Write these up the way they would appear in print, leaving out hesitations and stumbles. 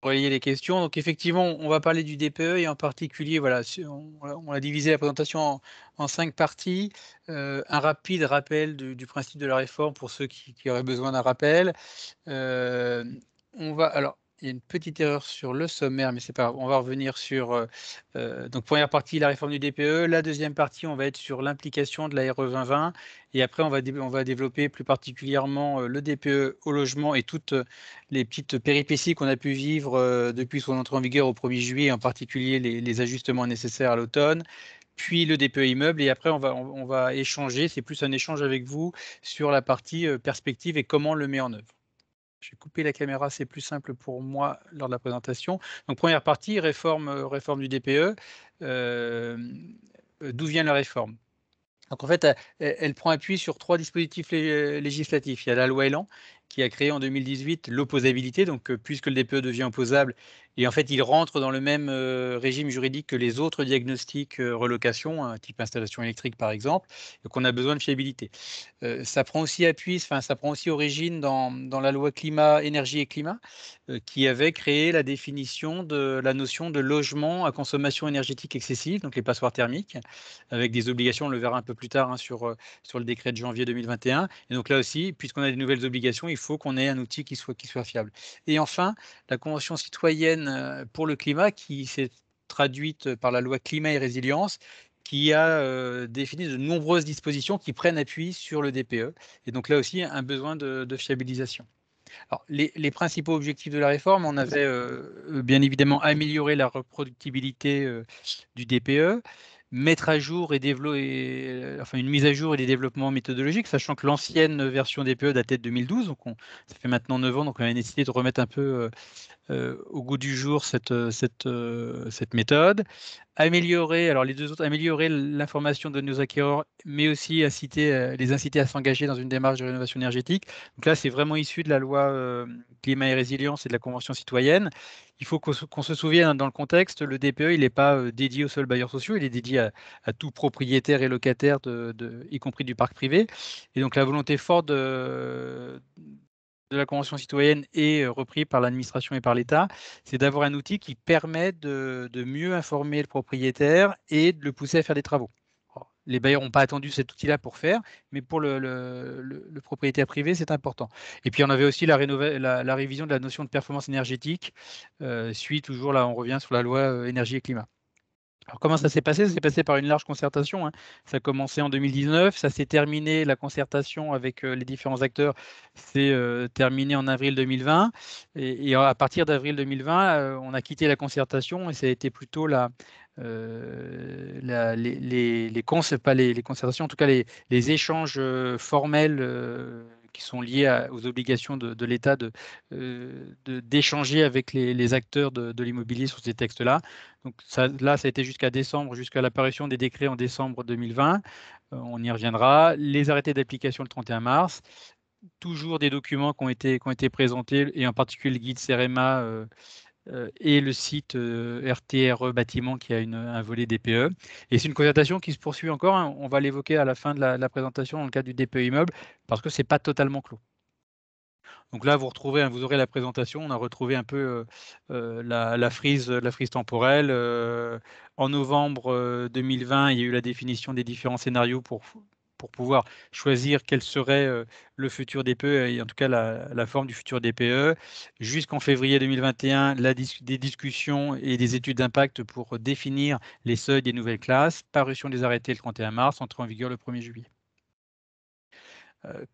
relayer les questions. Donc effectivement, on va parler du DPE et en particulier, voilà, on a divisé la présentation en 5 parties. Un rapide rappel du principe de la réforme pour ceux qui auraient besoin d'un rappel. On va alors, il y a une petite erreur sur le sommaire, mais c'est pas grave. On va revenir sur, donc première partie, la réforme du DPE. La deuxième partie, on va être sur l'implication de la RE 2020 et après on va développer plus particulièrement, le DPE au logement et toutes, les petites péripéties qu'on a pu vivre, depuis son entrée en vigueur au 1er juillet, en particulier les ajustements nécessaires à l'automne, puis le DPE immeuble et après on va échanger, c'est plus un échange avec vous sur la partie, perspective et comment on le met en œuvre. Je vais couper la caméra, c'est plus simple pour moi lors de la présentation. Donc première partie, réforme du DPE. D'où vient la réforme? Donc en fait, elle prend appui sur 3 dispositifs législatifs. Il y a la loi Elan qui a créé en 2018 l'opposabilité, donc puisque le DPE devient opposable et en fait, il rentre dans le même, régime juridique que les autres diagnostics, relocation, type installation électrique par exemple, donc on a besoin de fiabilité. Ça prend aussi appui, enfin ça prend aussi origine dans la loi climat, énergie et climat, qui avait créé la définition de la notion de logement à consommation énergétique excessive, donc les passoires thermiques, avec des obligations, on le verra un peu plus tard, hein, sur le décret de janvier 2021. Et donc là aussi, puisqu'on a des nouvelles obligations, il faut qu'on ait un outil qui soit fiable. Et enfin, la convention citoyenne, pour le climat qui s'est traduite par la loi climat et résilience, qui a, défini de nombreuses dispositions qui prennent appui sur le DPE et donc là aussi un besoin de fiabilisation. Alors les principaux objectifs de la réforme, on avait, bien évidemment amélioré la reproductibilité, du DPE, mettre à jour enfin une mise à jour et des développements méthodologiques, sachant que l'ancienne version DPE datait de 2012, donc ça fait maintenant 9 ans, donc on a nécessité de remettre un peu, au goût du jour cette méthode. Améliorer, alors les 2 autres, améliorer l'information de nos acquéreurs, mais aussi les inciter à s'engager dans une démarche de rénovation énergétique. Donc là, c'est vraiment issu de la loi, climat et résilience et de la convention citoyenne. Il faut qu'on se souvienne, hein, dans le contexte, le DPE, il n'est pas, dédié aux seuls bailleurs sociaux, il est dédié à tout propriétaire et locataire y compris du parc privé. Et donc la volonté forte de la convention citoyenne et repris par l'administration et par l'État, c'est d'avoir un outil qui permet de mieux informer le propriétaire et de le pousser à faire des travaux. Alors, les bailleurs n'ont pas attendu cet outil-là pour faire, mais pour le propriétaire privé, c'est important. Et puis on avait aussi la révision de la notion de performance énergétique, toujours là, on revient sur la loi énergie et climat. Alors comment ça s'est passé? Ça s'est passé par une large concertation, hein. Ça a commencé en 2019, ça s'est terminé, la concertation avec, les différents acteurs s'est, terminée en avril 2020 et à partir d'avril 2020, on a quitté la concertation et ça a été plutôt les pas les concertations, en tout cas les échanges, formels, qui sont liés aux obligations de l'État d'échanger avec les acteurs de l'immobilier sur ces textes-là. Donc ça, là, ça a été jusqu'à décembre, jusqu'à l'apparition des décrets en décembre 2020. On y reviendra. Les arrêtés d'application le 31 mars. Toujours des documents qui ont été présentés, et en particulier le guide CEREMA et le site RTRE Bâtiment qui a un volet DPE. Et c'est une concertation qui se poursuit encore, hein. On va l'évoquer à la fin de la présentation dans le cadre du DPE immeuble, parce que ce n'est pas totalement clos. Donc là, vous retrouvez, hein, vous aurez la présentation. On a retrouvé un peu la frise temporelle. En novembre 2020, il y a eu la définition des différents scénarios pour pouvoir choisir quel serait le futur DPE et en tout cas la forme du futur DPE. Jusqu'en février 2021, des discussions et des études d'impact pour définir les seuils des nouvelles classes. Parution des arrêtés le 31 mars, entrée en vigueur le 1er juillet.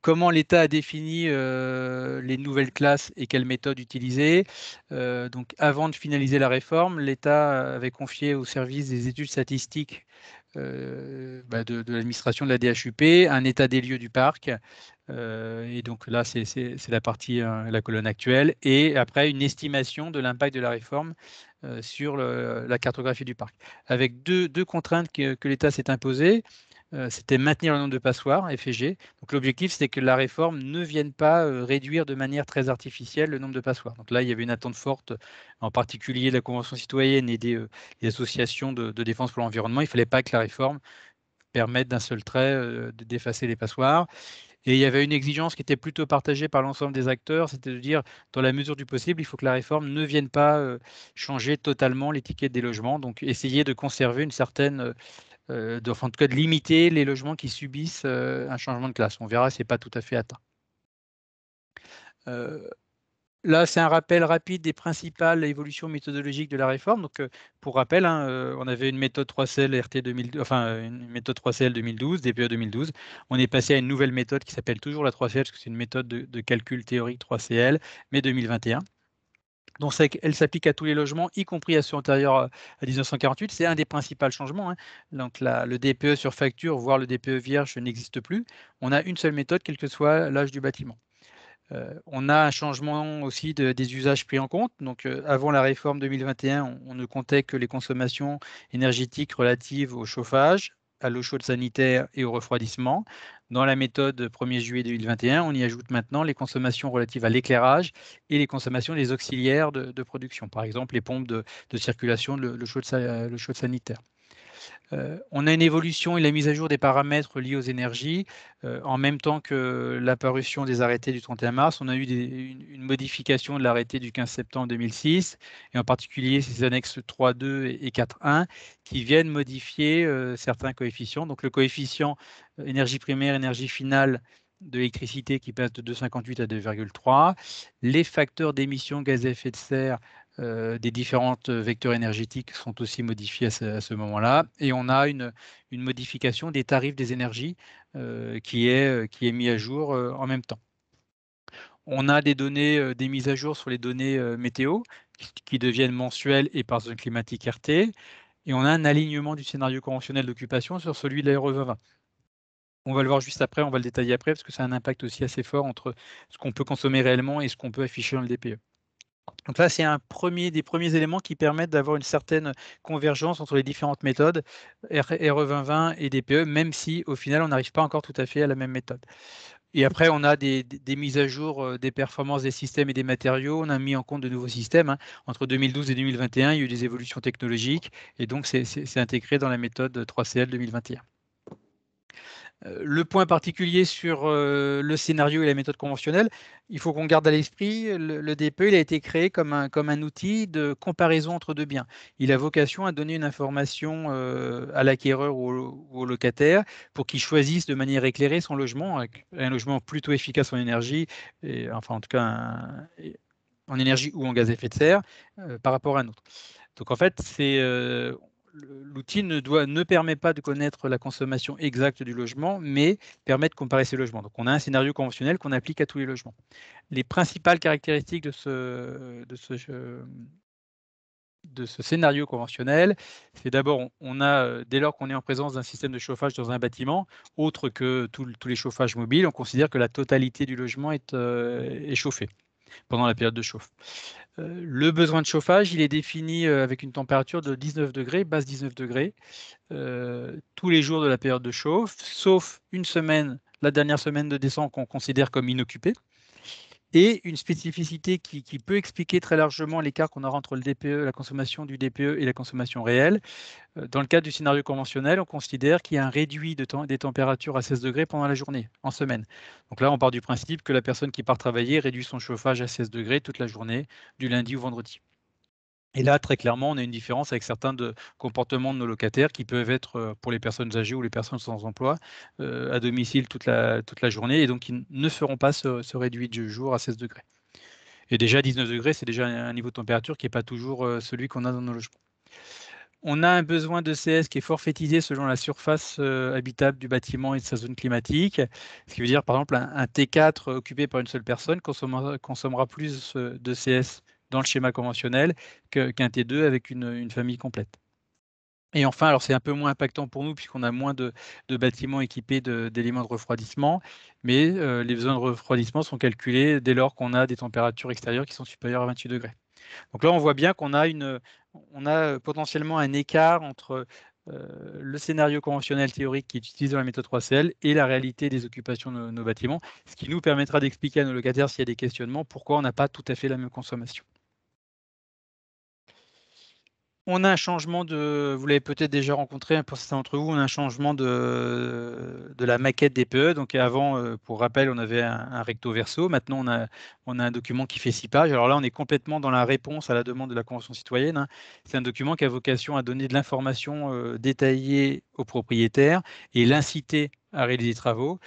Comment l'État a défini les nouvelles classes et quelle méthode utiliser? Donc avant de finaliser la réforme, l'État avait confié au service des études statistiques de l'administration de la DHUP un état des lieux du parc. Et donc là, c'est la partie, la colonne actuelle. Et après, une estimation de l'impact de la réforme sur la cartographie du parc. Avec deux contraintes que l'État s'est imposées. C'était maintenir le nombre de passoires, FG. Donc l'objectif, c'était que la réforme ne vienne pas réduire de manière très artificielle le nombre de passoires. Donc là, il y avait une attente forte, en particulier de la Convention citoyenne et des associations de défense pour l'environnement. Il ne fallait pas que la réforme permette d'un seul trait d'effacer les passoires. Et il y avait une exigence qui était plutôt partagée par l'ensemble des acteurs, c'était de dire, dans la mesure du possible, il faut que la réforme ne vienne pas changer totalement l'étiquette des logements, donc essayer de conserver une certaine, enfin, en tout cas de limiter les logements qui subissent un changement de classe. On verra, c'est pas tout à fait atteint. Là, c'est un rappel rapide des principales évolutions méthodologiques de la réforme. Donc, pour rappel, hein, on avait une méthode 3CL RT 2000, enfin une méthode 3CL 2012, DPE 2012. On est passé à une nouvelle méthode qui s'appelle toujours la 3CL, parce que c'est une méthode de calcul théorique 3CL, mais 2021. Donc, elle s'applique à tous les logements, y compris à ceux antérieurs à 1948. C'est un des principaux changements, hein. Donc, le DPE sur facture, voire le DPE vierge, n'existe plus. On a une seule méthode, quel que soit l'âge du bâtiment. On a un changement aussi des usages pris en compte. Donc, avant la réforme 2021, on ne comptait que les consommations énergétiques relatives au chauffage, à l'eau chaude sanitaire et au refroidissement. Dans la méthode 1er juillet 2021, on y ajoute maintenant les consommations relatives à l'éclairage et les consommations des auxiliaires de production, par exemple les pompes de circulation, l'eau chaude sanitaire. On a une évolution et la mise à jour des paramètres liés aux énergies. En même temps que l'apparition des arrêtés du 31 mars, on a eu une modification de l'arrêté du 15 septembre 2006, et en particulier ces annexes 3.2 et 4.1 qui viennent modifier certains coefficients. Donc le coefficient énergie primaire, énergie finale de l'électricité qui passe de 2,58 à 2,3. Les facteurs d'émissions gaz à effet de serre des différents vecteurs énergétiques sont aussi modifiés à ce moment-là. Et on a une modification des tarifs des énergies qui est mis à jour en même temps. On a des données, des mises à jour sur les données météo qui deviennent mensuelles et par zone climatique RT. Et on a un alignement du scénario conventionnel d'occupation sur celui de l'Aéro 2020. On va le voir juste après, on va le détailler après, parce que ça a un impact aussi assez fort entre ce qu'on peut consommer réellement et ce qu'on peut afficher dans le DPE. Donc là, c'est des premiers éléments qui permettent d'avoir une certaine convergence entre les différentes méthodes, RE 2020 et DPE, même si au final, on n'arrive pas encore tout à fait à la même méthode. Et après, on a des mises à jour des performances des systèmes et des matériaux. On a mis en compte de nouveaux systèmes, hein. Entre 2012 et 2021, il y a eu des évolutions technologiques, et donc c'est intégré dans la méthode 3CL 2021. Le point particulier sur le scénario et la méthode conventionnelle, il faut qu'on garde à l'esprit, le DPE il a été créé comme un outil de comparaison entre deux biens. Il a vocation à donner une information à l'acquéreur ou au locataire pour qu'il choisisse de manière éclairée son logement, avec un logement plutôt efficace en énergie, et, enfin en tout cas en énergie ou en gaz à effet de serre, par rapport à un autre. Donc en fait, l'outil ne permet pas de connaître la consommation exacte du logement, mais permet de comparer ces logements. Donc on a un scénario conventionnel qu'on applique à tous les logements. Les principales caractéristiques de ce scénario conventionnel, c'est d'abord, on a, dès lors qu'on est en présence d'un système de chauffage dans un bâtiment, autre que tous les chauffages mobiles, on considère que la totalité du logement est chauffée pendant la période de chauffe. Le besoin de chauffage, il est défini avec une température de 19 degrés, basse 19 degrés, tous les jours de la période de chauffe, sauf une semaine, la dernière semaine de décembre qu'on considère comme inoccupée. Et une spécificité qui peut expliquer très largement l'écart qu'on aura entre le DPE, la consommation du DPE et la consommation réelle. Dans le cadre du scénario conventionnel, on considère qu'il y a un réduit des températures à 16 degrés pendant la journée, en semaine. Donc là, on part du principe que la personne qui part travailler réduit son chauffage à 16 degrés toute la journée, du lundi au vendredi. Et là, très clairement, on a une différence avec certains comportements de nos locataires qui peuvent être, pour les personnes âgées ou les personnes sans emploi, à domicile toute la journée, et donc ils ne feront pas ce réduit du jour à 16 degrés. Et déjà 19 degrés, c'est déjà un niveau de température qui n'est pas toujours celui qu'on a dans nos logements. On a un besoin de CS qui est forfaitisé selon la surface habitable du bâtiment et de sa zone climatique, ce qui veut dire par exemple un T4 occupé par une seule personne consommera plus de CS dans le schéma conventionnel qu'un T2 avec une famille complète. Et enfin, alors c'est un peu moins impactant pour nous puisqu'on a moins de bâtiments équipés d'éléments de refroidissement, mais les besoins de refroidissement sont calculés dès lors qu'on a des températures extérieures qui sont supérieures à 28 degrés. Donc là, on voit bien qu'on a potentiellement un écart entre le scénario conventionnel théorique qui est utilisé dans la méthode 3CL et la réalité des occupations de nos bâtiments, ce qui nous permettra d'expliquer à nos locataires s'il y a des questionnements, pourquoi on n'a pas tout à fait la même consommation. On a un changement vous l'avez peut-être déjà rencontré, hein, pour certains d'entre vous, on a un changement de la maquette DPE. Donc avant, pour rappel, on avait un recto verso. Maintenant, on a un document qui fait 6 pages. Alors là, on est complètement dans la réponse à la demande de la Convention citoyenne, hein. C'est un document qui a vocation à donner de l'information détaillée aux propriétaires et l'inciter à réaliser des travaux.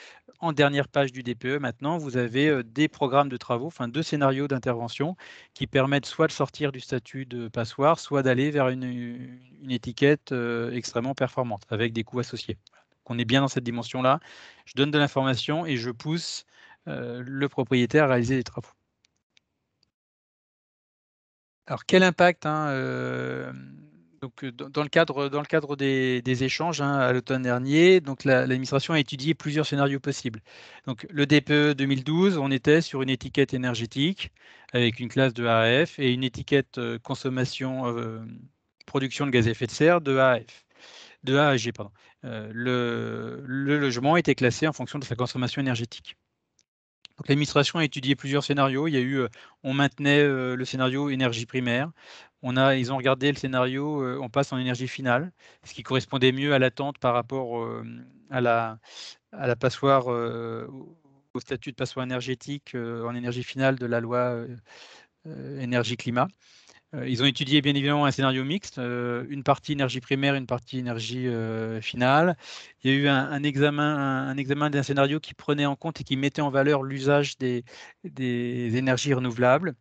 En dernière page du DPE, maintenant, vous avez des programmes de travaux, enfin 2 scénarios d'intervention qui permettent soit de sortir du statut de passoire, soit d'aller vers une étiquette extrêmement performante, avec des coûts associés. Donc on est bien dans cette dimension-là. Je donne de l'information et je pousse le propriétaire à réaliser des travaux. Alors quel impact, hein, donc, dans le cadre des échanges, hein, à l'automne dernier, donc l'administration a étudié plusieurs scénarios possibles. Donc le DPE 2012, on était sur une étiquette énergétique avec une classe de AF et une étiquette production de gaz à effet de serre de AF, de AAG, pardon. Le logement était classé en fonction de sa consommation énergétique. Donc l'administration a étudié plusieurs scénarios. Il y a eu, on maintenait le scénario énergie primaire. Ils ont regardé le scénario, on passe en énergie finale, ce qui correspondait mieux à l'attente par rapport à la passoire, au statut de passoire énergétique en énergie finale de la loi énergie-climat. Ils ont étudié bien évidemment un scénario mixte, une partie énergie primaire, une partie énergie finale. Il y a eu un examen d'un scénario qui prenait en compte et qui mettait en valeur l'usage des énergies renouvelables.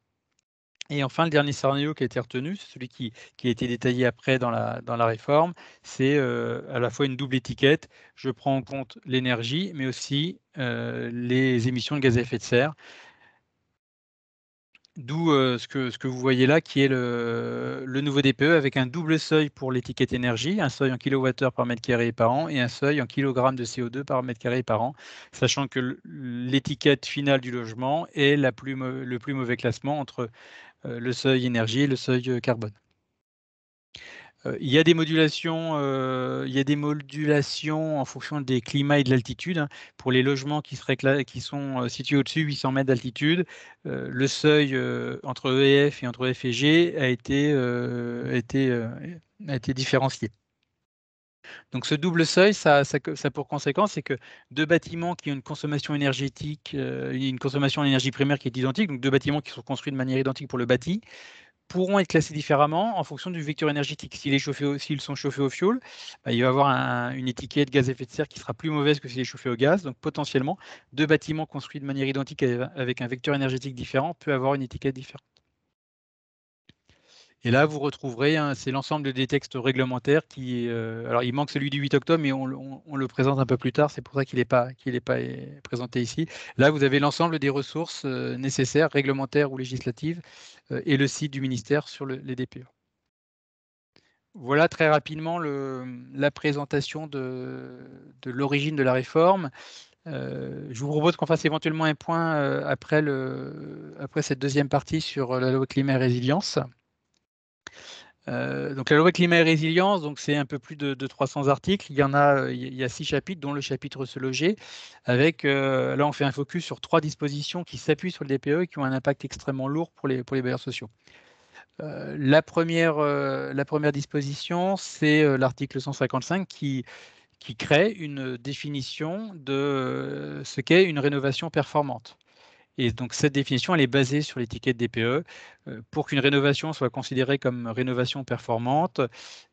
Et enfin, le dernier scénario qui a été retenu, c'est celui qui a été détaillé après dans la réforme, c'est à la fois une double étiquette. Je prends en compte l'énergie, mais aussi les émissions de gaz à effet de serre. D'où ce que vous voyez là, qui est le nouveau DPE avec un double seuil pour l'étiquette énergie, un seuil en kilowattheure par mètre carré et par an, et un seuil en kilogrammes de CO2 par mètre carré et par an, sachant que l'étiquette finale du logement est le plus mauvais classement entre le seuil énergie et le seuil carbone. Il y a des modulations en fonction des climats et de l'altitude, hein. Pour les logements qui sont situés au-dessus 800 mètres d'altitude, le seuil entre EF et entre F et G a été différencié. Donc ce double seuil, ça a pour conséquence, c'est que deux bâtiments qui ont une consommation énergétique, une consommation en énergie primaire qui est identique, donc deux bâtiments qui sont construits de manière identique pour le bâti, pourront être classés différemment en fonction du vecteur énergétique. S'ils sont chauffés au fioul, bah, il va y avoir une étiquette gaz à effet de serre qui sera plus mauvaise que s'il est chauffé au gaz. Donc potentiellement, deux bâtiments construits de manière identique avec un vecteur énergétique différent peut avoir une étiquette différente. Et là, vous retrouverez, hein, c'est l'ensemble des textes réglementaires alors il manque celui du 8 octobre, mais on le présente un peu plus tard, c'est pour ça qu'il n'est pas présenté ici. Là, vous avez l'ensemble des ressources nécessaires, réglementaires ou législatives, et le site du ministère sur les DPE. Voilà très rapidement la présentation de l'origine de la réforme. Je vous propose qu'on fasse éventuellement un point après cette deuxième partie sur la loi climat et résilience. Donc la loi climat et résilience, donc c'est un peu plus de 300 articles. Il y a 6 chapitres, dont le chapitre se loger, avec là on fait un focus sur 3 dispositions qui s'appuient sur le DPE et qui ont un impact extrêmement lourd pour les bailleurs sociaux. La première disposition, c'est l'article 155 qui crée une définition de ce qu'est une rénovation performante. Et donc cette définition, elle est basée sur l'étiquette DPE. Pour qu'une rénovation soit considérée comme rénovation performante,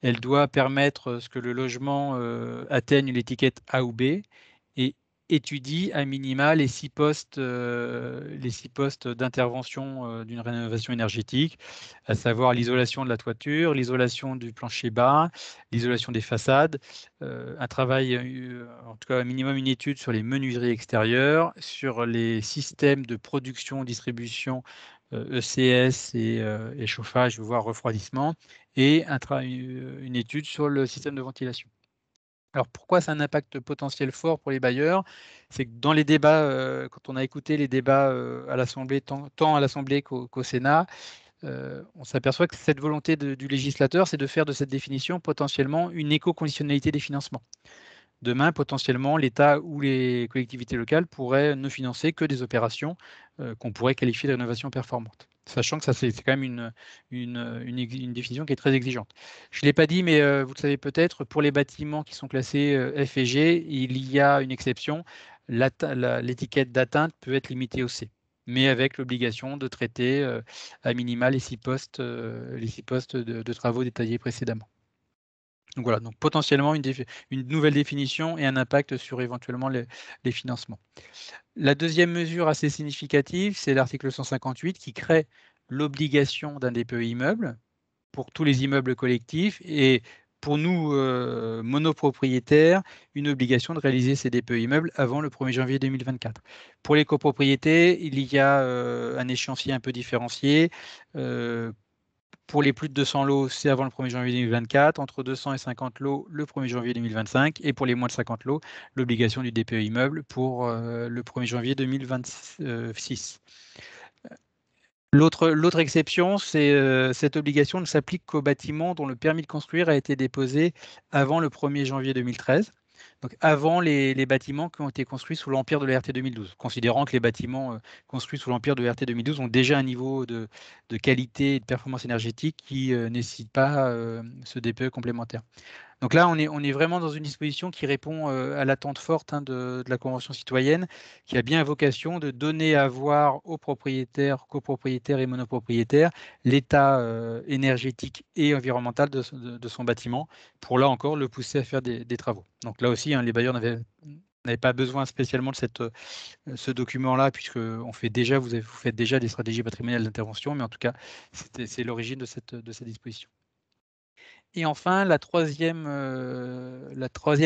elle doit permettre ce que le logement atteigne l'étiquette A ou B et étudie à minima les 6 postes d'intervention d'une rénovation énergétique, à savoir l'isolation de la toiture, l'isolation du plancher bas, l'isolation des façades, un travail, en tout cas un minimum une étude sur les menuiseries extérieures, sur les systèmes de production, distribution, ECS et chauffage, voire refroidissement, et une étude sur le système de ventilation. Alors pourquoi c'est un impact potentiel fort pour les bailleurs? C'est que dans les débats, quand on a écouté les débats à l'Assemblée, tant à l'Assemblée qu'au Sénat, on s'aperçoit que cette volonté du législateur, c'est de faire de cette définition potentiellement une éco-conditionnalité des financements. Demain, potentiellement, l'État ou les collectivités locales pourraient ne financer que des opérations qu'on pourrait qualifier de rénovation performante. Sachant que ça, c'est quand même une définition qui est très exigeante. Je ne l'ai pas dit, mais vous le savez peut-être, pour les bâtiments qui sont classés F et G, il y a une exception. L'étiquette d'atteinte peut être limitée au C, mais avec l'obligation de traiter à minima les 6 postes, de travaux détaillés précédemment. Donc voilà, donc potentiellement une nouvelle définition et un impact sur éventuellement les financements. La deuxième mesure assez significative, c'est l'article 158 qui crée l'obligation d'un DPE immeuble pour tous les immeubles collectifs et pour nous, monopropriétaires, une obligation de réaliser ces DPE immeubles avant le 1er janvier 2024. Pour les copropriétés, il y a un échéancier un peu différencié. Pour les plus de 200 lots, c'est avant le 1er janvier 2024. Entre 200 et 50 lots, le 1er janvier 2025. Et pour les moins de 50 lots, l'obligation du DPE immeuble pour le 1er janvier 2026. L'autre exception, c'est cette obligation ne s'applique qu'aux bâtiments dont le permis de construire a été déposé avant le 1er janvier 2013. Donc avant les bâtiments qui ont été construits sous l'empire de l'ERT 2012, considérant que les bâtiments construits sous l'empire de l'ERT 2012 ont déjà un niveau de qualité et de performance énergétique qui ne nécessite pas ce DPE complémentaire. Donc là, on est vraiment dans une disposition qui répond à l'attente forte de la Convention citoyenne, qui a bien vocation de donner à voir aux propriétaires, copropriétaires et monopropriétaires l'état énergétique et environnemental de son bâtiment, pour là encore le pousser à faire des travaux. Donc là aussi, les bailleurs n'avaient pas besoin spécialement de ce document-là, puisque vous faites déjà des stratégies patrimoniales d'intervention, mais en tout cas, c'est l'origine de cette disposition. Et enfin, la troisième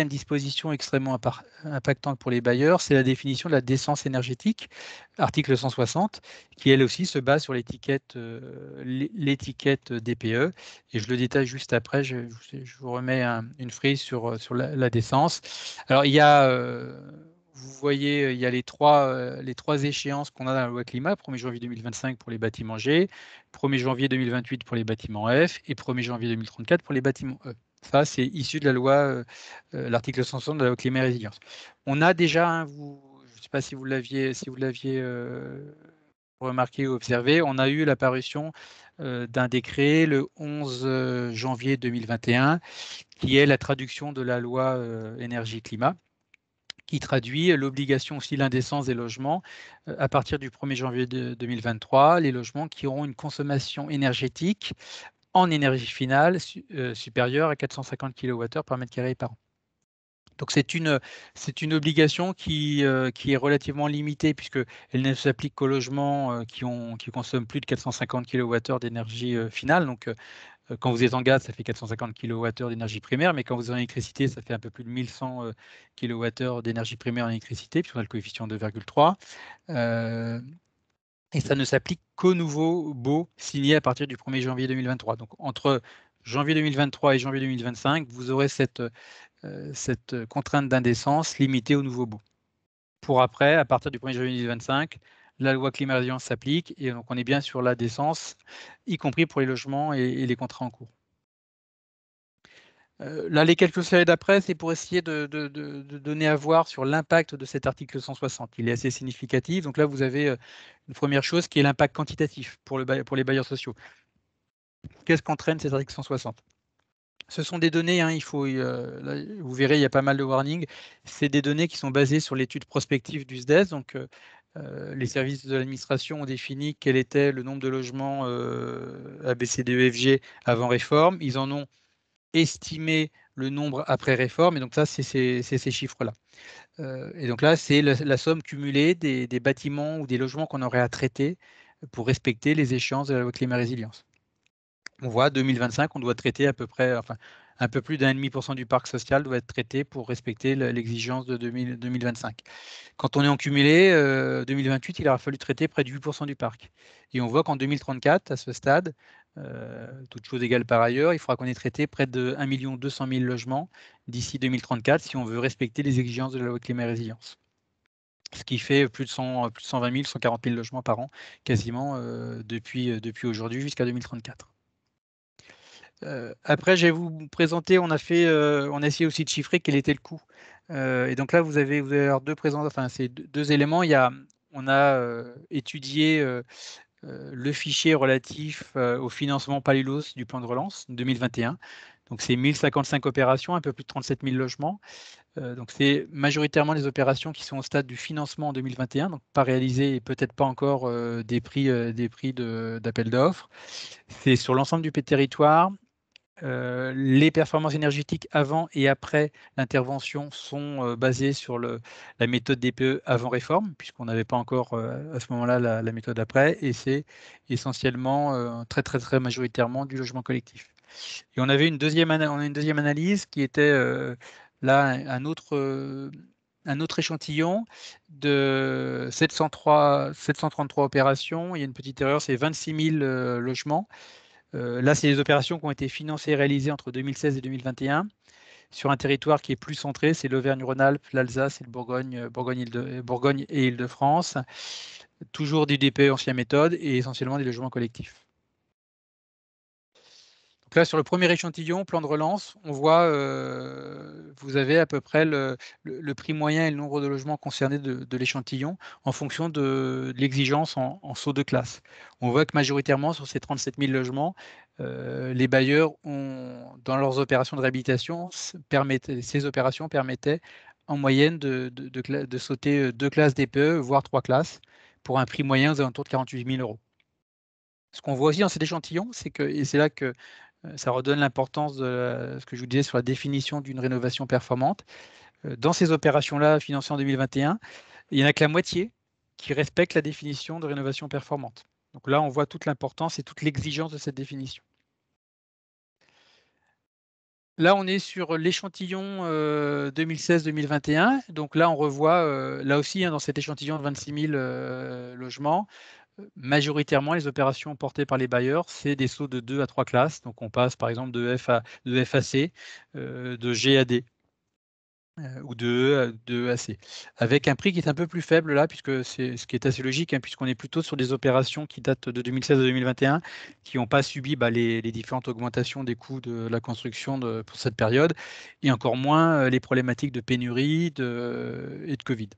disposition extrêmement impactante pour les bailleurs, c'est la définition de la décence énergétique, article 160, qui elle aussi se base sur l'étiquette DPE. Et je le détaille juste après, je vous remets une frise sur la décence. Alors, vous voyez, il y a les trois échéances qu'on a dans la loi climat, 1er janvier 2025 pour les bâtiments G, 1er janvier 2028 pour les bâtiments F et 1er janvier 2034 pour les bâtiments E. Ça, c'est issu de la loi, l'article 160 de la loi climat et résilience. On a déjà, je ne sais pas si vous l'aviez remarqué ou observé, on a eu l'apparition d'un décret le 11 janvier 2021 qui est la traduction de la loi énergie-climat, qui traduit l'obligation aussi l'indécence des logements à partir du 1er janvier 2023, les logements qui auront une consommation énergétique en énergie finale supérieure à 450 kWh par mètre carré par an. Donc c'est une obligation qui est relativement limitée puisqu'elle ne s'applique qu'aux logements qui consomment plus de 450 kWh d'énergie finale. Donc quand vous êtes en gaz, ça fait 450 kWh d'énergie primaire, mais quand vous êtes en électricité, ça fait un peu plus de 1100 kWh d'énergie primaire en électricité, puisqu'on a le coefficient 2,3. Et ça ne s'applique qu'aux nouveaux baux signés à partir du 1er janvier 2023. Donc entre janvier 2023 et janvier 2025, vous aurez cette contrainte d'indécence limitée aux nouveaux baux. Pour après, à partir du 1er janvier 2025, la loi climat résilience s'applique et donc on est bien sur la décence, y compris pour les logements et les contrats en cours. Là, les quelques slides d'après, c'est pour essayer de donner à voir sur l'impact de cet article 160. Il est assez significatif. Donc là, vous avez une première chose qui est l'impact quantitatif pour les bailleurs sociaux. Qu'est-ce qu'entraîne cet article 160 ? Ce sont des données, là, vous verrez, il y a pas mal de warnings. C'est des données qui sont basées sur l'étude prospective du SDES. Donc, les services de l'administration ont défini quel était le nombre de logements ABCDEFG avant réforme. Ils en ont estimé le nombre après réforme. Et donc, ça, c'est ces chiffres-là. Et donc là, c'est la somme cumulée des bâtiments ou des logements qu'on aurait à traiter pour respecter les échéances de la loi climat résilience. On voit 2025, on doit traiter à peu près, enfin, un peu plus d'1,5% du parc social doit être traité pour respecter l'exigence de 2025. Quand on est en cumulé, 2028, il aura fallu traiter près de 8% du parc. Et on voit qu'en 2034, à ce stade, toutes choses égales par ailleurs, il faudra qu'on ait traité près de 1 200 000 logements d'ici 2034 si on veut respecter les exigences de la loi climat et résilience. Ce qui fait plus de 120 000, 140 000 logements par an, quasiment depuis aujourd'hui jusqu'à 2034. Après, je vais vous présenter, on a essayé aussi de chiffrer quel était le coût. Et donc là, vous allez avoir deux éléments. On a étudié le fichier relatif au financement Palulos du plan de relance 2021. Donc, c'est 1055 opérations, un peu plus de 37 000 logements. Donc, c'est majoritairement les opérations qui sont au stade du financement en 2021, donc pas réalisées et peut-être pas encore des prix d'appel d'offres. C'est sur l'ensemble du territoire. Les performances énergétiques avant et après l'intervention sont basées sur la méthode DPE avant réforme, puisqu'on n'avait pas encore à ce moment-là la méthode après, et c'est essentiellement très, très, très majoritairement du logement collectif. Et on avait une deuxième analyse qui était là un autre échantillon de 733 opérations. Il y a une petite erreur, c'est 26 000 logements. Là, c'est les opérations qui ont été financées et réalisées entre 2016 et 2021 sur un territoire qui est plus centré, c'est l'Auvergne-Rhône-Alpes, l'Alsace et le Bourgogne et Île-de-France. Toujours du DPE ancienne méthode et essentiellement des logements collectifs. Donc là, sur le premier échantillon, plan de relance, on voit, vous avez à peu près le prix moyen et le nombre de logements concernés de l'échantillon en fonction de l'exigence en saut de classe. On voit que majoritairement, sur ces 37 000 logements, les bailleurs ont, dans leurs opérations de réhabilitation, ces opérations permettaient en moyenne de sauter 2 classes DPE, voire 3 classes, pour un prix moyen aux alentours de 48 000 euros. Ce qu'on voit aussi dans cet échantillon, c'est que, et c'est là que ça redonne l'importance de ce que je vous disais sur la définition d'une rénovation performante. Dans ces opérations-là financées en 2021, il n'y en a que la moitié qui respectent la définition de rénovation performante. Donc là, on voit toute l'importance et toute l'exigence de cette définition. Là, on est sur l'échantillon 2016-2021. Donc là, on revoit, là aussi, hein, dans cet échantillon de 26 000 logements, majoritairement, les opérations portées par les bailleurs, c'est des sauts de 2 à 3 classes. Donc, on passe par exemple de FAC, de G à D, ou de E à de AC, avec un prix qui est un peu plus faible là, puisque c'est ce qui est assez logique, hein, puisqu'on est plutôt sur des opérations qui datent de 2016 à 2021, qui n'ont pas subi les différentes augmentations des coûts de la construction pour cette période, et encore moins les problématiques de pénurie et de Covid.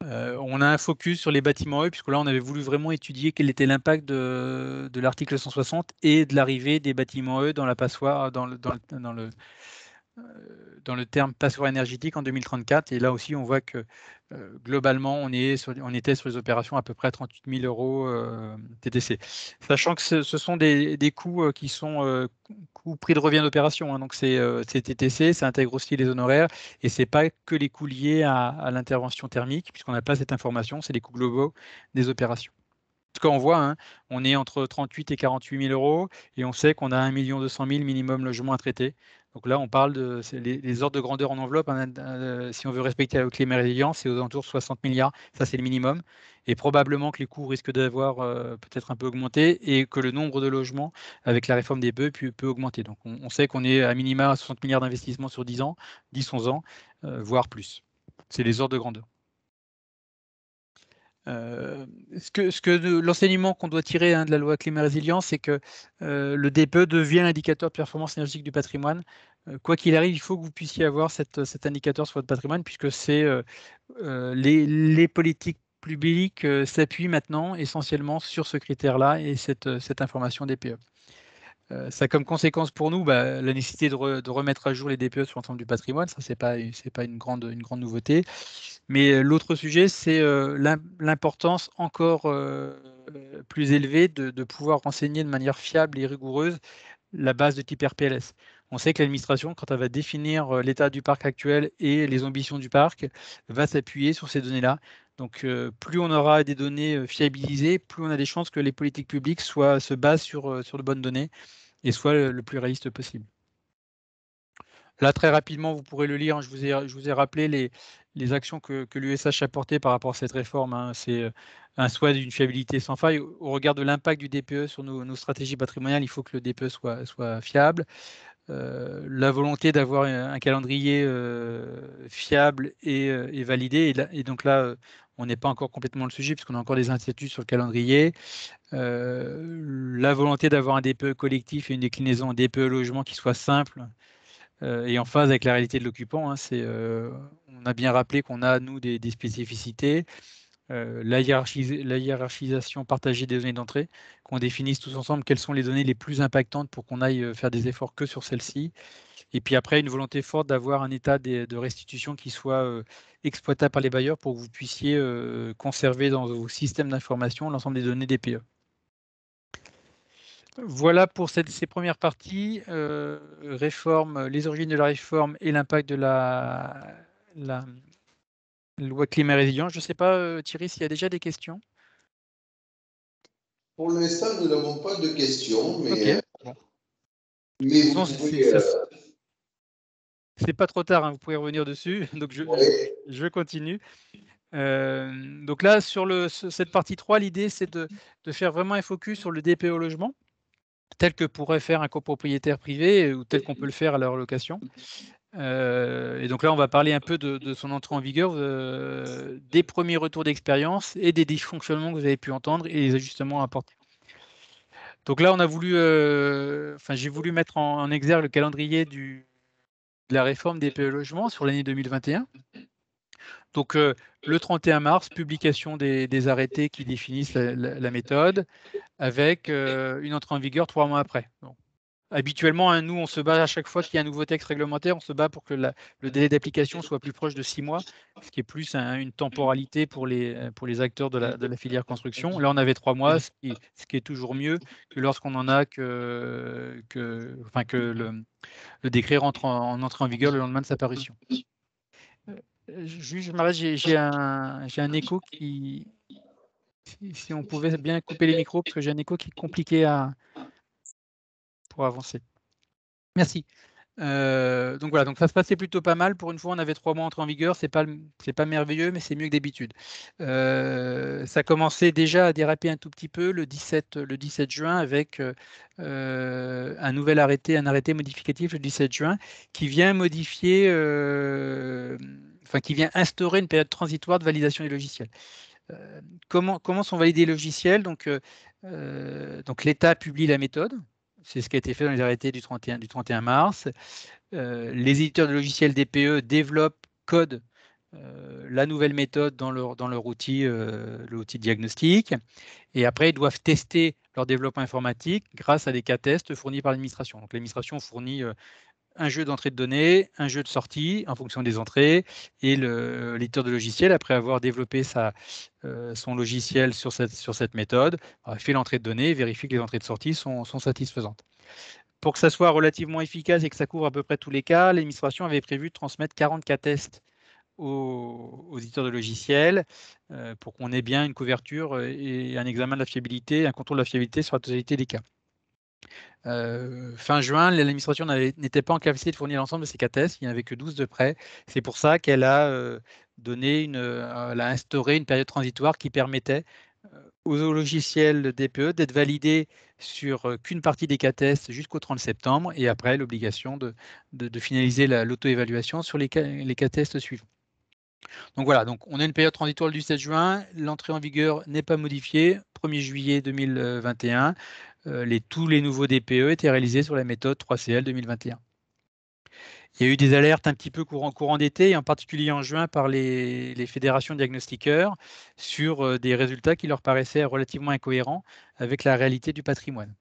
On a un focus sur les bâtiments E, puisque là, on avait voulu vraiment étudier quel était l'impact de l'article 160 et de l'arrivée des bâtiments E dans la passoire, dans le terme passoire énergétique en 2034. Et là aussi, on voit que globalement, on était sur les opérations à peu près 38 000 euros TTC. Sachant que ce sont des coûts qui sont coûts prix de revient d'opération, hein. Donc, c'est TTC, ça intègre aussi les honoraires et ce n'est pas que les coûts liés à l'intervention thermique, puisqu'on n'a pas cette information, c'est les coûts globaux des opérations. En tout cas, on voit, hein, on est entre 38 et 48 000 euros et on sait qu'on a 1 200 000 minimum logements à traiter. Donc là, on parle de les ordres de grandeur en enveloppe, hein, si on veut respecter la climat résilient, c'est aux alentours de 60 milliards. Ça, c'est le minimum. Et probablement que les coûts risquent d'avoir peut-être un peu augmenté et que le nombre de logements avec la réforme des bœufs peut augmenter. Donc on sait qu'on est à minima à 60 milliards d'investissements sur 10 ans, 10-11 ans, voire plus. C'est les ordres de grandeur. L'enseignement qu'on doit tirer, hein, de la loi climat résilience, c'est que le DPE devient l'indicateur de performance énergétique du patrimoine. Quoi qu'il arrive, il faut que vous puissiez avoir cet indicateur sur votre patrimoine, puisque les politiques publiques s'appuient maintenant essentiellement sur ce critère-là et cette information DPE. Ça a comme conséquence pour nous la nécessité de remettre à jour les DPE sur l'ensemble du patrimoine. Ça, c'est pas une grande nouveauté. Mais l'autre sujet, c'est l'importance encore plus élevée de pouvoir renseigner de manière fiable et rigoureuse la base de type RPLS. On sait que l'administration, quand elle va définir l'état du parc actuel et les ambitions du parc, va s'appuyer sur ces données-là. Donc, plus on aura des données fiabilisées, plus on a des chances que les politiques publiques se basent sur de bonnes données et soient le plus réaliste possible. Là, très rapidement, vous pourrez le lire, hein, je vous ai rappelé les actions que l'USH a portées par rapport à cette réforme, hein. C'est un souhait d'une fiabilité sans faille. Au regard de l'impact du DPE sur nos stratégies patrimoniales, il faut que le DPE soit fiable. La volonté d'avoir un calendrier fiable et validé. Et donc là, on n'est pas encore complètement le sujet, puisqu'on a encore des incertitudes sur le calendrier. La volonté d'avoir un DPE collectif et une déclinaison en DPE logement qui soit simple et en phase avec la réalité de l'occupant, hein. On a bien rappelé qu'on a, nous, des spécificités. la hiérarchisation partagée des données d'entrée, qu'on définisse tous ensemble quelles sont les données les plus impactantes pour qu'on aille faire des efforts que sur celles-ci. Et puis après, une volonté forte d'avoir un état de restitution qui soit exploitable par les bailleurs pour que vous puissiez conserver dans vos systèmes d'information l'ensemble des données des PE. Voilà pour ces premières parties. Réforme, les origines de la réforme et l'impact de la loi climat et résilience. Je ne sais pas, Thierry, s'il y a déjà des questions. Pour l'instant, nous n'avons pas de questions, mais, Ok. Bon. mais vous Bon, pouvez... c'est pas trop tard, hein, vous pouvez revenir dessus. Donc, je continue. Donc là, sur cette partie 3, l'idée, c'est de faire vraiment un focus sur le DPE logement, tel que pourrait faire un copropriétaire privé ou tel qu'on peut le faire à la relocation. Et donc là, on va parler un peu de son entrée en vigueur, des premiers retours d'expérience et des dysfonctionnements que vous avez pu entendre et les ajustements à apporter. Donc là, on a voulu, j'ai voulu mettre en exergue le calendrier de la réforme des PE logements sur l'année 2021. Donc le 31 mars, publication des arrêtés qui définissent la méthode, avec une entrée en vigueur 3 mois après. Donc, habituellement, hein, nous, on se bat à chaque fois qu'il y a un nouveau texte réglementaire, on se bat pour que le délai d'application soit plus proche de 6 mois, ce qui est plus une temporalité pour les acteurs de la filière construction. Là, on avait 3 mois, ce qui est toujours mieux que lorsqu'on en a que le décret rentre en entrée en vigueur le lendemain de sa parution. Je m'arrête, j'ai un écho qui... Si on pouvait bien couper les micros, parce que j'ai un écho qui est compliqué pour avancer. Merci. Donc voilà, donc ça se passait plutôt pas mal. Pour une fois, on avait 3 mois entrés en vigueur. C'est pas merveilleux, mais c'est mieux que d'habitude. Ça commençait déjà à déraper un tout petit peu le 17 juin avec un nouvel arrêté, un arrêté modificatif le 17 juin qui vient modifier, qui vient instaurer une période transitoire de validation des logiciels. Comment sont validés les logiciels? Donc l'État publie la méthode. C'est ce qui a été fait dans les arrêtés du 31 mars. Les éditeurs de logiciels DPE développent, codent la nouvelle méthode dans leur outil, l'outil de diagnostic. Et après, ils doivent tester leur développement informatique grâce à des cas tests fournis par l'administration. Donc l'administration fournit un jeu d'entrée de données, un jeu de sortie en fonction des entrées, et l'éditeur de logiciel, après avoir développé son logiciel sur cette méthode, fait l'entrée de données et vérifie que les entrées de sortie sont satisfaisantes. Pour que ça soit relativement efficace et que ça couvre à peu près tous les cas, l'administration avait prévu de transmettre 40 cas tests aux éditeurs de logiciels pour qu'on ait bien une couverture et un examen de la fiabilité, un contrôle de la fiabilité sur la totalité des cas. Fin juin, l'administration n'était pas en capacité de fournir l'ensemble de ces cas tests, il n'y en avait que 12 de près. C'est pour ça qu'elle a elle a instauré une période transitoire qui permettait aux logiciels DPE d'être validés sur qu'une partie des cas tests jusqu'au 30 septembre et après l'obligation de finaliser l'auto-évaluation sur les cas tests suivants. Donc voilà, donc on a une période transitoire du 17 juin, l'entrée en vigueur n'est pas modifiée, 1er juillet 2021, tous les nouveaux DPE étaient réalisés sur la méthode 3CL 2021. Il y a eu des alertes un petit peu courant d'été, et en particulier en juin par les fédérations diagnostiqueurs sur des résultats qui leur paraissaient relativement incohérents avec la réalité du patrimoine.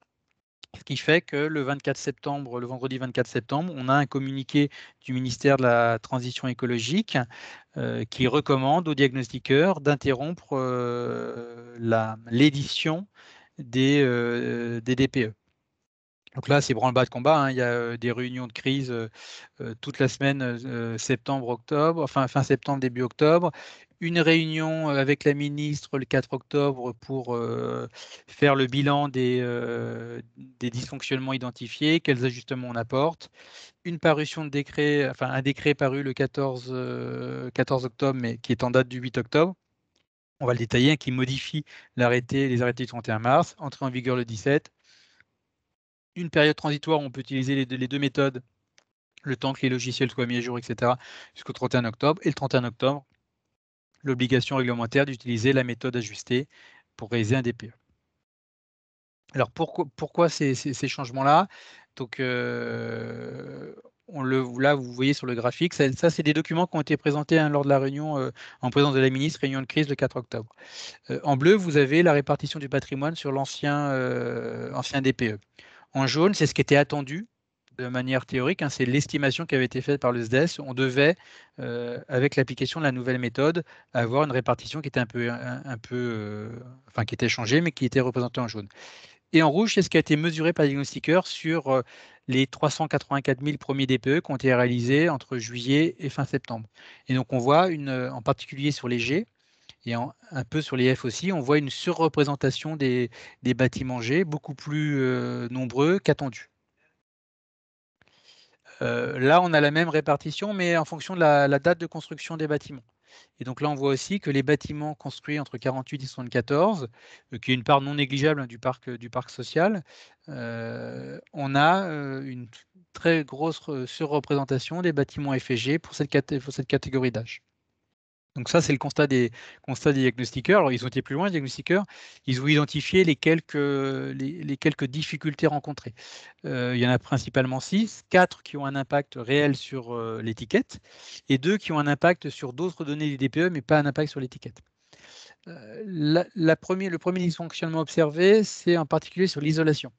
Ce qui fait que le vendredi 24 septembre, on a un communiqué du ministère de la Transition écologique qui recommande aux diagnostiqueurs d'interrompre l'édition des DPE. Donc là, c'est branle-bas de combat, hein. Il y a des réunions de crise toute la semaine septembre-octobre, fin septembre, début octobre. Une réunion avec la ministre le 4 octobre pour faire le bilan des dysfonctionnements identifiés, quels ajustements on apporte. Une parution de décret, un décret paru le 14 octobre, mais qui est en date du 8 octobre. On va le détailler, hein, qui modifie les arrêtés du 31 mars, entrée en vigueur le 17. Une période transitoire où on peut utiliser les deux méthodes, le temps que les logiciels soient mis à jour, etc., jusqu'au 31 octobre. Et le 31 octobre, l'obligation réglementaire d'utiliser la méthode ajustée pour réaliser un DPE. Alors pourquoi ces changements-là? Donc là, vous voyez sur le graphique, ça c'est des documents qui ont été présentés lors de la réunion en présence de la ministre, réunion de crise le 4 octobre. En bleu, vous avez la répartition du patrimoine sur ancien DPE. En jaune, c'est ce qui était attendu de manière théorique, hein, c'est l'estimation qui avait été faite par le SDES. On devait, avec l'application de la nouvelle méthode, avoir une répartition qui était enfin qui était changée, mais qui était représentée en jaune. Et en rouge, c'est ce qui a été mesuré par les diagnostiqueurs sur les 384 000 premiers DPE qui ont été réalisés entre juillet et fin septembre. Et donc on voit, en particulier sur les G, et un peu sur les F aussi, on voit une surreprésentation des bâtiments G, beaucoup plus nombreux qu'attendus. Là, on a la même répartition, mais en fonction de la date de construction des bâtiments. Et donc là, on voit aussi que les bâtiments construits entre 48 et 74, qui est une part non négligeable, hein, du parc social, on a une très grosse surreprésentation des bâtiments F et G pour cette catégorie d'âge. Donc ça, c'est le constat des diagnostiqueurs. Alors, ils ont été plus loin, les diagnostiqueurs. Ils ont identifié les quelques difficultés rencontrées. Il y en a principalement 6, 4 qui ont un impact réel sur l'étiquette et 2 qui ont un impact sur d'autres données du DPE, mais pas un impact sur l'étiquette. Le premier dysfonctionnement observé, c'est en particulier sur l'isolation.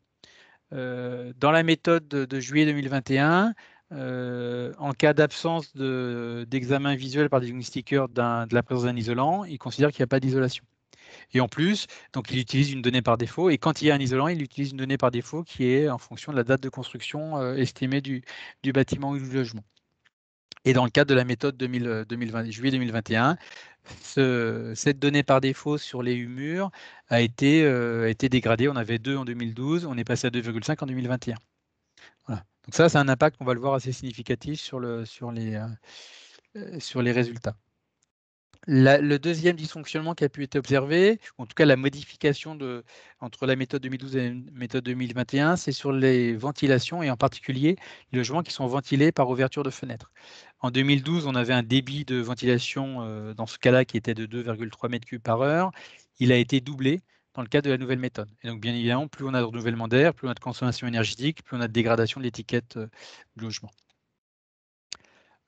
Dans la méthode de juillet 2021, en cas d'absence d'examen visuel par des diagnostiqueurs de la présence d'un isolant, ils considèrent qu'il n'y a pas d'isolation. Et en plus, donc il utilise une donnée par défaut, et quand il y a un isolant, il utilise une donnée par défaut qui est en fonction de la date de construction estimée du bâtiment ou du logement. Et dans le cadre de la méthode juillet 2021, cette donnée par défaut sur les murs a été dégradée. On avait 2 en 2012, on est passé à 2,5 en 2021. Voilà. Donc ça, c'est un impact qu'on va le voir assez significatif sur les résultats. Le deuxième dysfonctionnement qui a pu être observé, en tout cas la modification entre la méthode 2012 et la méthode 2021, c'est sur les ventilations et en particulier les logements qui sont ventilés par ouverture de fenêtres. En 2012, on avait un débit de ventilation dans ce cas-là qui était de 2,3 m3 par heure. Il a été doublé dans le cadre de la nouvelle méthode. Et donc bien évidemment, plus on a de renouvellement d'air, plus on a de consommation énergétique, plus on a de dégradation de l'étiquette du logement.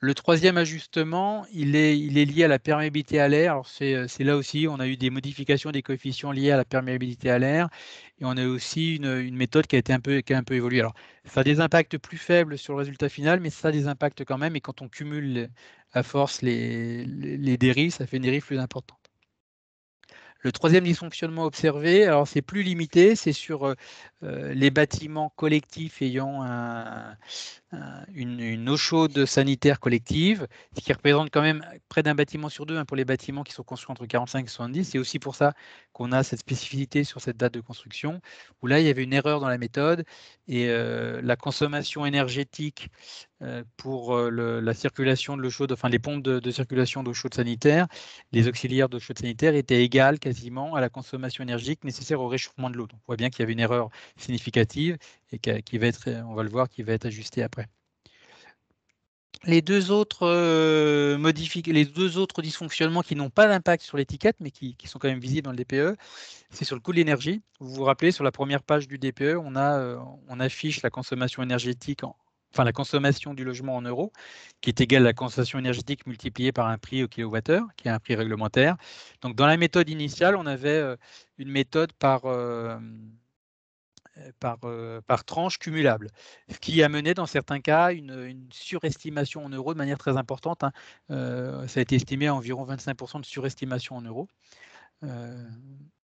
Le troisième ajustement, il est lié à la perméabilité à l'air. Alors c'est là aussi, on a eu des modifications des coefficients liés à la perméabilité à l'air, et on a aussi une méthode qui a un peu évolué. Alors, ça a des impacts plus faibles sur le résultat final, mais ça a des impacts quand même. Et quand on cumule à force les dérives, ça fait une dérive plus importante. Le troisième dysfonctionnement observé, alors c'est plus limité, c'est sur les bâtiments collectifs ayant une eau chaude sanitaire collective, ce qui représente quand même près d'un bâtiment sur deux, hein, pour les bâtiments qui sont construits entre 45 et 70. C'est aussi pour ça qu'on a cette spécificité sur cette date de construction, où là, il y avait une erreur dans la méthode et la consommation énergétique pour la circulation de l'eau chaude, enfin les pompes de circulation d'eau chaude sanitaire, les auxiliaires d'eau chaude sanitaire étaient égales quasiment à la consommation énergique nécessaire au réchauffement de l'eau. Donc on voit bien qu'il y avait une erreur significative et qui va être, on va le voir, qui va être ajustée après. Les deux autres dysfonctionnements qui n'ont pas d'impact sur l'étiquette, mais qui sont quand même visibles dans le DPE, c'est sur le coût de l'énergie. Vous vous rappelez, sur la première page du DPE, on affiche la consommation énergétique, enfin la consommation du logement en euros, qui est égale à la consommation énergétique multipliée par un prix au kilowattheure, qui est un prix réglementaire. Donc dans la méthode initiale, on avait une méthode par tranche cumulable, ce qui a mené dans certains cas une surestimation en euros de manière très importante, hein. Ça a été estimé à environ 25% de surestimation en euros.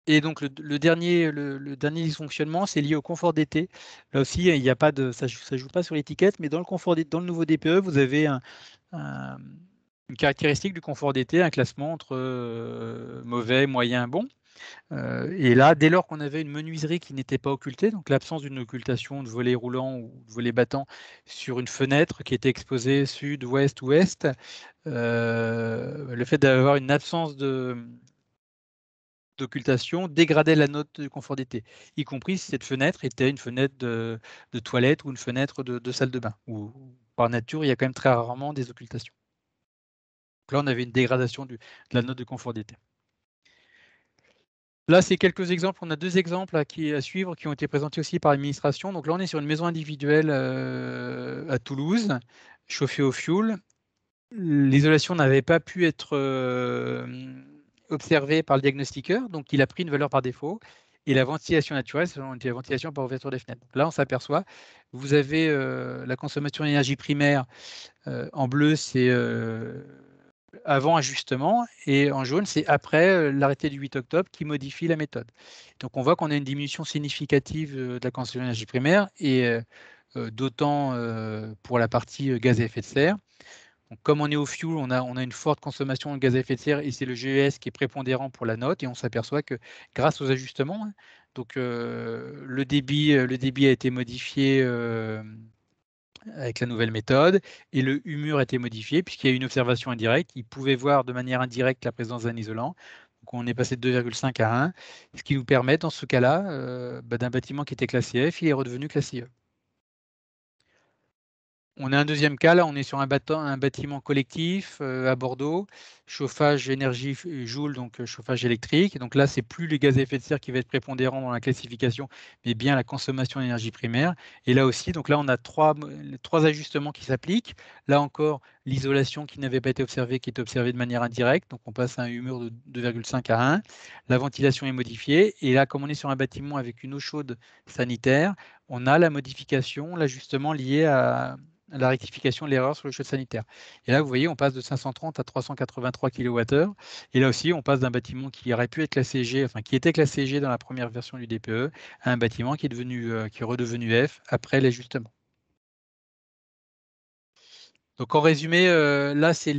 Et donc le dernier dysfonctionnement, c'est lié au confort d'été. Là aussi, il n'y a pas de, ça ne joue pas sur l'étiquette, mais dans le nouveau DPE, vous avez une caractéristique du confort d'été, un classement entre mauvais, moyen, bon. Et là, dès lors qu'on avait une menuiserie qui n'était pas occultée, donc l'absence d'une occultation de volet roulant ou de volet battant sur une fenêtre qui était exposée sud, ouest, ouest, le fait d'avoir une absence d'occultation dégradait la note de confort d'été, y compris si cette fenêtre était une fenêtre de toilette ou une fenêtre de salle de bain, où par nature, il y a quand même très rarement des occultations. Donc là, on avait une dégradation de la note de confort d'été. Là, c'est quelques exemples. On a 2 exemples à suivre qui ont été présentés aussi par l'administration. Donc là, on est sur une maison individuelle à Toulouse, chauffée au fioul. L'isolation n'avait pas pu être observée par le diagnostiqueur, donc il a pris une valeur par défaut. Et la ventilation naturelle, c'est la ventilation par ouverture des fenêtres. Donc là, on s'aperçoit, vous avez la consommation d'énergie primaire en bleu, c'est avant ajustement, et en jaune, c'est après l'arrêté du 8 octobre qui modifie la méthode. Donc on voit qu'on a une diminution significative de la consommation d'énergie primaire, et d'autant pour la partie gaz à effet de serre. Donc, comme on est au fuel, on a une forte consommation de gaz à effet de serre, et c'est le GES qui est prépondérant pour la note, et on s'aperçoit que grâce aux ajustements, hein, donc le débit a été modifié avec la nouvelle méthode, et le humur a été modifié puisqu'il y a eu une observation indirecte. Il pouvait voir de manière indirecte la présence d'un isolant. Donc on est passé de 2,5 à 1, ce qui nous permet dans ce cas-là, d'un bâtiment qui était classé F, il est redevenu classé E. On a un deuxième cas, là, on est sur un bâtiment collectif à Bordeaux, chauffage énergie joule, donc chauffage électrique. Donc là, c'est plus les gaz à effet de serre qui va être prépondérant dans la classification, mais bien la consommation d'énergie primaire. Et là aussi, donc là, on a trois ajustements qui s'appliquent. Là encore, l'isolation qui n'avait pas été observée, qui est observée de manière indirecte. Donc on passe à un humeur de 2,5 à 1. La ventilation est modifiée. Et là, comme on est sur un bâtiment avec une eau chaude sanitaire, on a la modification, l'ajustement lié à la rectification de l'erreur sur le chaude sanitaire. Et là, vous voyez, on passe de 530 à 383 kWh. Et là aussi, on passe d'un bâtiment qui aurait pu être classé G, enfin qui était classé G dans la première version du DPE, à un bâtiment qui est redevenu F après l'ajustement. Donc en résumé, là, c'est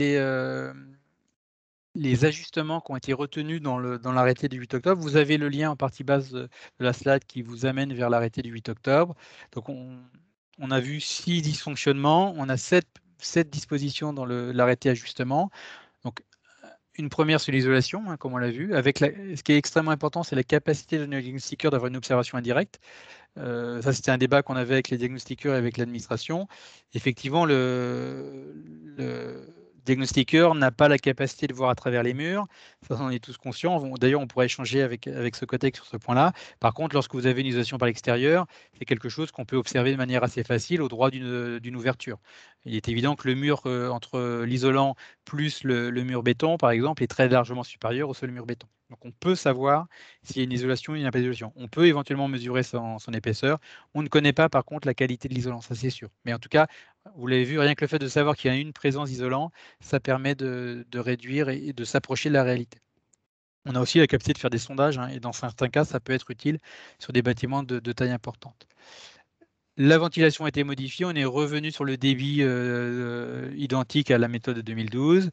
les ajustements qui ont été retenus dans l'arrêté du 8 octobre. Vous avez le lien en partie basse de la slide qui vous amène vers l'arrêté du 8 octobre. Donc on a vu 6 dysfonctionnements, on a 7 dispositions dans l'arrêté ajustement. Donc une première, c'est l'isolation, hein, comme on l'a vu. Ce qui est extrêmement important, c'est la capacité de diagnostiqueur d'avoir une observation indirecte. Ça, c'était un débat qu'on avait avec les diagnostiqueurs et avec l'administration. Effectivement, le diagnostiqueur n'a pas la capacité de voir à travers les murs. Ça, on en est tous conscients. D'ailleurs, on pourrait échanger avec ce Cotec sur ce point-là. Par contre, lorsque vous avez une isolation par l'extérieur, c'est quelque chose qu'on peut observer de manière assez facile au droit d'une ouverture. Il est évident que le mur entre l'isolant plus le mur béton, par exemple, est très largement supérieur au seul mur béton. Donc, on peut savoir s'il y a une isolation ou il n'y a pas d'isolation. On peut éventuellement mesurer son épaisseur. On ne connaît pas, par contre, la qualité de l'isolant, ça c'est sûr. Mais en tout cas, vous l'avez vu, rien que le fait de savoir qu'il y a une présence d'isolant, ça permet de réduire et de s'approcher de la réalité. On a aussi la capacité de faire des sondages, hein, et dans certains cas, ça peut être utile sur des bâtiments de taille importante. La ventilation a été modifiée, on est revenu sur le débit identique à la méthode de 2012.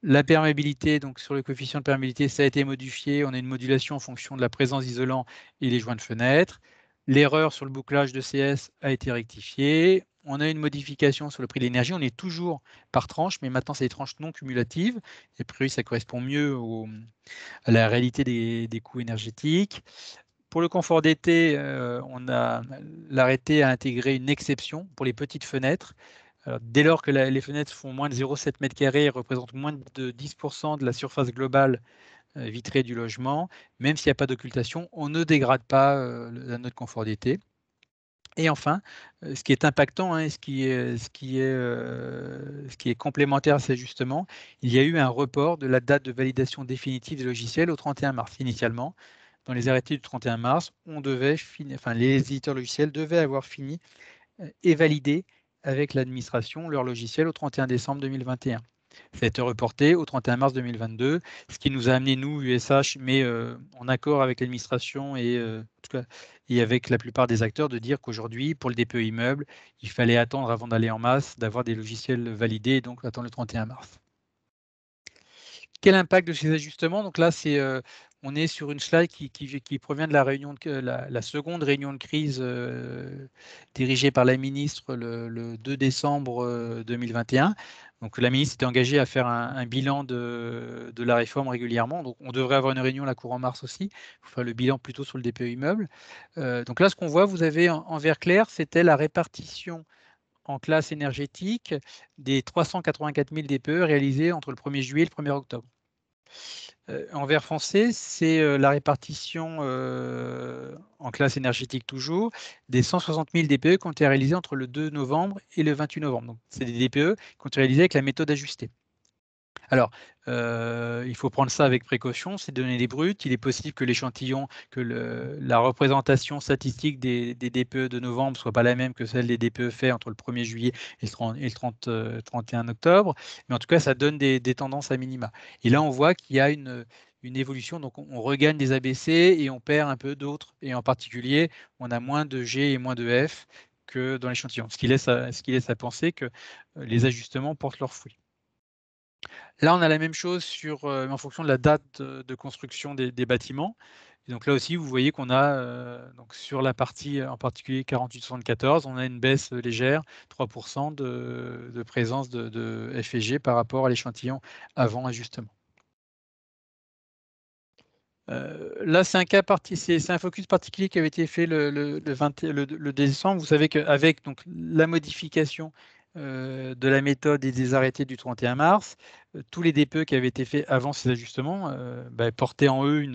La perméabilité, donc sur le coefficient de perméabilité, ça a été modifié. On a une modulation en fonction de la présence d'isolant et les joints de fenêtre. L'erreur sur le bouclage de CS a été rectifiée. On a une modification sur le prix de l'énergie. On est toujours par tranche, mais maintenant, c'est des tranches non cumulatives. Et priori, ça correspond mieux à la réalité des coûts énergétiques. Pour le confort d'été, l'arrêté a intégré une exception pour les petites fenêtres. Alors, dès lors que les fenêtres font moins de 0,7 m² et représentent moins de 10% de la surface globale vitrée du logement, même s'il n'y a pas d'occultation, on ne dégrade pas la note confort d'été. Et enfin, ce qui est impactant, hein, ce qui est complémentaire à cet ajustement, il y a eu un report de la date de validation définitive des logiciels au 31 mars. Initialement, dans les arrêtés du 31 mars, les éditeurs logiciels devaient avoir fini et validé avec l'administration leur logiciel au 31 décembre 2021. Ça a été reporté au 31 mars 2022, ce qui nous a amené, nous, USH, mais en accord avec l'administration en tout cas, et avec la plupart des acteurs, de dire qu'aujourd'hui, pour le DPE immeuble, il fallait attendre avant d'aller en masse, d'avoir des logiciels validés, et donc attendre le 31 mars. Quel impact de ces ajustements? Donc là, on est sur une slide qui provient de la seconde réunion de crise dirigée par la ministre le 2 décembre 2021. Donc la ministre s'était engagée à faire un bilan de la réforme régulièrement. Donc on devrait avoir une réunion la courant mars aussi, pour faire le bilan plutôt sur le DPE immeuble. Donc là, ce qu'on voit, vous avez en vert clair, c'était la répartition en classe énergétique des 384 000 DPE réalisés entre le 1er juillet et le 1er octobre. En vert foncé, c'est la répartition en classe énergétique toujours des 160 000 DPE qui ont été réalisés entre le 2 novembre et le 28 novembre. Donc, c'est des DPE qui ont été réalisés avec la méthode ajustée. Alors, il faut prendre ça avec précaution, ces données les brutes. Il est possible que l'échantillon, que la représentation statistique des DPE de novembre ne soit pas la même que celle des DPE faits entre le 1er juillet et le 31 octobre. Mais en tout cas, ça donne des tendances à minima. Et là, on voit qu'il y a une évolution. Donc, on regagne des ABC et on perd un peu d'autres. Et en particulier, on a moins de G et moins de F que dans l'échantillon. Ce qui laisse à penser que les ajustements portent leurs fruits. Là, on a la même chose en fonction de la date de construction des bâtiments. Et donc là aussi, vous voyez qu'on a, donc sur la partie en particulier 48-74, on a une baisse légère, 3% de présence de F et G par rapport à l'échantillon avant ajustement. Là, c'est un focus particulier qui avait été fait le décembre. Vous savez qu'avec donc la modification de la méthode et des arrêtés du 31 mars, tous les DPE qui avaient été faits avant ces ajustements portaient en eux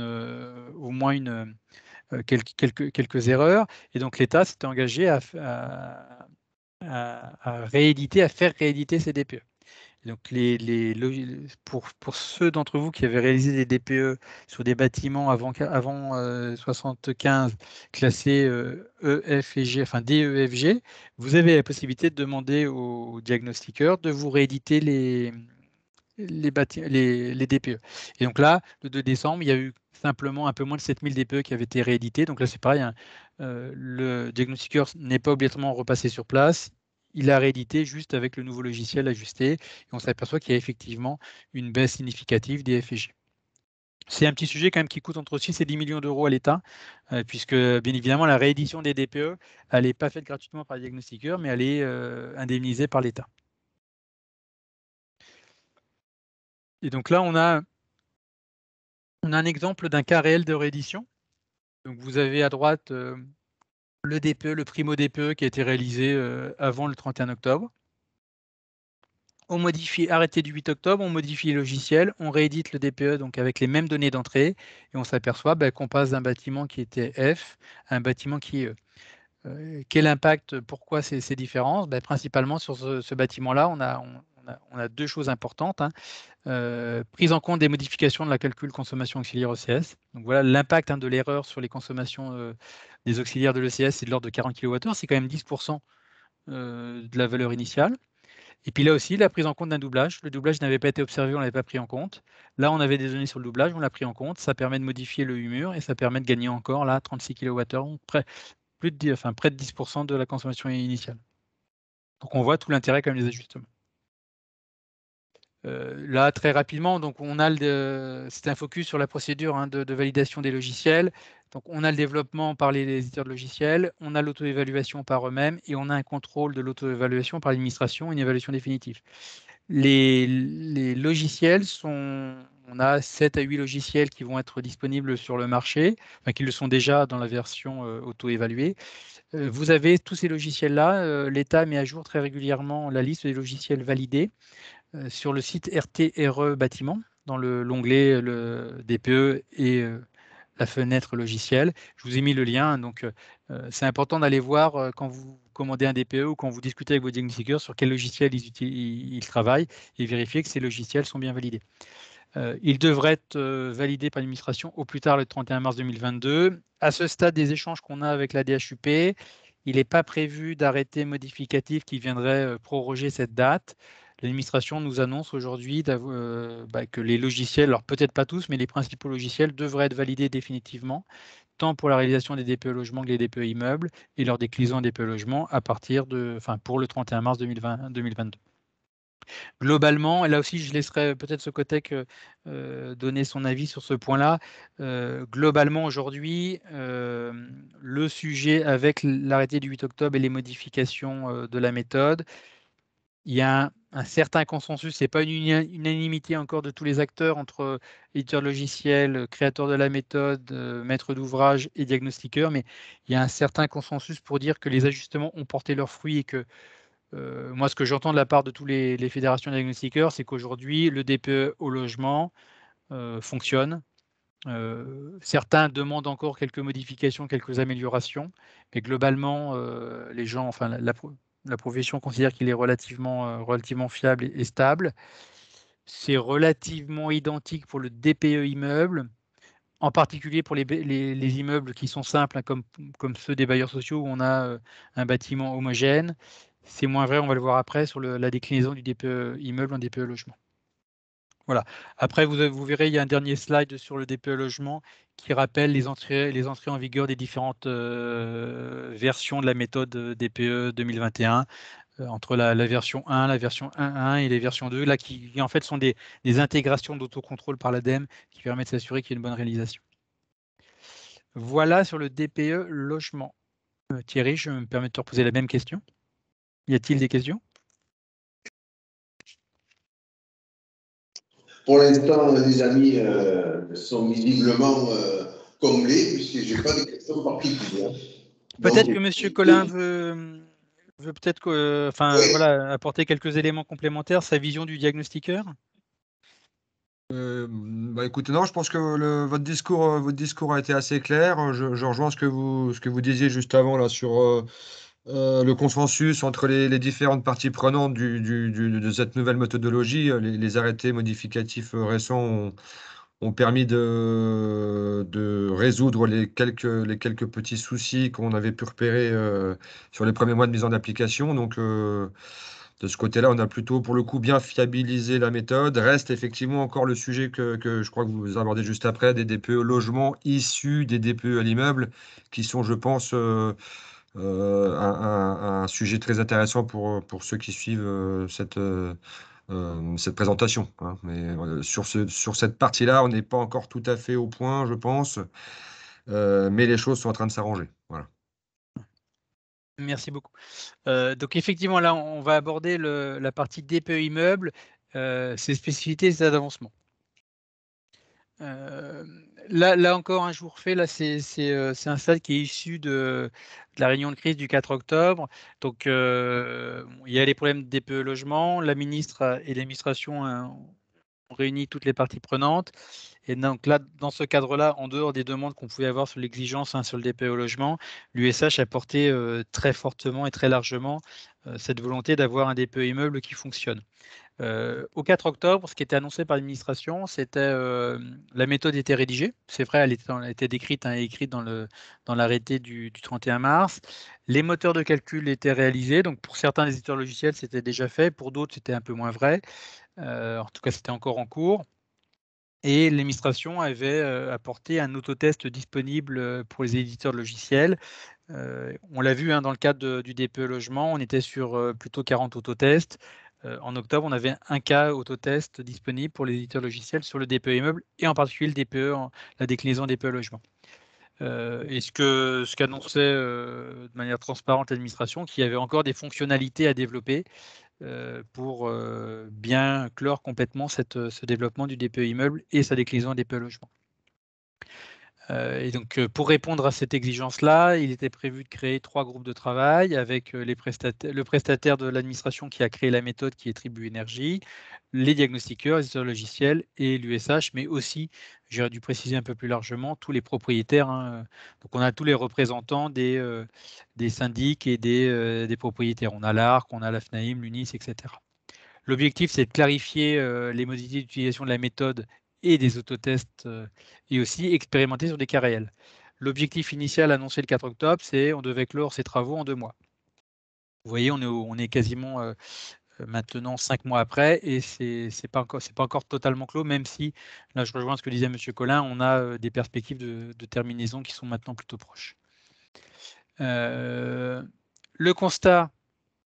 au moins quelques erreurs. Et donc l'État s'était engagé à faire rééditer ces DPE. Donc pour ceux d'entre vous qui avaient réalisé des DPE sur des bâtiments avant 75 classés E, F et G, enfin D, E, F, G, vous avez la possibilité de demander au diagnostiqueur de vous rééditer les DPE. Et donc là, le 2 décembre, il y a eu simplement un peu moins de 7000 DPE qui avaient été réédités. Donc là, c'est pareil, hein, le diagnostiqueur n'est pas obligatoirement repassé sur place. Il a réédité juste avec le nouveau logiciel ajusté. Et on s'aperçoit qu'il y a effectivement une baisse significative des F et G. C'est un petit sujet quand même qui coûte entre 6 et 10 millions d'euros à l'État, puisque bien évidemment, la réédition des DPE, elle n'est pas faite gratuitement par les diagnostiqueurs, mais elle est indemnisée par l'État. Et donc là, on a un exemple d'un cas réel de réédition. Donc vous avez à droite le DPE, le primo DPE qui a été réalisé avant le 31 octobre. On modifie, arrêté du 8 octobre, on modifie le logiciel, on réédite le DPE donc avec les mêmes données d'entrée et on s'aperçoit qu'on passe d'un bâtiment qui était F à un bâtiment qui est E. Quel impact, pourquoi ces différences? Principalement sur ce bâtiment-là, on a deux choses importantes, hein. Prise en compte des modifications de la calcul consommation auxiliaire ECS. Donc voilà, l'impact de l'erreur sur les consommations des auxiliaires de l'ECS, c'est de l'ordre de 40 kWh, c'est quand même 10% de la valeur initiale. Et puis là aussi, la prise en compte d'un doublage. Le doublage n'avait pas été observé, on ne l'avait pas pris en compte. Là, on avait des données sur le doublage, on l'a pris en compte. Ça permet de modifier le humeur et ça permet de gagner encore là 36 kWh, près de 10% de la consommation initiale. Donc on voit tout l'intérêt quand même des ajustements. Là, très rapidement, donc c'est un focus sur la procédure de validation des logiciels. Donc, on a le développement par les éditeurs de logiciels, on a l'auto-évaluation par eux-mêmes et on a un contrôle de l'auto-évaluation par l'administration, une évaluation définitive. Les logiciels on a 7 à 8 logiciels qui vont être disponibles sur le marché, enfin, qui le sont déjà dans la version auto-évaluée. Vous avez tous ces logiciels-là, l'État met à jour très régulièrement la liste des logiciels validés sur le site RTRE Bâtiment, dans l'onglet le DPE et la fenêtre logicielle. Je vous ai mis le lien, donc c'est important d'aller voir quand vous commandez un DPE ou quand vous discutez avec vos diagnostiqueurs sur quel logiciel ils travaillent et vérifier que ces logiciels sont bien validés. Ils devraient être validés par l'administration au plus tard le 31 mars 2022. À ce stade des échanges qu'on a avec la DHUP, il n'est pas prévu d'arrêté modificatif qui viendrait proroger cette date. L'administration nous annonce aujourd'hui que les logiciels, alors peut-être pas tous, mais les principaux logiciels devraient être validés définitivement, tant pour la réalisation des DPE logements que les DPE immeubles et leur déclinaison des DPE logements pour le 31 mars 2022. Globalement, et là aussi je laisserai peut-être Socotec donner son avis sur ce point-là. Globalement, aujourd'hui, le sujet avec l'arrêté du 8 octobre et les modifications de la méthode, il y a un certain consensus, ce n'est pas une unanimité encore de tous les acteurs entre éditeurs de logiciels, créateurs de la méthode, maîtres d'ouvrage et diagnostiqueurs, mais il y a un certain consensus pour dire que les ajustements ont porté leurs fruits et que moi, ce que j'entends de la part de tous les fédérations diagnostiqueurs, c'est qu'aujourd'hui, le DPE au logement fonctionne. Certains demandent encore quelques modifications, quelques améliorations, mais globalement, les gens, enfin la profession considère qu'il est relativement fiable et stable. C'est relativement identique pour le DPE immeuble, en particulier pour les immeubles qui sont simples, hein, comme ceux des bailleurs sociaux où on a un bâtiment homogène. C'est moins vrai, on va le voir après, sur la déclinaison du DPE immeuble en DPE logement. Voilà. Après, vous verrez, il y a un dernier slide sur le DPE logement qui rappelle les entrées en vigueur des différentes versions de la méthode DPE 2021, entre la version 1, la version 1.1 et les versions 2, là, qui en fait sont des intégrations d'autocontrôle par l'ADEME qui permettent de s'assurer qu'il y ait une bonne réalisation. Voilà sur le DPE logement. Thierry, je me permets de te reposer la même question. Y a-t-il des questions? Pour l'instant, les amis sont visiblement comblés, puisque je n'ai pas de questions particulières. Peut-être que M. Collin veut peut-être voilà, apporter quelques éléments complémentaires, sa vision du diagnostiqueur. Écoutez, non, je pense que votre discours a été assez clair. Je rejoins ce que vous disiez juste avant là sur le consensus entre les différentes parties prenantes de cette nouvelle méthodologie. Les arrêtés modificatifs récents ont permis de résoudre les quelques petits soucis qu'on avait pu repérer sur les premiers mois de mise en application. Donc, de ce côté-là, on a plutôt, pour le coup, bien fiabilisé la méthode. Reste effectivement encore le sujet que je crois que vous abordez juste après, des DPE logements issus des DPE à l'immeuble, qui sont, je pense, un sujet très intéressant pour ceux qui suivent cette présentation, hein. Mais sur cette partie-là, on n'est pas encore tout à fait au point, je pense, mais les choses sont en train de s'arranger. Voilà. Merci beaucoup. Donc effectivement, là, on va aborder la partie DPE immeuble, ses spécificités et ses avancements. Là encore, un jour fait, là, c'est un stade qui est issu de la réunion de crise du 4 octobre. Donc, il y a les problèmes de DPE logement. La ministre et l'administration ont réuni toutes les parties prenantes. Et donc là, dans ce cadre-là, en dehors des demandes qu'on pouvait avoir sur l'exigence sur le DPE logement, l'USH a porté très fortement et très largement cette volonté d'avoir un DPE immeuble qui fonctionne. Au 4 octobre, ce qui était annoncé par l'administration, c'était la méthode était rédigée. C'est vrai, elle était décrite, écrite dans l'arrêté du 31 mars. Les moteurs de calcul étaient réalisés. Donc pour certains éditeurs logiciels, c'était déjà fait. Pour d'autres, c'était un peu moins vrai. En tout cas, c'était encore en cours. Et l'administration avait apporté un autotest disponible pour les éditeurs de logiciels. On l'a vu dans le cadre du DPE logement, on était sur plutôt 40 autotests. En octobre, on avait un cas autotest disponible pour les éditeurs logiciels sur le DPE immeuble et en particulier le DPE, la déclinaison DPE logement. Et ce qu'annonçait de manière transparente l'administration, qu'il y avait encore des fonctionnalités à développer pour bien clore complètement ce développement du DPE immeuble et sa déclinaison DPE logement. Et donc, pour répondre à cette exigence-là, il était prévu de créer 3 groupes de travail avec le prestataire de l'administration qui a créé la méthode qui est Tribu Énergie, les diagnostiqueurs, les éditeurs logiciels et l'USH, mais aussi, j'aurais dû préciser un peu plus largement, tous les propriétaires. Donc, on a tous les représentants des syndics et des propriétaires. On a l'ARC, on a la FNAIM, l'UNIS, etc. L'objectif, c'est de clarifier les modalités d'utilisation de la méthode et des autotests et aussi expérimenter sur des cas réels. L'objectif initial annoncé le 4 octobre, c'est on devait clore ces travaux en 2 mois. Vous voyez, on est quasiment maintenant 5 mois après et c'est pas encore totalement clos, même si, là je rejoins ce que disait M. Collin, on a des perspectives de terminaison qui sont maintenant plutôt proches. Le constat,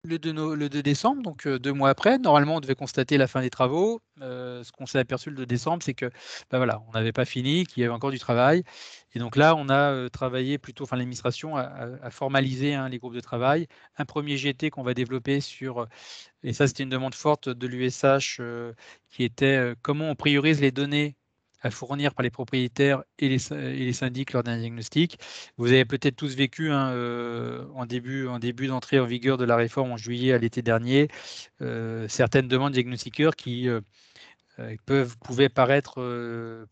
le 2 décembre, donc 2 mois après, normalement on devait constater la fin des travaux. Ce qu'on s'est aperçu le 2 décembre, c'est que voilà, on n'avait pas fini, qu'il y avait encore du travail. Et donc là, on a travaillé plutôt, enfin l'administration a formalisé les groupes de travail. Un premier GT qu'on va développer sur, et ça c'était une demande forte de l'USH qui était comment on priorise les données à fournir par les propriétaires et les syndics lors d'un diagnostic. Vous avez peut-être tous vécu en début d'entrée en vigueur de la réforme en juillet à l'été dernier, certaines demandes diagnostiqueurs qui pouvaient paraître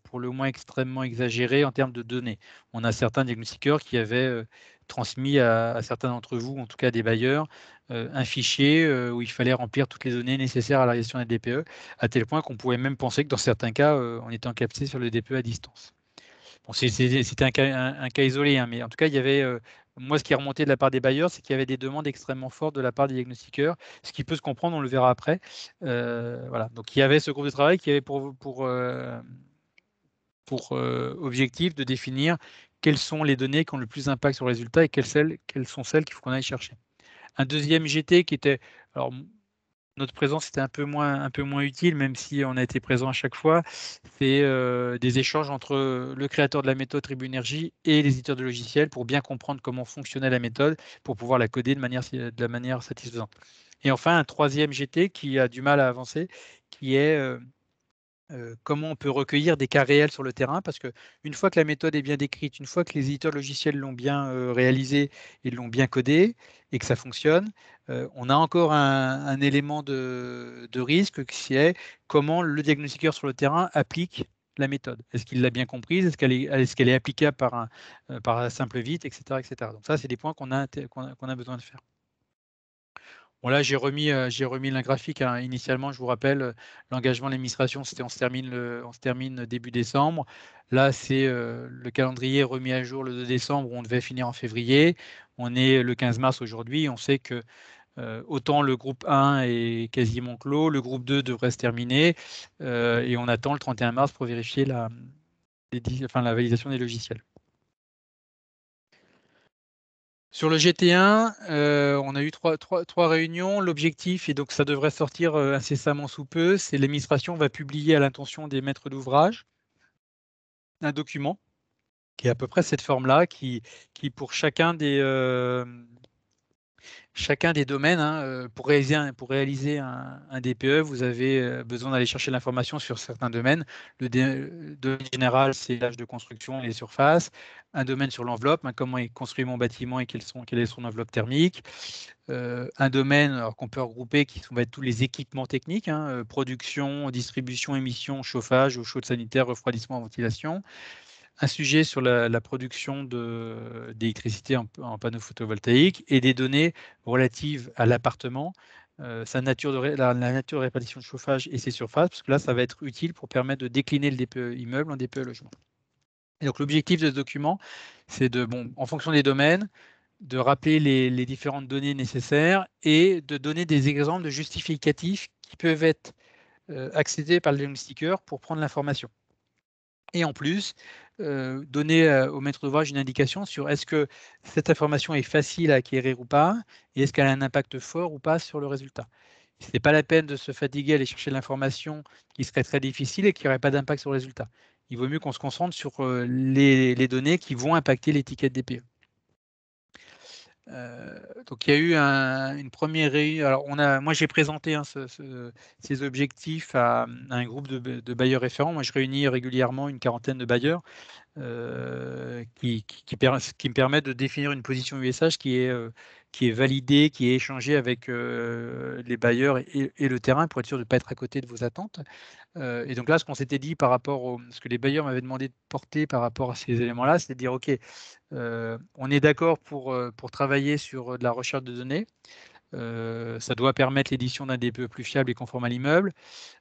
pour le moins extrêmement exagérés en termes de données. On a certains diagnostiqueurs qui avaient transmis à certains d'entre vous, en tout cas des bailleurs, un fichier où il fallait remplir toutes les données nécessaires à la réalisation des DPE, à tel point qu'on pouvait même penser que dans certains cas, on était encapsulé sur le DPE à distance. Bon, c'était un cas isolé, hein, mais en tout cas, il y avait, moi, ce qui est remonté de la part des bailleurs, c'est qu'il y avait des demandes extrêmement fortes de la part des diagnostiqueurs, ce qui peut se comprendre, on le verra après. Voilà. Donc, il y avait ce groupe de travail qui avait pour objectif de définir quelles sont les données qui ont le plus d'impact sur le résultat et quelles sont celles qu'il faut qu'on aille chercher. Un deuxième GT qui était, alors notre présence était un peu moins utile, même si on a été présent à chaque fois. C'est des échanges entre le créateur de la méthode Tribunergie et les éditeurs de logiciels pour bien comprendre comment fonctionnait la méthode, pour pouvoir la coder de la manière satisfaisante. Et enfin, un troisième GT qui a du mal à avancer, qui est comment on peut recueillir des cas réels sur le terrain, parce qu'une fois que la méthode est bien décrite, une fois que les éditeurs logiciels l'ont bien réalisée et l'ont bien codé et que ça fonctionne, on a encore un élément de risque qui est comment le diagnostiqueur sur le terrain applique la méthode. Est-ce qu'il l'a bien comprise? Est-ce qu'elle est applicable par un simple vite, etc., etc. Donc ça, c'est des points qu'on a besoin de faire. Bon, là, j'ai remis le graphique, hein. Initialement, je vous rappelle, l'engagement de l'administration, c'était on se termine début décembre. Là, c'est le calendrier remis à jour le 2 décembre, où on devait finir en février. On est le 15 mars aujourd'hui. On sait que autant le groupe 1 est quasiment clos, le groupe 2 devrait se terminer, et on attend le 31 mars pour vérifier la validation des logiciels. Sur le GT1, on a eu trois réunions. L'objectif, et donc ça devrait sortir incessamment sous peu, c'est l'administration va publier à l'intention des maîtres d'ouvrage un document qui est à peu près cette forme-là, qui pour chacun des domaines, hein, pour réaliser un DPE, vous avez besoin d'aller chercher l'information sur certains domaines. Le domaine général, c'est l'âge de construction et les surfaces. Un domaine sur l'enveloppe, hein, comment est construit mon bâtiment et quelle est son enveloppe thermique. Un domaine qu'on peut regrouper qui va être tous les équipements techniques, hein, production, distribution, émission, chauffage, eau chaude sanitaire, refroidissement, ventilation. Un sujet sur la production d'électricité en panneaux photovoltaïques et des données relatives à l'appartement, la nature de répartition de chauffage et ses surfaces, parce que là, ça va être utile pour permettre de décliner le DPE immeuble en DPE logement. Et donc, l'objectif de ce document, c'est en fonction des domaines, de rappeler les différentes données nécessaires et de donner des exemples de justificatifs qui peuvent être accédés par le diagnostiqueur pour prendre l'information. Et en plus, donner au maître d'ouvrage une indication sur est-ce que cette information est facile à acquérir ou pas, et est-ce qu'elle a un impact fort ou pas sur le résultat. Ce n'est pas la peine de se fatiguer à aller chercher l'information qui serait très difficile et qui n'aurait pas d'impact sur le résultat. Il vaut mieux qu'on se concentre sur les données qui vont impacter l'étiquette DPE. Donc il y a eu une première réunion. Alors moi j'ai présenté ces objectifs à un groupe de bailleurs référents. Moi je réunis régulièrement une quarantaine de bailleurs qui me permet de définir une position USH qui est validée, qui est échangée avec les bailleurs et le terrain pour être sûr de ne pas être à côté de vos attentes. Et donc là, ce qu'on s'était dit par rapport ce que les bailleurs m'avaient demandé de porter par rapport à ces éléments-là, c'est de dire, OK, on est d'accord pour travailler sur de la recherche de données. Ça doit permettre l'édition d'un DPE plus fiable et conforme à l'immeuble.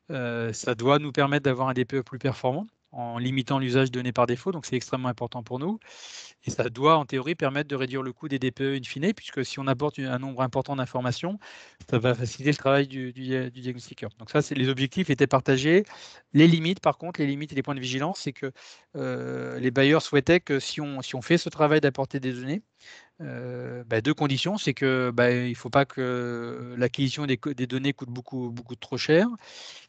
Ça doit nous permettre d'avoir un DPE plus performant en limitant l'usage de données par défaut, donc c'est extrêmement important pour nous. Et ça doit, en théorie, permettre de réduire le coût des DPE in fine, puisque si on apporte un nombre important d'informations, ça va faciliter le travail du diagnostiqueur. Donc ça, les objectifs étaient partagés. Les limites, par contre, les limites et les points de vigilance, c'est que les bailleurs souhaitaient que si on fait ce travail d'apporter des données, deux conditions, c'est que il ne faut pas que l'acquisition des données coûte beaucoup trop cher,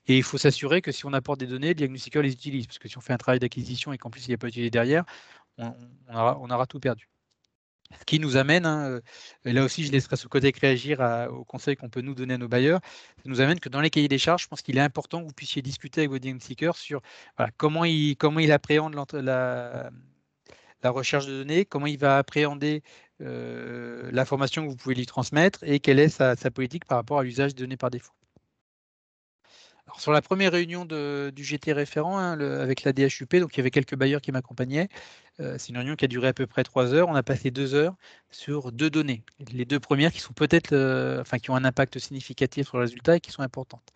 et il faut s'assurer que si on apporte des données, le diagnostiqueur les utilise, parce que si on fait un travail d'acquisition et qu'en plus il n'est pas utilisé derrière, on aura tout perdu. Ce qui nous amène, hein, et là aussi je laisserai ce côté réagir aux conseils qu'on peut nous donner à nos bailleurs, ça nous amène que dans les cahiers des charges, je pense qu'il est important que vous puissiez discuter avec vos diagnostiqueurs sur comment il appréhende la recherche de données, comment il va appréhender l'information que vous pouvez lui transmettre et quelle est sa politique par rapport à l'usage de données par défaut. Alors, sur la première réunion du GT référent, hein, avec la DHUP, donc il y avait quelques bailleurs qui m'accompagnaient. C'est une réunion qui a duré à peu près 3 heures. On a passé 2 heures sur 2 données. Les 2 premières qui sont peut-être, qui ont un impact significatif sur le résultat et qui sont importantes.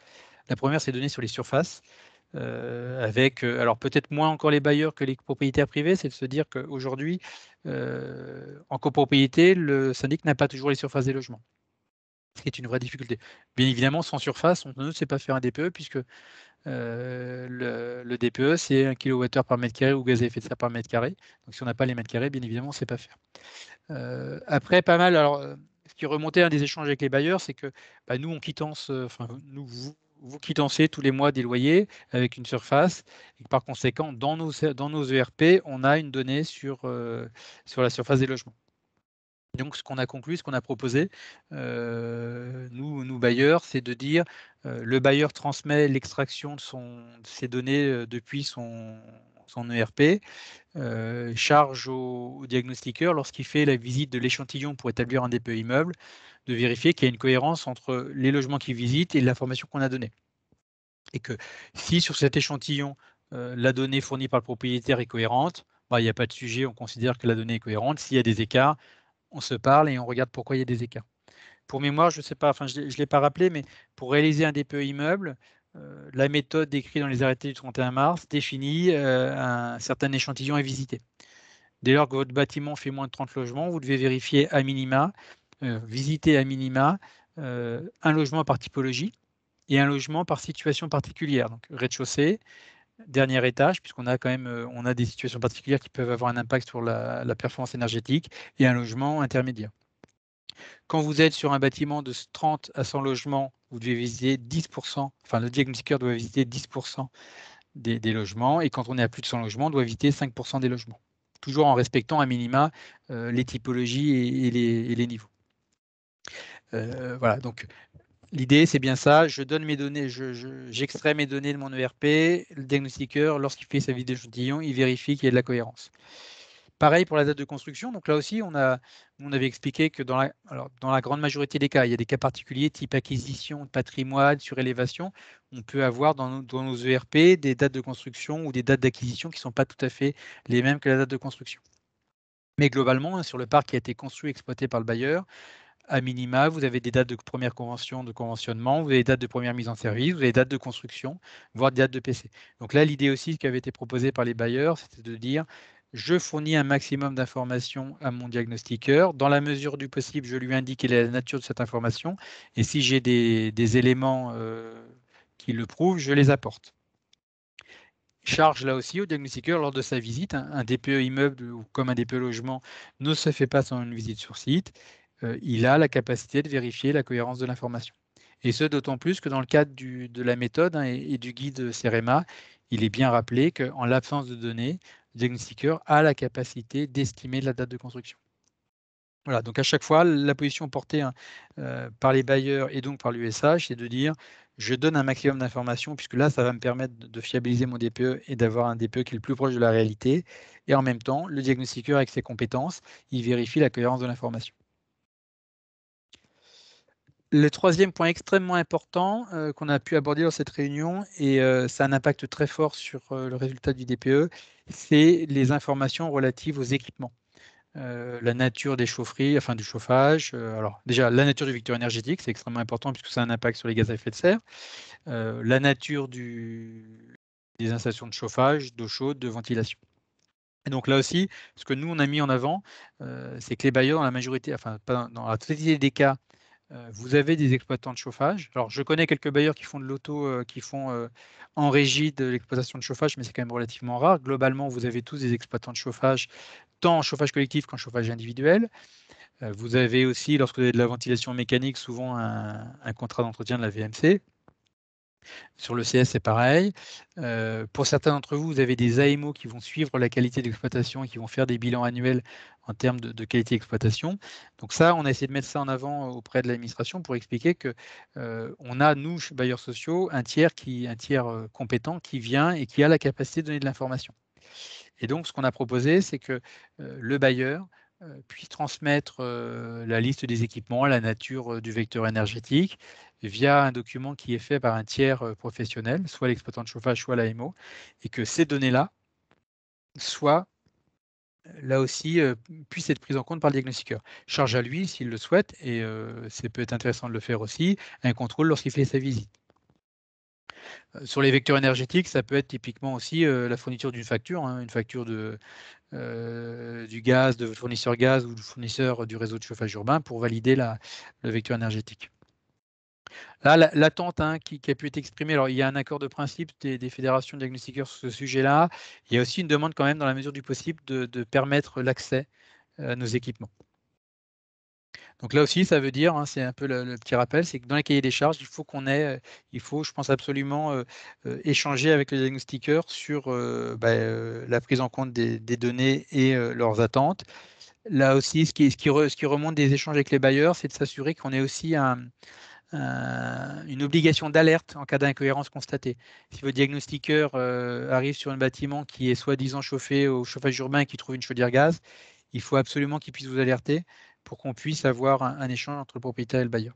La première, c'est données sur les surfaces. Avec, alors peut-être moins encore les bailleurs que les propriétaires privés, c'est de se dire qu'aujourd'hui, en copropriété, le syndic n'a pas toujours les surfaces des logements, ce qui est une vraie difficulté. Bien évidemment, sans surface, on ne sait pas faire un DPE, puisque le DPE, c'est 1 kWh par mètre carré ou gaz à effet de serre par mètre carré. Donc si on n'a pas les mètres carrés, bien évidemment, on ne sait pas faire. Après, pas mal, alors, ce qui remontait à des échanges avec les bailleurs, c'est que nous, on quittance, vous quittancez tous les mois des loyers avec une surface, et par conséquent, dans nos ERP, on a une donnée sur la surface des logements. Donc, ce qu'on a conclu, ce qu'on a proposé, nous bailleurs, c'est de dire le bailleur transmet l'extraction de ses données depuis son ERP, charge au diagnostiqueur, lorsqu'il fait la visite de l'échantillon pour établir un DPE immeuble, de vérifier qu'il y a une cohérence entre les logements qu'il visite et l'information qu'on a donnée. Et que si sur cet échantillon, la donnée fournie par le propriétaire est cohérente, il n'y a pas de sujet, on considère que la donnée est cohérente. S'il y a des écarts, on se parle et on regarde pourquoi il y a des écarts. Pour mémoire, je ne sais pas, je ne l'ai pas rappelé, mais pour réaliser un DPE immeuble, la méthode décrite dans les arrêtés du 31 mars définit un certain échantillon à visiter. Dès lors que votre bâtiment fait moins de 30 logements, vous devez vérifier à minima, visiter à minima un logement par typologie et un logement par situation particulière. Donc rez-de-chaussée, dernier étage, puisqu'on a quand même on a des situations particulières qui peuvent avoir un impact sur la performance énergétique, et un logement intermédiaire. Quand vous êtes sur un bâtiment de 30 à 100 logements, vous devez visiter 10%, enfin le diagnostiqueur doit visiter 10% des logements, et quand on est à plus de 100 logements, on doit visiter 5% des logements. Toujours en respectant à minima les typologies et les niveaux. Voilà, donc l'idée, c'est bien ça. Je donne mes données, j'extrais mes données de mon ERP. Le diagnostiqueur, lorsqu'il fait sa visite d'échantillon, il vérifie qu'il y a de la cohérence. Pareil pour la date de construction. Donc là aussi, on avait expliqué que dans la grande majorité des cas, il y a des cas particuliers type acquisition de patrimoine, surélévation. On peut avoir dans nos ERP des dates de construction ou des dates d'acquisition qui ne sont pas tout à fait les mêmes que la date de construction. Mais globalement, sur le parc qui a été construit et exploité par le bailleur, à minima, vous avez des dates de première convention, de conventionnement, vous avez des dates de première mise en service, vous avez des dates de construction, voire des dates de PC. Donc là, l'idée aussi qui avait été proposée par les bailleurs, c'était de dire je fournis un maximum d'informations à mon diagnostiqueur. Dans la mesure du possible, je lui indique quelle est la nature de cette information. Et si j'ai des éléments qui le prouvent, je les apporte. Charge là aussi au diagnostiqueur lors de sa visite. Un DPE immeuble ou comme un DPE logement ne se fait pas sans une visite sur site. Il a la capacité de vérifier la cohérence de l'information. Et ce, d'autant plus que dans le cadre de la méthode et du guide CEREMA, il est bien rappelé qu'en l'absence de données, le diagnostiqueur a la capacité d'estimer la date de construction. Voilà, donc à chaque fois, la position portée par les bailleurs et donc par l'USH, c'est de dire je donne un maximum d'informations, puisque là, ça va me permettre de fiabiliser mon DPE et d'avoir un DPE qui est le plus proche de la réalité. Et en même temps, le diagnostiqueur, avec ses compétences, il vérifie la cohérence de l'information. Le troisième point extrêmement important qu'on a pu aborder dans cette réunion, et ça a un impact très fort sur le résultat du DPE, c'est les informations relatives aux équipements. La nature des chaufferies, enfin du chauffage. Alors déjà, la nature du vecteur énergétique, c'est extrêmement important puisque ça a un impact sur les gaz à effet de serre. La nature des installations de chauffage, d'eau chaude, de ventilation. Et donc là aussi, ce que nous, on a mis en avant, c'est que les bailleurs, dans la majorité, enfin dans la totalité des cas, vous avez des exploitants de chauffage. Alors, je connais quelques bailleurs qui font de l'auto, qui font en régie de l'exploitation de chauffage, mais c'est quand même relativement rare. Globalement, vous avez tous des exploitants de chauffage, tant en chauffage collectif qu'en chauffage individuel. Vous avez aussi, lorsque vous avez de la ventilation mécanique, souvent un contrat d'entretien de la VMC. Sur le CS, c'est pareil. Pour certains d'entre vous, vous avez des AMO qui vont suivre la qualité d'exploitation et qui vont faire des bilans annuels en termes de qualité d'exploitation. Donc ça, on a essayé de mettre ça en avant auprès de l'administration pour expliquer que on a, nous, bailleurs sociaux, un tiers compétent qui vient et qui a la capacité de donner de l'information. Et donc, ce qu'on a proposé, c'est que le bailleur puisse transmettre la liste des équipements, la nature du vecteur énergétique, via un document qui est fait par un tiers professionnel, soit l'exploitant de chauffage, soit l'AMO, et que ces données-là soient là aussi puissent être prises en compte par le diagnostiqueur. Charge à lui, s'il le souhaite, et c'est peut-être intéressant de le faire aussi, un contrôle lorsqu'il fait sa visite. Sur les vecteurs énergétiques, ça peut être typiquement aussi la fourniture d'une facture, hein, une facture du gaz, de votre fournisseur gaz ou du fournisseur du réseau de chauffage urbain pour valider le vecteur énergétique. Là, l'attente qui a pu être exprimée, alors il y a un accord de principe des fédérations de diagnostiqueurs sur ce sujet-là. Il y a aussi une demande quand même, dans la mesure du possible, de permettre l'accès à nos équipements. Donc là aussi, ça veut dire, hein, c'est un peu le petit rappel, c'est que dans les cahiers des charges, il faut, je pense absolument, échanger avec le diagnostiqueur sur la prise en compte des données et leurs attentes. Là aussi, ce qui remonte des échanges avec les bailleurs, c'est de s'assurer qu'on ait aussi une obligation d'alerte en cas d'incohérence constatée. Si votre diagnostiqueur arrive sur un bâtiment qui est soi-disant chauffé au chauffage urbain et qui trouve une chaudière gaz, il faut absolument qu'il puisse vous alerter pour qu'on puisse avoir un échange entre le propriétaire et le bailleur.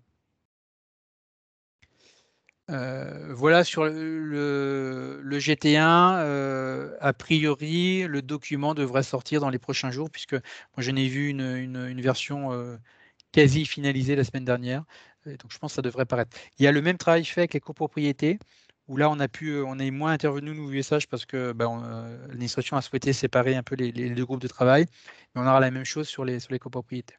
Voilà sur le GT1, a priori, le document devrait sortir dans les prochains jours, puisque moi j'en ai vu une version quasi finalisée la semaine dernière, et donc je pense que ça devrait paraître. Il y a le même travail fait avec les copropriétés, où là on est moins intervenu nous USH parce que l'administration a souhaité séparer un peu les deux groupes de travail, mais on aura la même chose sur les copropriétés.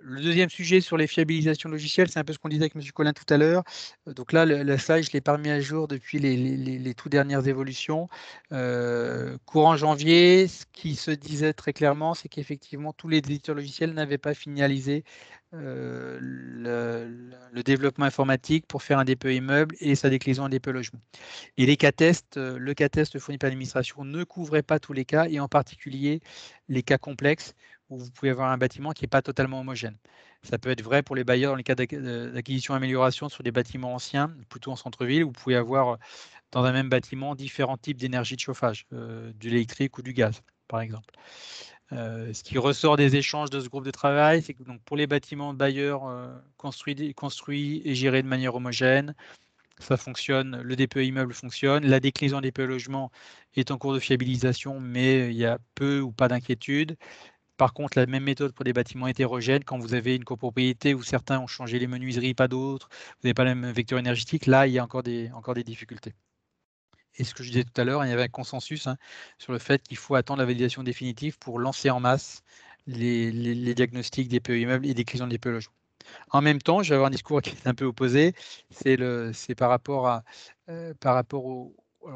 Le deuxième sujet sur les fiabilisations logicielles, c'est un peu ce qu'on disait avec M. Collin tout à l'heure. Donc là, le slide, je ne l'ai pas remis à jour depuis les toutes dernières évolutions. Courant janvier, ce qui se disait très clairement, c'est qu'effectivement, tous les éditeurs logiciels n'avaient pas finalisé le développement informatique pour faire un DPE immeuble et sa déclinaison en DPE logement. Et le cas-test fourni par l'administration ne couvrait pas tous les cas, et en particulier les cas complexes où vous pouvez avoir un bâtiment qui n'est pas totalement homogène. Ça peut être vrai pour les bailleurs dans les cas d'acquisition-amélioration sur des bâtiments anciens, plutôt en centre-ville, où vous pouvez avoir dans un même bâtiment différents types d'énergie de chauffage, de l'électrique ou du gaz, par exemple. Ce qui ressort des échanges de ce groupe de travail, c'est que donc, pour les bâtiments de bailleurs construits et gérés de manière homogène, ça fonctionne, le DPE immeuble fonctionne, la déclinaison des DPE logement est en cours de fiabilisation, mais il y a peu ou pas d'inquiétude. Par contre, la même méthode pour des bâtiments hétérogènes, quand vous avez une copropriété où certains ont changé les menuiseries, pas d'autres, vous n'avez pas le même vecteur énergétique, là, il y a encore des difficultés. Et ce que je disais tout à l'heure, il y avait un consensus sur le fait qu'il faut attendre la validation définitive pour lancer en masse les diagnostics des DPE immeubles et des déclinaison des DPE logements. En même temps, je vais avoir un discours qui est un peu opposé, c'est par rapport au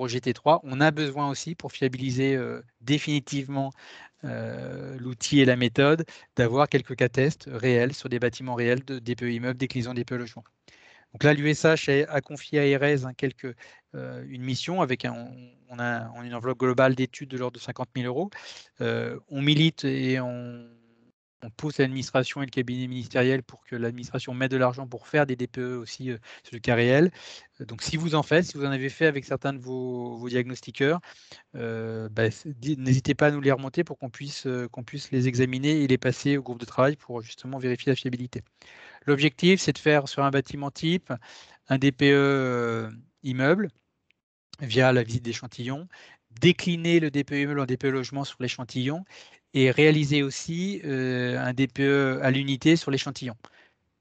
GT3, on a besoin aussi pour fiabiliser définitivement l'outil et la méthode, d'avoir quelques cas tests réels sur des bâtiments réels de DPE immeubles, déclinaison des DPE logements. Donc là, l'USH a confié à ERES une mission avec on a une enveloppe globale d'études de l'ordre de 50 000 euros. On milite et on pousse l'administration et le cabinet ministériel pour que l'administration mette de l'argent pour faire des DPE aussi sur le cas réel. Donc si vous en faites, si vous en avez fait avec certains de vos diagnostiqueurs, n'hésitez pas à nous les remonter pour qu'on puisse les examiner et les passer au groupe de travail pour justement vérifier la fiabilité. L'objectif, c'est de faire sur un bâtiment type un DPE immeuble via la visite d'échantillons, décliner le DPE immeuble en DPE logement sur l'échantillon et réaliser aussi un DPE à l'unité sur l'échantillon.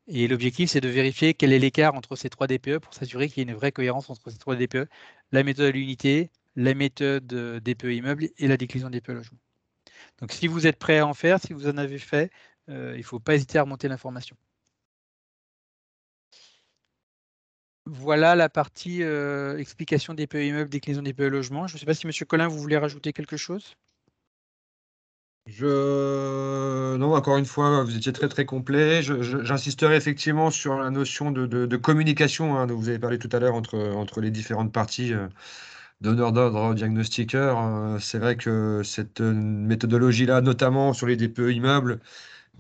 Et l'objectif, c'est de vérifier quel est l'écart entre ces trois DPE pour s'assurer qu'il y ait une vraie cohérence entre ces trois DPE, la méthode à l'unité, la méthode DPE immeuble et la déclinaison DPE logement. Donc si vous êtes prêt à en faire, si vous en avez fait, il ne faut pas hésiter à remonter l'information. Voilà la partie explication des DPE immeubles, déclinaison des DPE logements. Je ne sais pas si M. Collin, vous voulez rajouter quelque chose? Non, encore une fois, vous étiez très très complet. J'insisterai effectivement sur la notion de communication dont vous avez parlé tout à l'heure entre les différentes parties, donneurs d'ordre, diagnostiqueurs. C'est vrai que cette méthodologie-là, notamment sur les DPE immeubles,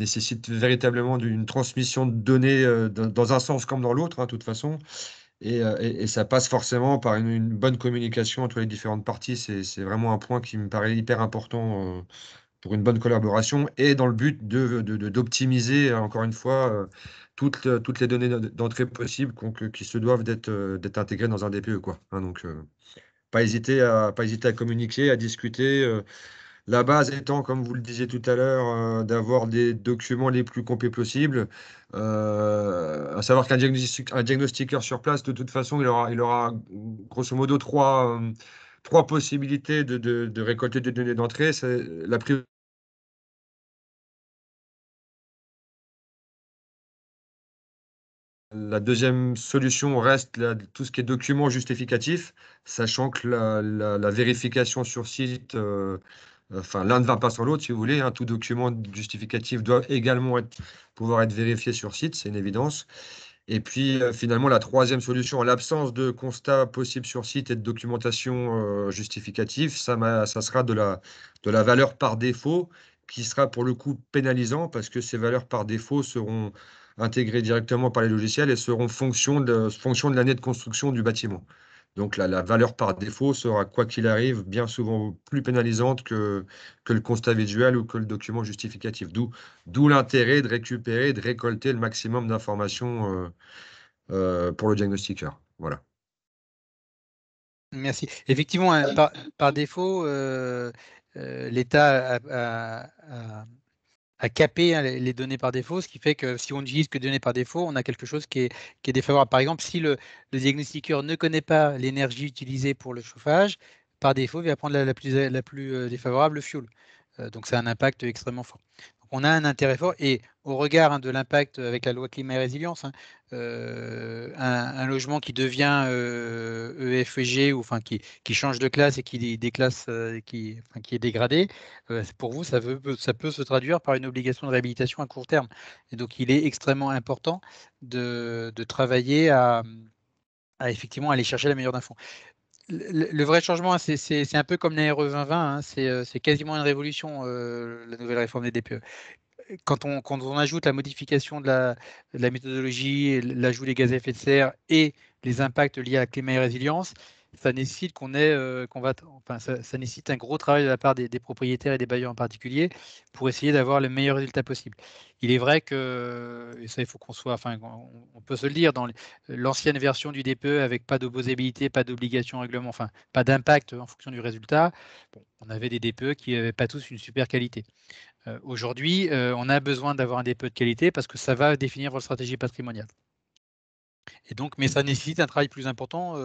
nécessite véritablement une transmission de données dans un sens comme dans l'autre, de toute façon. Et ça passe forcément par une bonne communication entre les différentes parties. C'est vraiment un point qui me paraît hyper important pour une bonne collaboration et dans le but d'optimiser, encore une fois, toutes les données d'entrée possibles qui se doivent d'être intégrées dans un DPE, quoi. Hein, donc, pas hésiter à communiquer, à discuter. La base étant, comme vous le disiez tout à l'heure, d'avoir des documents les plus complets possibles. À savoir qu'un un diagnostiqueur sur place, de toute façon, il aura grosso modo trois possibilités de récolter des données d'entrée. La deuxième solution reste tout ce qui est documents justificatifs, sachant que la vérification sur site, enfin, l'un ne va pas sans l'autre, si vous voulez, hein. Tout document justificatif doit également pouvoir être vérifié sur site, c'est une évidence. Et puis, finalement, la troisième solution, en l'absence de constat possible sur site et de documentation justificative, ça sera de la valeur par défaut, qui sera pour le coup pénalisant, parce que ces valeurs par défaut seront intégrées directement par les logiciels et seront fonction de l'année de construction du bâtiment. Donc, la valeur par défaut sera, quoi qu'il arrive, bien souvent plus pénalisante que le constat visuel ou que le document justificatif. D'où l'intérêt de récupérer, de récolter le maximum d'informations pour le diagnostiqueur. Voilà. Merci. Effectivement, hein, par défaut, l'État a capé, hein, les données par défaut, ce qui fait que si on n'utilise que des données par défaut, on a quelque chose qui est défavorable. Par exemple, si le diagnostiqueur ne connaît pas l'énergie utilisée pour le chauffage, par défaut, il va prendre la plus défavorable, le fioul. Donc, ça a un impact extrêmement fort. Donc, on a un intérêt fort et au regard, hein, de l'impact avec la loi climat et résilience, hein, un logement qui devient EFG ou enfin qui change de classe et qui déclasse, qui est dégradé, pour vous, ça peut se traduire par une obligation de réhabilitation à court terme. Et donc, il est extrêmement important de travailler à effectivement aller chercher la meilleure d'infos. Le vrai changement, hein, c'est un peu comme la RE 2020, hein, c'est quasiment une révolution, la nouvelle réforme des DPE. Quand on ajoute la modification de la méthodologie, l'ajout des gaz à effet de serre et les impacts liés à la climat et résilience, ça nécessite ça nécessite un gros travail de la part des propriétaires et des bailleurs en particulier pour essayer d'avoir le meilleur résultat possible. Il est vrai que, et ça il faut qu'on soit, enfin on peut se le dire, dans l'ancienne version du DPE avec pas d'opposabilité, pas d'obligation règlement, enfin pas d'impact en fonction du résultat, bon, on avait des DPE qui n'avaient pas tous une super qualité. Aujourd'hui, on a besoin d'avoir un DPE de qualité parce que ça va définir votre stratégie patrimoniale. Et donc, mais ça nécessite un travail plus important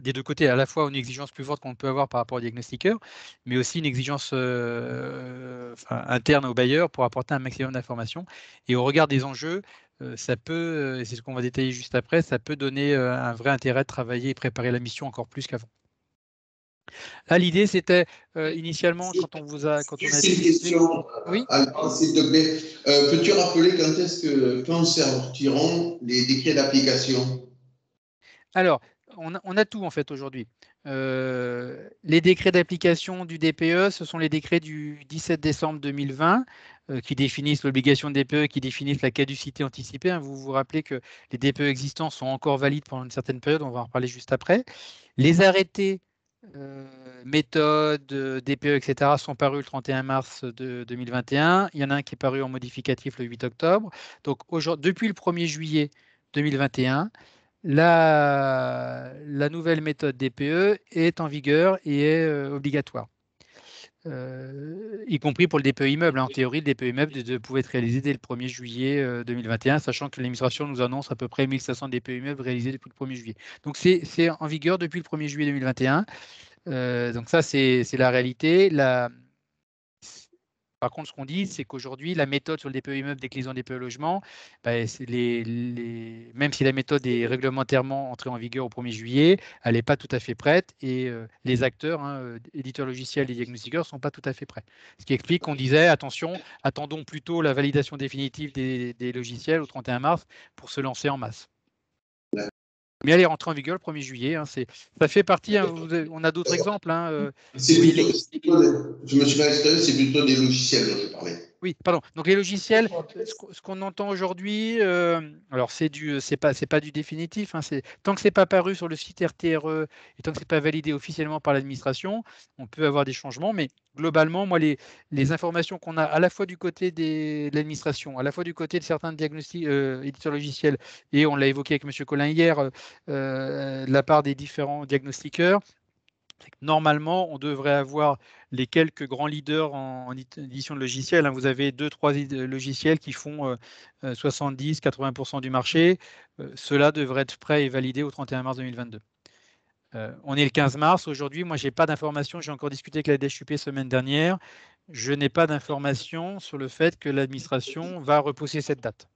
des deux côtés, à la fois une exigence plus forte qu'on peut avoir par rapport au diagnostiqueur, mais aussi une exigence interne au bailleur pour apporter un maximum d'informations. Et au regard des enjeux, ça peut, et c'est ce qu'on va détailler juste après, ça peut donner un vrai intérêt de travailler et préparer la mission encore plus qu'avant. Là, l'idée, c'était initialement, quand on a Juste une question, oui. S'il te plaît. Peux-tu rappeler quand sortiront les décrets d'application? Alors, on a tout en fait aujourd'hui. Les décrets d'application du DPE, ce sont les décrets du 17 décembre 2020 qui définissent l'obligation de DPE, qui définissent la caducité anticipée, hein. Vous vous rappelez que les DPE existants sont encore valides pendant une certaine période, on va en reparler juste après. Les arrêtés, méthodes, DPE, etc., sont parus le 31 mars 2021. Il y en a un qui est paru en modificatif le 8 octobre. Donc, depuis le 1er juillet 2021, la nouvelle méthode DPE est en vigueur et est obligatoire, y compris pour le DPE immeuble. En théorie, le DPE immeuble pouvait être réalisé dès le 1er juillet 2021, sachant que l'administration nous annonce à peu près 1500 DPE immeubles réalisés depuis le 1er juillet. Donc, c'est en vigueur depuis le 1er juillet 2021. Donc, ça, c'est la réalité. Par contre, ce qu'on dit, c'est qu'aujourd'hui, la méthode sur le DPE immeuble déclinant DPE logement, même si la méthode est réglementairement entrée en vigueur au 1er juillet, elle n'est pas tout à fait prête et les acteurs, hein, éditeurs logiciels et diagnostiqueurs, ne sont pas tout à fait prêts. Ce qui explique qu'on disait, attention, attendons plutôt la validation définitive des logiciels au 31 mars pour se lancer en masse. Mais elle est rentrée en vigueur le 1er juillet. Hein, ça fait partie, hein, on a d'autres exemples. Hein, je me suis pas exprimé, c'est plutôt des logiciels dont je parlais. Oui, pardon. Donc les logiciels, ce qu'on entend aujourd'hui, alors c'est pas du définitif, hein, tant que c'est pas paru sur le site RTRE et tant que c'est pas validé officiellement par l'administration, on peut avoir des changements, mais globalement, moi, les informations qu'on a à la fois du côté de l'administration, à la fois du côté de certains diagnostics, éditeurs logiciels, et on l'a évoqué avec M. Collin hier, de la part des différents diagnostiqueurs, c'est que normalement, on devrait avoir les quelques grands leaders en édition de logiciels, hein. Vous avez 2-3 logiciels qui font 70-80% du marché. Ceux-là devraient être prêts et validés au 31 mars 2022. On est le 15 mars. Aujourd'hui, moi, je n'ai pas d'informations. J'ai encore discuté avec la DHUP semaine dernière. Je n'ai pas d'informations sur le fait que l'administration va repousser cette date.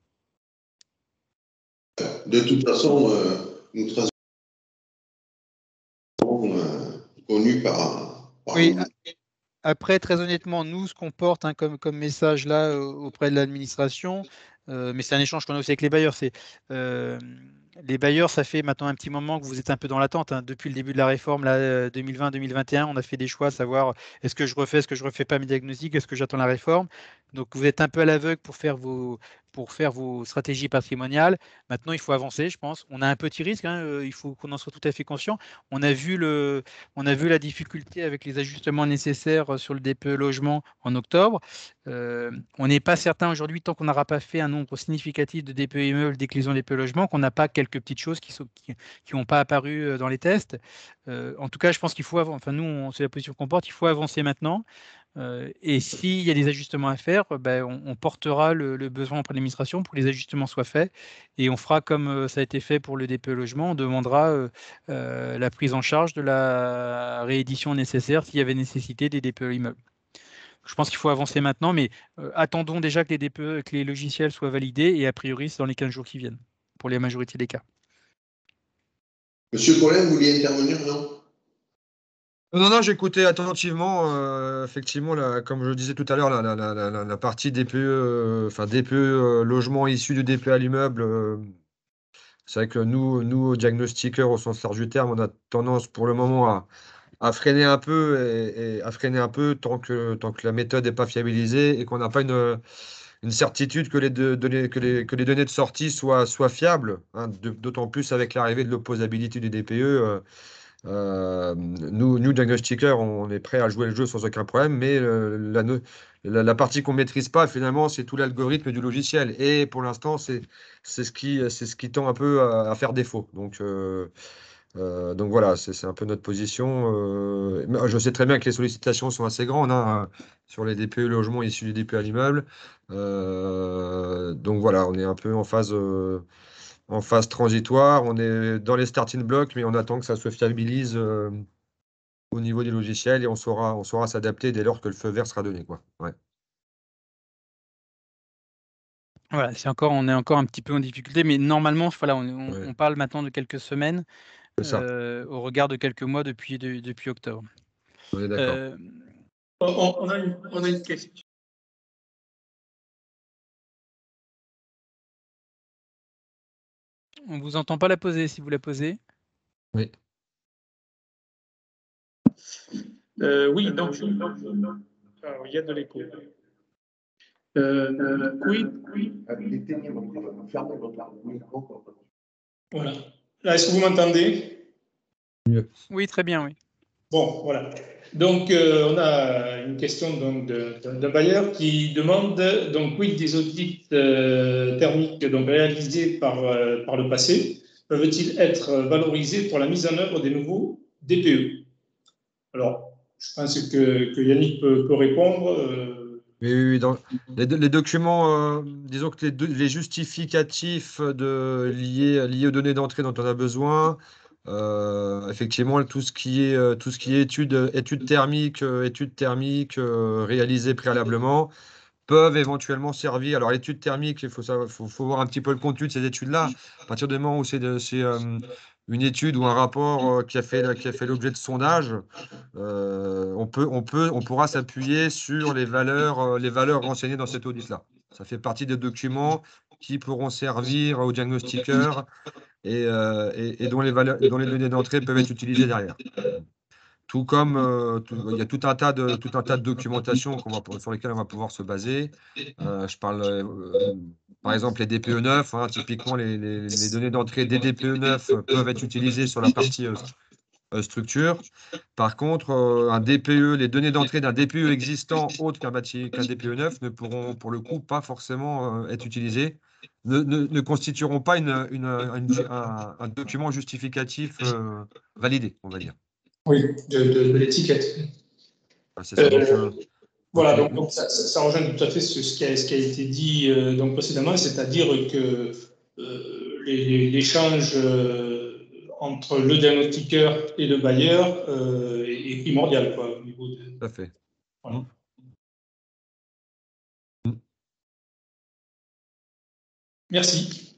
De toute façon, nous connus par Oui, nous. après, très honnêtement, nous, ce qu'on porte, hein, comme message là auprès de l'administration, mais c'est un échange qu'on a aussi avec les bailleurs, c'est les bailleurs, ça fait maintenant un petit moment que vous êtes un peu dans l'attente, hein. Depuis le début de la réforme, là, 2020-2021, on a fait des choix, savoir est-ce que je refais pas mes diagnostics, est-ce que j'attends la réforme. Donc vous êtes un peu à l'aveugle pour faire vos stratégies patrimoniales. Maintenant, il faut avancer, je pense. On a un petit risque, hein, il faut qu'on en soit tout à fait conscient. On a vu la difficulté avec les ajustements nécessaires sur le DPE logement en octobre. On n'est pas certain aujourd'hui, tant qu'on n'aura pas fait un nombre significatif de DPE immeubles, déclinaison DPE logement, qu'on n'a pas quelques petites choses qui n'ont pas apparu dans les tests. En tout cas, je pense qu'il faut avancer. Enfin, nous, c'est la position qu'on porte. Il faut avancer maintenant. Et s'il y a des ajustements à faire, on portera le besoin auprès de l'administration pour que les ajustements soient faits. Et on fera comme ça a été fait pour le DPE logement. On demandera la prise en charge de la réédition nécessaire s'il y avait nécessité des DPE immeubles. Je pense qu'il faut avancer maintenant, mais attendons déjà que les DPE, que les logiciels soient validés, et a priori, c'est dans les 15 jours qui viennent, pour la majorité des cas. Monsieur Collin, vous vouliez intervenir, non? Non, j'écoutais attentivement. Effectivement, comme je le disais tout à l'heure, la partie DPE, enfin DPE logement issu du DPE à l'immeuble. C'est vrai que nous, diagnostiqueurs au sens large du terme, on a tendance pour le moment à freiner un peu et à freiner un peu tant que la méthode n'est pas fiabilisée et qu'on n'a pas une certitude que que les données de sortie soient fiables, hein, d'autant plus avec l'arrivée de l'opposabilité du DPE. Nous, diagnostiqueurs, on est prêt à jouer le jeu sans aucun problème, mais la partie qu'on ne maîtrise pas, finalement, c'est tout l'algorithme du logiciel. Et pour l'instant, c'est ce qui tend un peu à faire défaut. Donc voilà, c'est un peu notre position. Mais je sais très bien que les sollicitations sont assez grandes, hein, sur les DPE logements issus du DPE à l'immeuble. Donc voilà, on est un peu en phase transitoire. On est dans les starting blocks, mais on attend que ça se fiabilise au niveau des logiciels et on saura s'adapter dès lors que le feu vert sera donné, quoi. Ouais, Voilà, on est encore un petit peu en difficulté, mais normalement, voilà, ouais, on parle maintenant de quelques semaines c'est ça. au regard de quelques mois depuis octobre. On est d'accord. On a une question. On ne vous entend pas la poser, si vous la posez. Oui. Oui, donc alors, il y a de l'écho. Oui. Voilà. Là, est-ce que vous m'entendez? Mieux. Oui, très bien, oui. Bon, voilà. Donc, on a une question d'un bailleur qui demande donc oui, des audits thermiques donc, réalisés par le passé peuvent-ils être valorisés pour la mise en œuvre des nouveaux DPE? Alors, je pense que Yannick peut répondre. Oui, dans les documents, disons que les justificatifs liés aux données d'entrée dont on a besoin, effectivement, tout ce qui est études thermiques réalisées préalablement, peuvent éventuellement servir. Alors, l'étude thermique, faut voir un petit peu le contenu de ces études-là. À partir du moment où c'est une étude ou un rapport qui a fait l'objet de sondage, on pourra s'appuyer sur les valeurs renseignées dans cet audit-là. Ça fait partie des documents qui pourront servir aux diagnostiqueurs et dont les données d'entrée peuvent être utilisées derrière. tout comme il y a tout un tas de documentation sur lesquelles on va pouvoir se baser. Je parle, par exemple, les DPE 9, hein, typiquement, les données d'entrée des DPE 9 peuvent être utilisées sur la partie structure. Par contre, un DPE, les données d'entrée d'un DPE existant autre qu'un DPE 9 ne pourront, pour le coup, pas forcément être utilisées, ne constitueront pas un document justificatif validé, on va dire. Oui, de l'étiquette. C'est ça. Voilà, donc ça rejoint tout à fait ce qui a été dit donc précédemment, c'est-à-dire que l'échange entre le diagnostiqueur et le bailleur est primordial, quoi, au niveau de. Tout à fait. Voilà. Merci.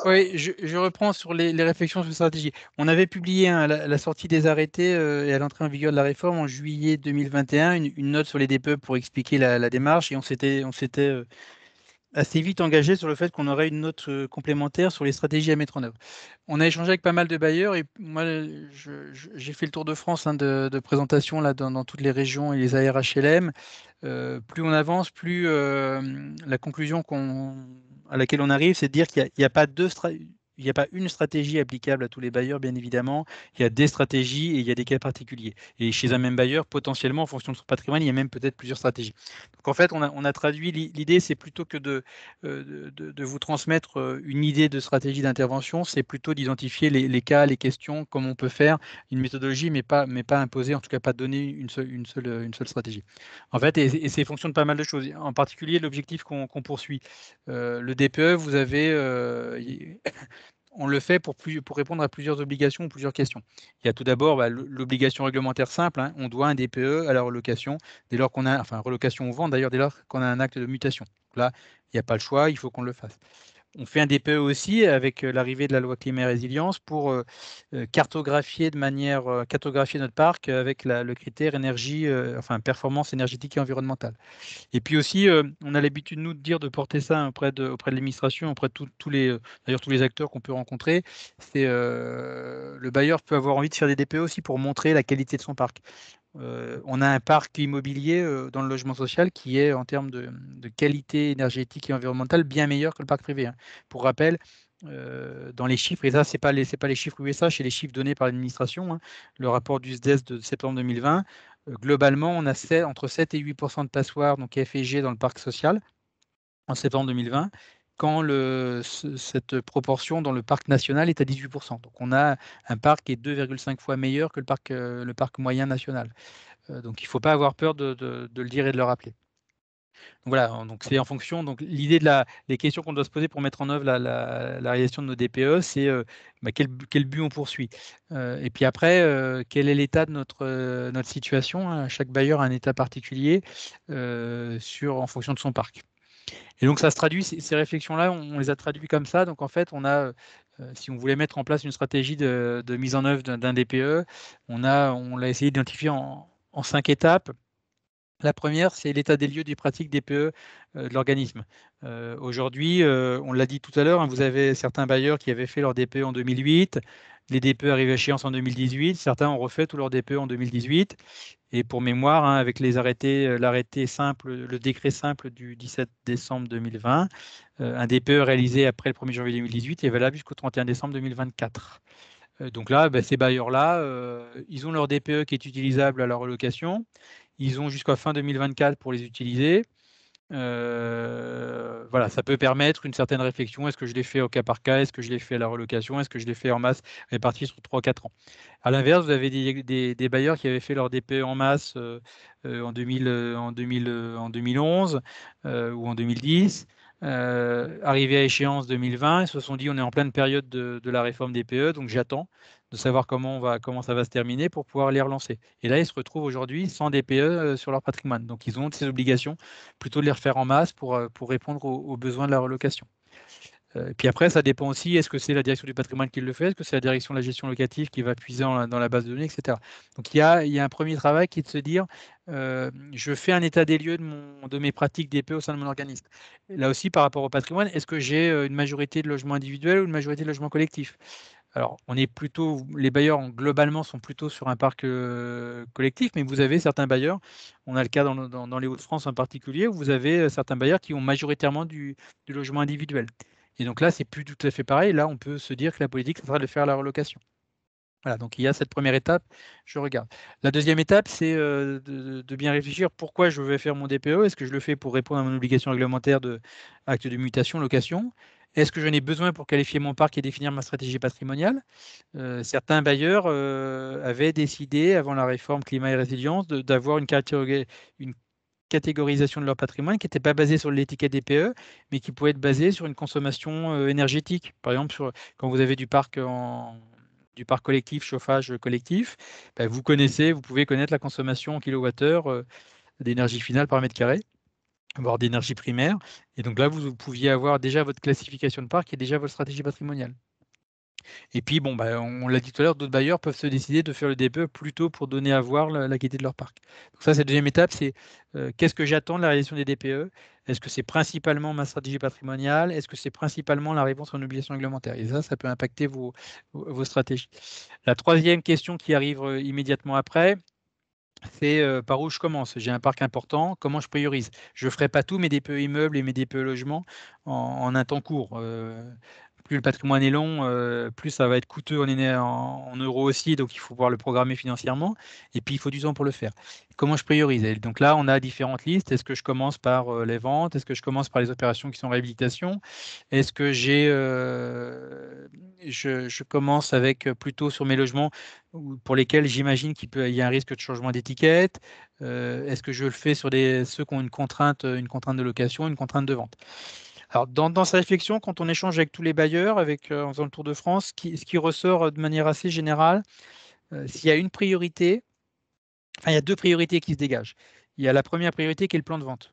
Oui, je reprends sur les réflexions sur stratégie. On avait publié la sortie des arrêtés et à l'entrée en vigueur de la réforme en juillet 2021, une note sur les DPE pour expliquer la démarche, et on s'était assez vite engagé sur le fait qu'on aurait une note complémentaire sur les stratégies à mettre en œuvre. On a échangé avec pas mal de bailleurs, et moi, j'ai fait le tour de France de présentation là, dans toutes les régions et les ARHLM. Plus on avance, plus la conclusion à laquelle on arrive, c'est de dire qu'il n'y a pas il n'y a pas une stratégie applicable à tous les bailleurs, bien évidemment. Il y a des stratégies et il y a des cas particuliers. Et chez un même bailleur, potentiellement, en fonction de son patrimoine, il y a même peut-être plusieurs stratégies. Donc en fait, on a traduit l'idée, c'est plutôt que de vous transmettre une idée de stratégie d'intervention, c'est plutôt d'identifier les cas, les questions, comme on peut faire une méthodologie, mais pas imposer, en tout cas pas donner une seule stratégie. En fait, et c'est fonction de pas mal de choses. En particulier, l'objectif qu'on poursuit. Le DPE, vous avez on le fait pour répondre à plusieurs obligations ou plusieurs questions. Il y a tout d'abord l'obligation réglementaire simple, hein, on doit un DPE à la relocation, dès lors qu'on a, enfin relocation ou vente d'ailleurs, dès lors qu'on a un acte de mutation. Donc là, il n'y a pas le choix, il faut qu'on le fasse. On fait un DPE aussi avec l'arrivée de la loi climat et résilience pour cartographier notre parc avec le critère énergie, enfin performance énergétique et environnementale. Et puis aussi, on a l'habitude, nous, de dire de porter ça auprès de l'administration, auprès de tous les acteurs qu'on peut rencontrer. C'est le bailleur peut avoir envie de faire des DPE aussi pour montrer la qualité de son parc. On a un parc immobilier dans le logement social qui est, en termes de qualité énergétique et environnementale, bien meilleur que le parc privé, hein. Pour rappel, dans les chiffres, et ça, ce n'est pas les chiffres USA, c'est les chiffres donnés par l'administration, hein, le rapport du SDES de septembre 2020, globalement, on a entre 7 et 8% de passoires, donc FG, dans le parc social en septembre 2020, quand cette proportion dans le parc national est à 18%. Donc on a un parc qui est 2,5 fois meilleur que le parc moyen national. Donc il ne faut pas avoir peur de le dire et de le rappeler. Donc voilà, donc c'est en fonction. Donc l'idée les questions qu'on doit se poser pour mettre en œuvre la réalisation de nos DPE, c'est quel but on poursuit. Et puis après, quel est l'état de notre situation, hein. Chaque bailleur a un état particulier en fonction de son parc. Et donc ça se traduit, ces réflexions-là, on les a traduites comme ça. Donc en fait, on a, si on voulait mettre en place une stratégie de mise en œuvre d'un DPE, on l'a essayé d'identifier en 5 étapes. La première, c'est l'état des lieux des pratiques DPE de l'organisme. Aujourd'hui, on l'a dit tout à l'heure, hein, vous avez certains bailleurs qui avaient fait leur DPE en 2008, les DPE arrivent à échéance en 2018, certains ont refait tous leurs DPE en 2018. Et pour mémoire, hein, avec les arrêtés, l'arrêté simple, le décret simple du 17 décembre 2020, un DPE réalisé après le 1er janvier 2018 est valable jusqu'au 31 décembre 2024. Donc là, ces bailleurs-là, ils ont leur DPE qui est utilisable à la relocation. Ils ont jusqu'à fin 2024 pour les utiliser. Voilà, ça peut permettre une certaine réflexion. Est-ce que je l'ai fait au cas par cas? Est-ce que je l'ai fait à la relocation? Est-ce que je l'ai fait en masse réparti sur 3-4 ans? À l'inverse, vous avez des bailleurs qui avaient fait leur DPE en masse en 2011 ou en 2010. Arrivé à échéance 2020, ils se sont dit on est en pleine période de la réforme des PE, donc j'attends de savoir comment ça va se terminer pour pouvoir les relancer. Et là, ils se retrouvent aujourd'hui sans DPE sur leur patrimoine. Donc, ils ont ces obligations plutôt de les refaire en masse pour répondre aux besoins de la relocation. Et puis après, ça dépend aussi, est-ce que c'est la direction du patrimoine qui le fait, est-ce que c'est la direction de la gestion locative qui va puiser dans la base de données, etc. Donc il y a un premier travail qui est de se dire, je fais un état des lieux de mes pratiques DPE au sein de mon organisme. Là aussi, par rapport au patrimoine, est-ce que j'ai une majorité de logements individuels ou une majorité de logements collectifs? Alors, les bailleurs globalement sont plutôt sur un parc collectif, mais vous avez certains bailleurs, on a le cas dans les Hauts-de-France en particulier, où vous avez certains bailleurs qui ont majoritairement du logement individuel. Et donc là, c'est plus tout à fait pareil. Là, on peut se dire que la politique, ça sera de faire la relocation. Voilà, donc il y a cette première étape, je regarde. La deuxième étape, c'est de bien réfléchir pourquoi je vais faire mon DPE. Est-ce que je le fais pour répondre à mon obligation réglementaire de acte de mutation, location? Est-ce que j'en ai besoin pour qualifier mon parc et définir ma stratégie patrimoniale? Certains bailleurs avaient décidé, avant la réforme climat et résilience, d'avoir une catégorisation de leur patrimoine qui n'était pas basée sur l'étiquette DPE, mais qui pouvait être basée sur une consommation énergétique. Par exemple, quand vous avez du parc collectif, chauffage collectif, ben, vous pouvez connaître la consommation en kilowattheure d'énergie finale par mètre carré, voire d'énergie primaire. Et donc là, vous pouviez avoir déjà votre classification de parc et déjà votre stratégie patrimoniale. Et puis, bon, bah, on l'a dit tout à l'heure, d'autres bailleurs peuvent se décider de faire le DPE plutôt pour donner à voir la qualité de leur parc. Donc ça, c'est la deuxième étape, c'est qu'est-ce que j'attends de la réalisation des DPE? Est-ce que c'est principalement ma stratégie patrimoniale? Est-ce que c'est principalement la réponse à une obligation réglementaire? Et ça peut impacter vos stratégies. La troisième question qui arrive immédiatement après, c'est par où je commence. J'ai un parc important, comment je priorise? Je ne ferai pas tous mes DPE immeubles et mes DPE logements en un temps court. Plus le patrimoine est long, plus ça va être coûteux en euros aussi, donc il faut pouvoir le programmer financièrement. Et puis, il faut du temps pour le faire. Comment je priorise? Et donc là, on a différentes listes. Est-ce que je commence par les ventes? Est-ce que je commence par les opérations qui sont en réhabilitation? Est-ce que je commence avec plutôt sur mes logements pour lesquels j'imagine qu'il y a un risque de changement d'étiquette? Est-ce que je le fais sur ceux qui ont une contrainte de location, une contrainte de vente? Alors, dans sa réflexion, quand on échange avec tous les bailleurs, en faisant le tour de France, ce qui ressort de manière assez générale, s'il y a une priorité, enfin, il y a deux priorités qui se dégagent. Il y a la première priorité qui est le plan de vente.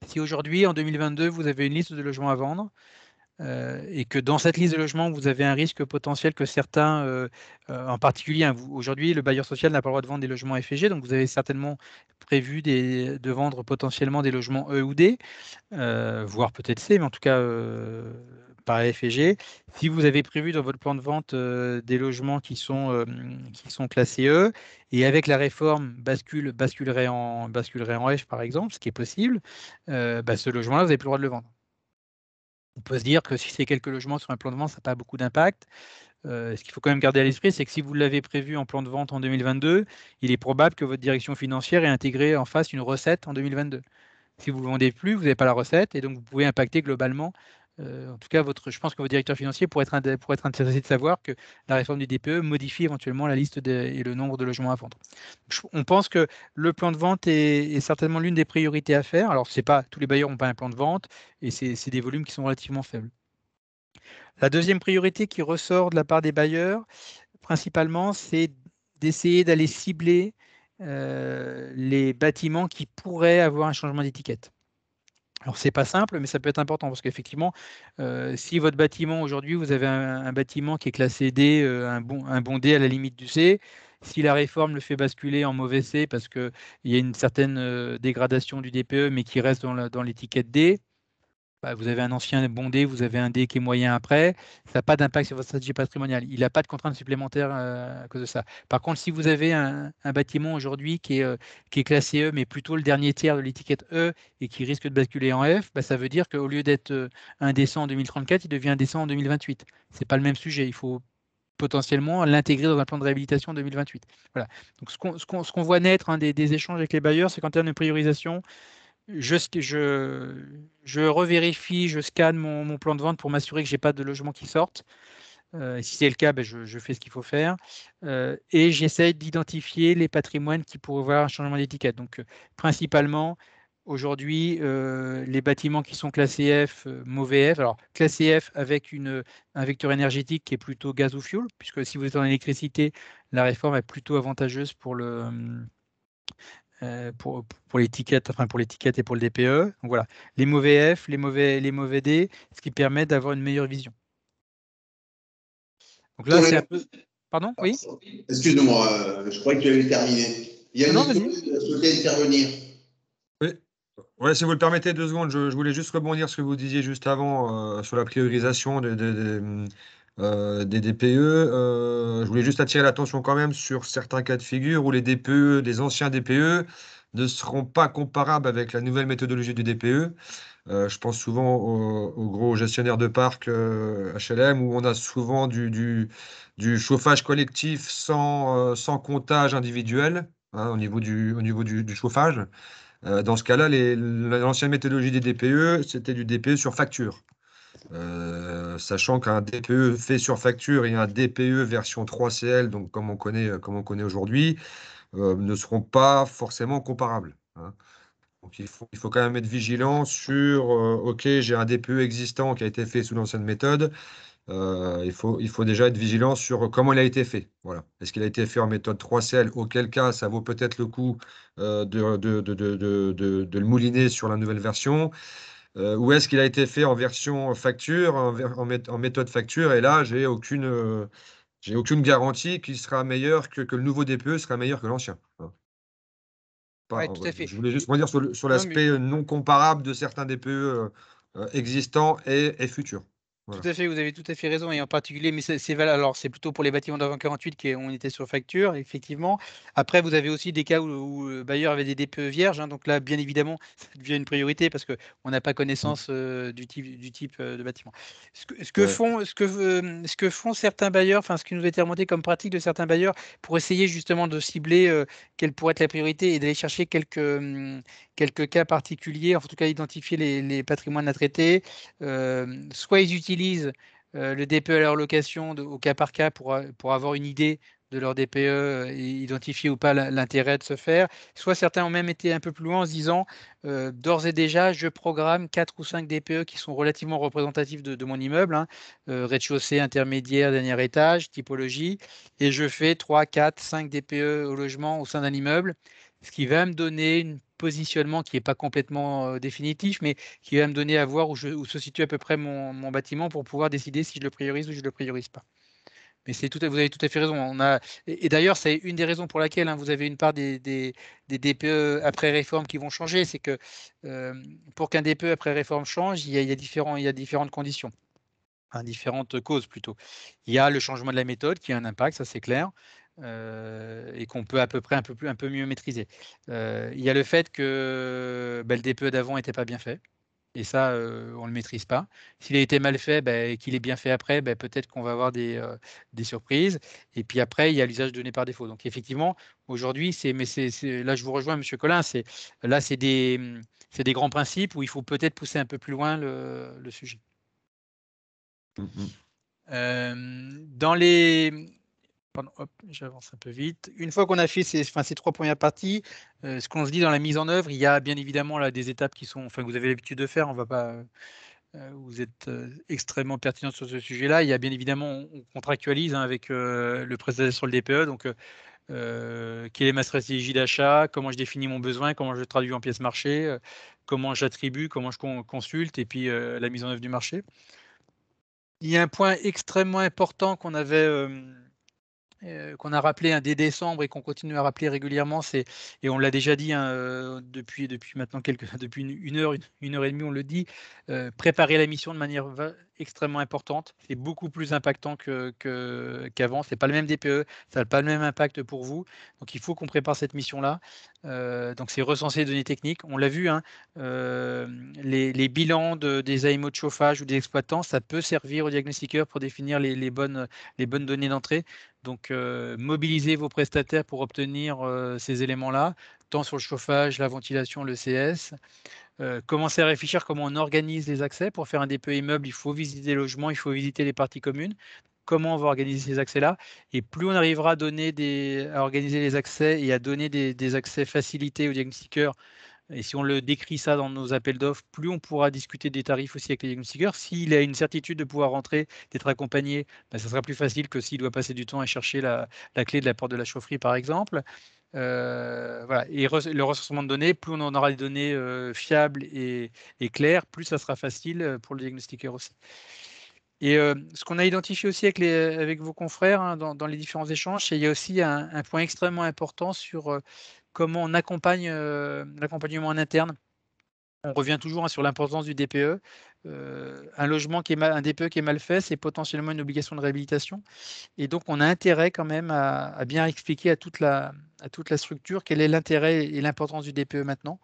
Si aujourd'hui, en 2022, vous avez une liste de logements à vendre, et que dans cette liste de logements, vous avez un risque potentiel que certains, en particulier, aujourd'hui, le bailleur social n'a pas le droit de vendre des logements FG, donc vous avez certainement prévu de vendre potentiellement des logements E ou D, voire peut-être C, mais en tout cas par F et G. Si vous avez prévu dans votre plan de vente des logements qui sont classés E, et avec la réforme basculerait en F par exemple, ce qui est possible, ce logement-là, vous n'avez plus le droit de le vendre. On peut se dire que si c'est quelques logements sur un plan de vente, ça n'a pas beaucoup d'impact. Ce qu'il faut quand même garder à l'esprit, c'est que si vous l'avez prévu en plan de vente en 2022, il est probable que votre direction financière ait intégré en face une recette en 2022. Si vous ne le vendez plus, vous n'avez pas la recette et donc vous pouvez impacter globalement. En tout cas, je pense que votre directeur financier pourrait être intéressé de savoir que la réforme du DPE modifie éventuellement la liste et le nombre de logements à vendre. On pense que le plan de vente est certainement l'une des priorités à faire. Alors, tous les bailleurs n'ont pas un plan de vente et c'est des volumes qui sont relativement faibles. La deuxième priorité qui ressort de la part des bailleurs, principalement, c'est d'essayer d'aller cibler les bâtiments qui pourraient avoir un changement d'étiquette. Alors, ce n'est pas simple, mais ça peut être important parce qu'effectivement, si votre bâtiment aujourd'hui, vous avez un bâtiment qui est classé D, un bon D à la limite du C, si la réforme le fait basculer en mauvais C parce qu'il y a une certaine dégradation du DPE, mais qui reste dans l'étiquette D, vous avez un ancien bon D, vous avez un D qui est moyen après, ça n'a pas d'impact sur votre stratégie patrimoniale. Il n'a pas de contrainte supplémentaire à cause de ça. Par contre, si vous avez un bâtiment aujourd'hui qui est classé E, mais plutôt le dernier tiers de l'étiquette E et qui risque de basculer en F, ça veut dire qu'au lieu d'être indécent en 2034, il devient indécent en 2028. Ce n'est pas le même sujet. Il faut potentiellement l'intégrer dans un plan de réhabilitation en 2028. Voilà. Donc, ce qu'on voit naître des échanges avec les bailleurs, c'est qu'en termes de priorisation, je revérifie, je scanne mon plan de vente pour m'assurer que je n'ai pas de logements qui sortent. Si c'est le cas, je fais ce qu'il faut faire. Et j'essaie d'identifier les patrimoines qui pourraient avoir un changement d'étiquette. Donc, principalement, aujourd'hui, les bâtiments qui sont classés F, mauvais F. Alors, classé F avec un vecteur énergétique qui est plutôt gaz ou fioul, puisque si vous êtes en électricité, la réforme est plutôt avantageuse pour l'étiquette, enfin pour l'étiquette et pour le DPE. Donc voilà, les mauvais F, les mauvais D, ce qui permet d'avoir une meilleure vision. Donc là, c'est un peu. Pardon, oui. Excuse-moi, je croyais que tu avais terminé. Il y a une vas-y. qui a souhaité intervenir. Oui. Ouais, si vous le permettez 2 secondes, je voulais juste rebondir sur ce que vous disiez juste avant sur la priorisation des DPE. Je voulais juste attirer l'attention quand même sur certains cas de figure où les DPE, les anciens DPE, ne seront pas comparables avec la nouvelle méthodologie du DPE. Je pense souvent aux gros gestionnaires de parc HLM où on a souvent du chauffage collectif sans comptage individuel, hein, au niveau du chauffage. Dans ce cas-là, l'ancienne méthodologie des DPE, c'était du DPE sur facture. Sachant qu'un DPE fait sur facture et un DPE version 3CL, donc comme on connaît aujourd'hui, ne seront pas forcément comparables, hein. Donc il faut quand même être vigilant sur, OK, j'ai un DPE existant qui a été fait sous l'ancienne méthode. Il faut déjà être vigilant sur comment il a été fait. Voilà. Est-ce qu'il a été fait en méthode 3CL? Auquel cas, ça vaut peut-être le coup de le mouliner sur la nouvelle version. Ou est-ce qu'il a été fait en version facture, en méthode facture? Et là, j'ai aucune garantie qu'il sera meilleur que le nouveau DPE sera meilleur que l'ancien, hein. Ouais, tout à fait. Je voulais juste revenir sur Non, mais l'aspect non comparable de certains DPE existants et futurs. tout Voilà. à fait, vous avez tout à fait raison, et en particulier, mais c'est valable. Alors, c'est plutôt pour les bâtiments d'avant 48 qui on était sur facture, effectivement. Après, vous avez aussi des cas où le bailleur avait des DPE vierges, hein, donc là, bien évidemment, ça devient une priorité parce qu'on n'a pas Mm. connaissance du type de bâtiment. Ouais. Ce que font certains bailleurs, enfin, ce qui nous a été remonté comme pratique de certains bailleurs pour essayer justement de cibler quelle pourrait être la priorité et d'aller chercher quelques cas particuliers, en tout cas identifier les patrimoines à traiter. Soit ils utilisent le DPE à leur location au cas par cas pour avoir une idée de leur DPE et identifier ou pas l'intérêt de se faire. Soit certains ont même été un peu plus loin en se disant d'ores et déjà, je programme 4 ou 5 DPE qui sont relativement représentatifs de mon immeuble, hein, rez-de-chaussée, intermédiaire, dernier étage, typologie, et je fais 3, 4, 5 DPE au logement au sein d'un immeuble, ce qui va me donner un positionnement qui n'est pas complètement définitif, mais qui va me donner à voir où se situe à peu près mon bâtiment pour pouvoir décider si je le priorise ou je ne le priorise pas. Mais vous avez tout à fait raison. Et d'ailleurs, c'est une des raisons pour laquelle, hein, vous avez une part des DPE après réforme qui vont changer. C'est que euh, pour qu'un DPE après réforme change, il y a différentes conditions, enfin, différentes causes plutôt. Il y a le changement de la méthode qui a un impact, ça c'est clair, et qu'on peut à peu près un peu mieux maîtriser. Il y a le fait que le DPE d'avant n'était pas bien fait. Et ça, on ne le maîtrise pas. S'il a été mal fait, et qu'il est bien fait après, peut-être qu'on va avoir des surprises. Et puis après, il y a l'usage donné par défaut. Donc effectivement, aujourd'hui, là, je vous rejoins, Monsieur Collin, là, c'est des grands principes où il faut peut-être pousser un peu plus loin le sujet. Mm, mm. Dans les... Pardon, hop, j'avance un peu vite. Une fois qu'on a fait ces 3 premières parties, ce qu'on se dit dans la mise en œuvre, il y a bien évidemment là des étapes que vous avez l'habitude de faire. On va pas, vous êtes extrêmement pertinent sur ce sujet-là. Il y a bien évidemment, on contractualise, hein, avec le prestataire sur le DPE. Donc, quelle est ma stratégie d'achat, comment je définis mon besoin, comment je le traduis en pièces marché, comment j'attribue, comment je consulte, et puis la mise en œuvre du marché. Il y a un point extrêmement important qu'on a rappelé, hein, dès décembre et qu'on continue à rappeler régulièrement, et on l'a déjà dit, hein, depuis maintenant depuis une heure et demie, on le dit, préparer la mission de manière extrêmement importante. C'est beaucoup plus impactant qu'avant. C'est pas le même DPE, ça n'a pas le même impact pour vous. Donc il faut qu'on prépare cette mission-là. Donc c'est recenser les données techniques. On l'a vu, hein, les bilans des AMO de chauffage ou des exploitants, ça peut servir aux diagnostiqueurs pour définir les bonnes données d'entrée. Donc, mobilisez vos prestataires pour obtenir ces éléments-là, tant sur le chauffage, la ventilation, le CS. Commencez à réfléchir comment on organise les accès. Pour faire un DPE immeuble, il faut visiter les logements, il faut visiter les parties communes. Comment on va organiser ces accès-là? Et plus on arrivera à organiser les accès et à donner des accès facilités aux diagnostiqueurs, et si on le décrit ça dans nos appels d'offres, plus on pourra discuter des tarifs aussi avec les diagnostiqueurs. S'il a une certitude de pouvoir rentrer, d'être accompagné, ça sera plus facile que s'il doit passer du temps à chercher la clé de la porte de la chaufferie, par exemple. Voilà. Et le recensement de données, plus on en aura des données fiables et claires, plus ça sera facile pour le diagnostiqueur aussi. Et ce qu'on a identifié aussi avec vos confrères, hein, dans les différents échanges, c'est qu'il y a aussi un point extrêmement important sur comment on accompagne l'accompagnement en interne. On revient toujours sur l'importance du DPE. Un DPE qui est mal fait, c'est potentiellement une obligation de réhabilitation. Et donc, on a intérêt quand même à bien expliquer à toute la structure quel est l'intérêt et l'importance du DPE maintenant.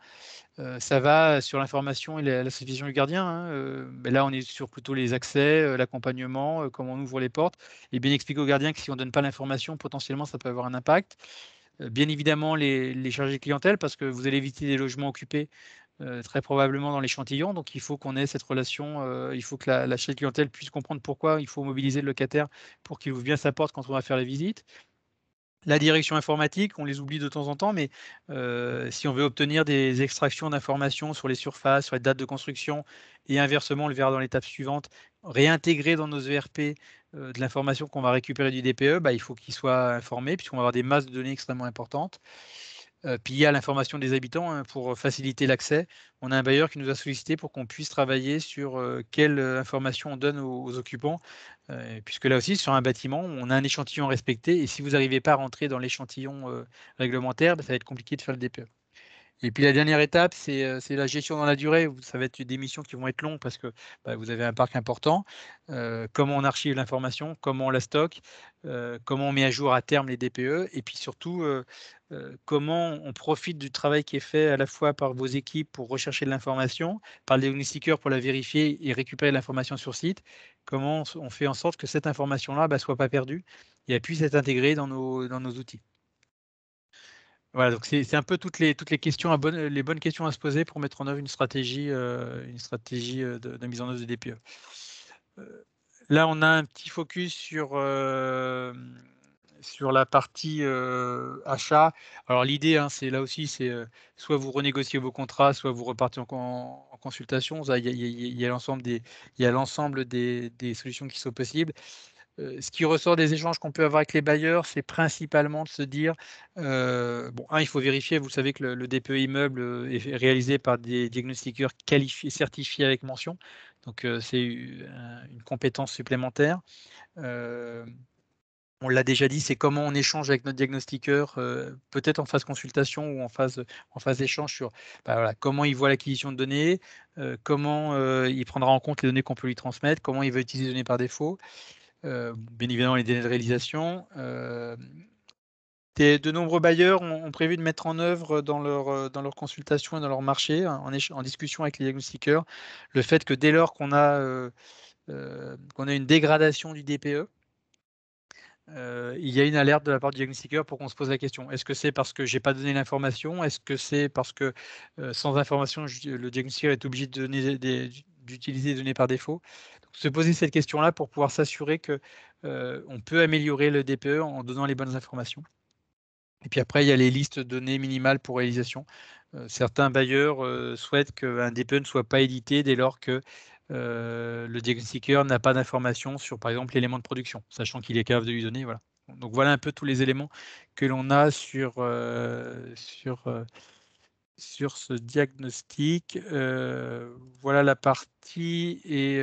Ça va sur l'information et la supervision du gardien, hein, mais là, on est sur plutôt les accès, l'accompagnement, comment on ouvre les portes, et bien expliquer au gardien que si on ne donne pas l'information, potentiellement, ça peut avoir un impact. Bien évidemment, les chargés de clientèle, parce que vous allez éviter des logements occupés très probablement dans l'échantillon. Donc, il faut qu'on ait cette relation. Il faut que la chargée de clientèle puisse comprendre pourquoi il faut mobiliser le locataire pour qu'il ouvre bien sa porte quand on va faire la visite. La direction informatique, on les oublie de temps en temps, mais si on veut obtenir des extractions d'informations sur les surfaces, sur les dates de construction, et inversement, on le verra dans l'étape suivante, réintégrer dans nos ERP de l'information qu'on va récupérer du DPE, bah, il faut qu'il soit informé, puisqu'on va avoir des masses de données extrêmement importantes. Puis il y a l'information des habitants, hein, pour faciliter l'accès. On a un bailleur qui nous a sollicité pour qu'on puisse travailler sur quelle information on donne aux occupants, puisque là aussi, sur un bâtiment, on a un échantillon à respecter, et si vous n'arrivez pas à rentrer dans l'échantillon réglementaire, bah, ça va être compliqué de faire le DPE. Et puis la dernière étape, c'est la gestion dans la durée. Ça va être des missions qui vont être longues parce que bah, vous avez un parc important. Comment on archive l'information, comment on la stocke, comment on met à jour à terme les DPE, et puis surtout comment on profite du travail qui est fait à la fois par vos équipes pour rechercher de l'information, par les diagnostiqueurs pour la vérifier et récupérer l'information sur site. Comment on fait en sorte que cette information-là ne soit pas perdue et elle puisse être intégrée dans nos outils. Voilà, donc c'est un peu toutes les questions les bonnes questions à se poser pour mettre en œuvre une stratégie de mise en œuvre de DPE. Là, on a un petit focus sur la partie achat. Alors l'idée, hein, c'est là aussi, c'est soit vous renégociez vos contrats, soit vous repartez en consultation. Il y a l'ensemble des solutions qui sont possibles. Ce qui ressort des échanges qu'on peut avoir avec les bailleurs, c'est principalement de se dire, bon, il faut vérifier, vous savez que le DPE immeuble est réalisé par des diagnostiqueurs qualifiés, certifiés avec mention. Donc, c'est une compétence supplémentaire. On l'a déjà dit, c'est comment on échange avec notre diagnostiqueur, peut-être en phase consultation ou en phase d'échange sur bah, voilà, comment il voit l'acquisition de données, comment il prendra en compte les données qu'on peut lui transmettre, comment il va utiliser les données par défaut. Bien évidemment, les délais de réalisation. De nombreux bailleurs ont prévu de mettre en œuvre dans leur consultation et dans leur marché, hein, en discussion avec les diagnostiqueurs, le fait que dès lors qu'on a une dégradation du DPE, il y a une alerte de la part du diagnostiqueur pour qu'on se pose la question. Est-ce que c'est parce que je n'ai pas donné l'information? Est-ce que c'est parce que sans information, le diagnostiqueur est obligé d'utiliser des données par défaut? Donc, se poser cette question-là pour pouvoir s'assurer qu'on peut améliorer le DPE en donnant les bonnes informations. Et puis après, il y a les listes de données minimales pour réalisation. Certains bailleurs souhaitent qu'un DPE ne soit pas édité dès lors que le diagnostiqueur n'a pas d'informations sur, par exemple, l'élément de production, sachant qu'il est capable de lui donner. Voilà. Donc voilà un peu tous les éléments que l'on a sur ce diagnostic. Voilà la partie. Et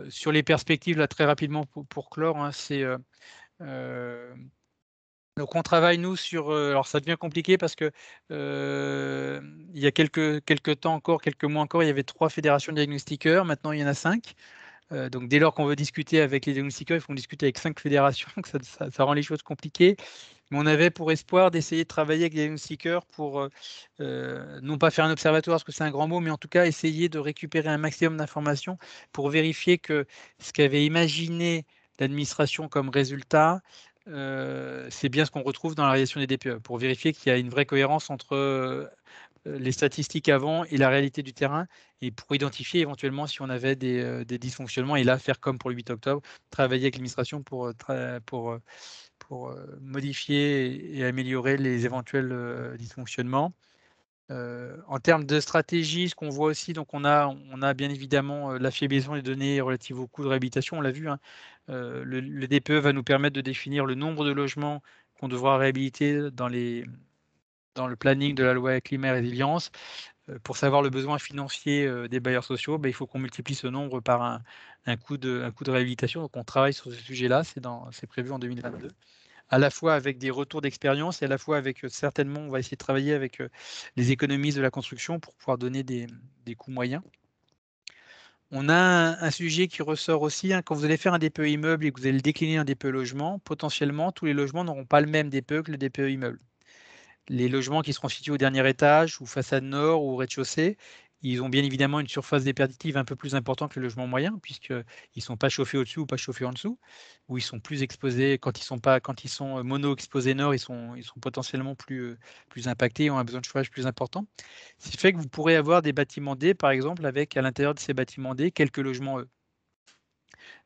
sur les perspectives, là, très rapidement pour clore, hein, c'est donc on travaille nous sur, alors ça devient compliqué parce que, il y a quelques temps encore, quelques mois encore, il y avait 3 fédérations de diagnostiqueurs, maintenant il y en a 5. Donc dès lors qu'on veut discuter avec les diagnostiqueurs, il faut discuter avec 5 fédérations, donc ça rend les choses compliquées. Mais on avait pour espoir d'essayer de travailler avec les diagnostiqueurs pour, non pas faire un observatoire parce que c'est un grand mot, mais en tout cas essayer de récupérer un maximum d'informations pour vérifier que ce qu'avait imaginé l'administration comme résultat, c'est bien ce qu'on retrouve dans la réalisation des DPE, pour vérifier qu'il y a une vraie cohérence entre les statistiques avant et la réalité du terrain, et pour identifier éventuellement si on avait des dysfonctionnements, et là faire comme pour le 8 octobre, travailler avec l'administration pour modifier et améliorer les éventuels dysfonctionnements. En termes de stratégie, ce qu'on voit aussi, donc on a bien évidemment l'affaiblissement des données relatives au coût de réhabilitation, on l'a vu, hein. Le DPE va nous permettre de définir le nombre de logements qu'on devra réhabiliter dans le planning de la loi climat et résilience. Pour savoir le besoin financier des bailleurs sociaux, il faut qu'on multiplie ce nombre par un coût de réhabilitation. Donc on travaille sur ce sujet-là, c'est prévu en 2022. à la fois avec des retours d'expérience et à la fois avec certainement, on va essayer de travailler avec les économistes de la construction pour pouvoir donner des coûts moyens. On a un sujet qui ressort aussi, hein, quand vous allez faire un DPE immeuble et que vous allez le décliner en DPE logement, potentiellement, tous les logements n'auront pas le même DPE que le DPE immeuble. Les logements qui seront situés au dernier étage ou façade nord ou au rez-de-chaussée, ils ont bien évidemment une surface déperditive un peu plus importante que le logement moyen, puisqu'ils ne sont pas chauffés au-dessus ou pas chauffés en dessous, ou ils sont plus exposés, quand ils sont mono-exposés nord, ils sont potentiellement plus impactés et ont un besoin de chauffage plus important. Ce qui fait que vous pourrez avoir des bâtiments D, par exemple, avec à l'intérieur de ces bâtiments D, quelques logements E.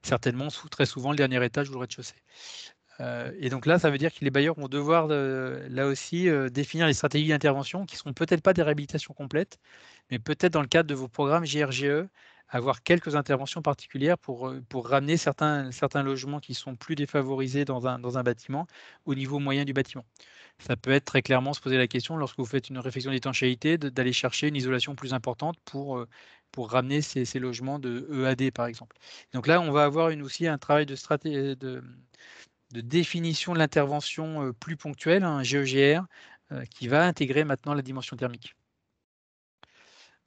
Certainement, très souvent, le dernier étage ou le rez-de-chaussée. Et donc là, ça veut dire que les bailleurs vont devoir, là aussi, définir les stratégies d'intervention qui ne seront peut-être pas des réhabilitations complètes, mais peut-être dans le cadre de vos programmes GRGE, avoir quelques interventions particulières pour ramener certains logements qui sont plus défavorisés dans un bâtiment au niveau moyen du bâtiment. Ça peut être très clairement se poser la question, lorsque vous faites une réflexion d'étanchéité, d'aller chercher une isolation plus importante pour ramener ces logements de E à D, par exemple. Donc là, on va avoir aussi un travail de définition de l'intervention plus ponctuelle, un GEGR, qui va intégrer maintenant la dimension thermique.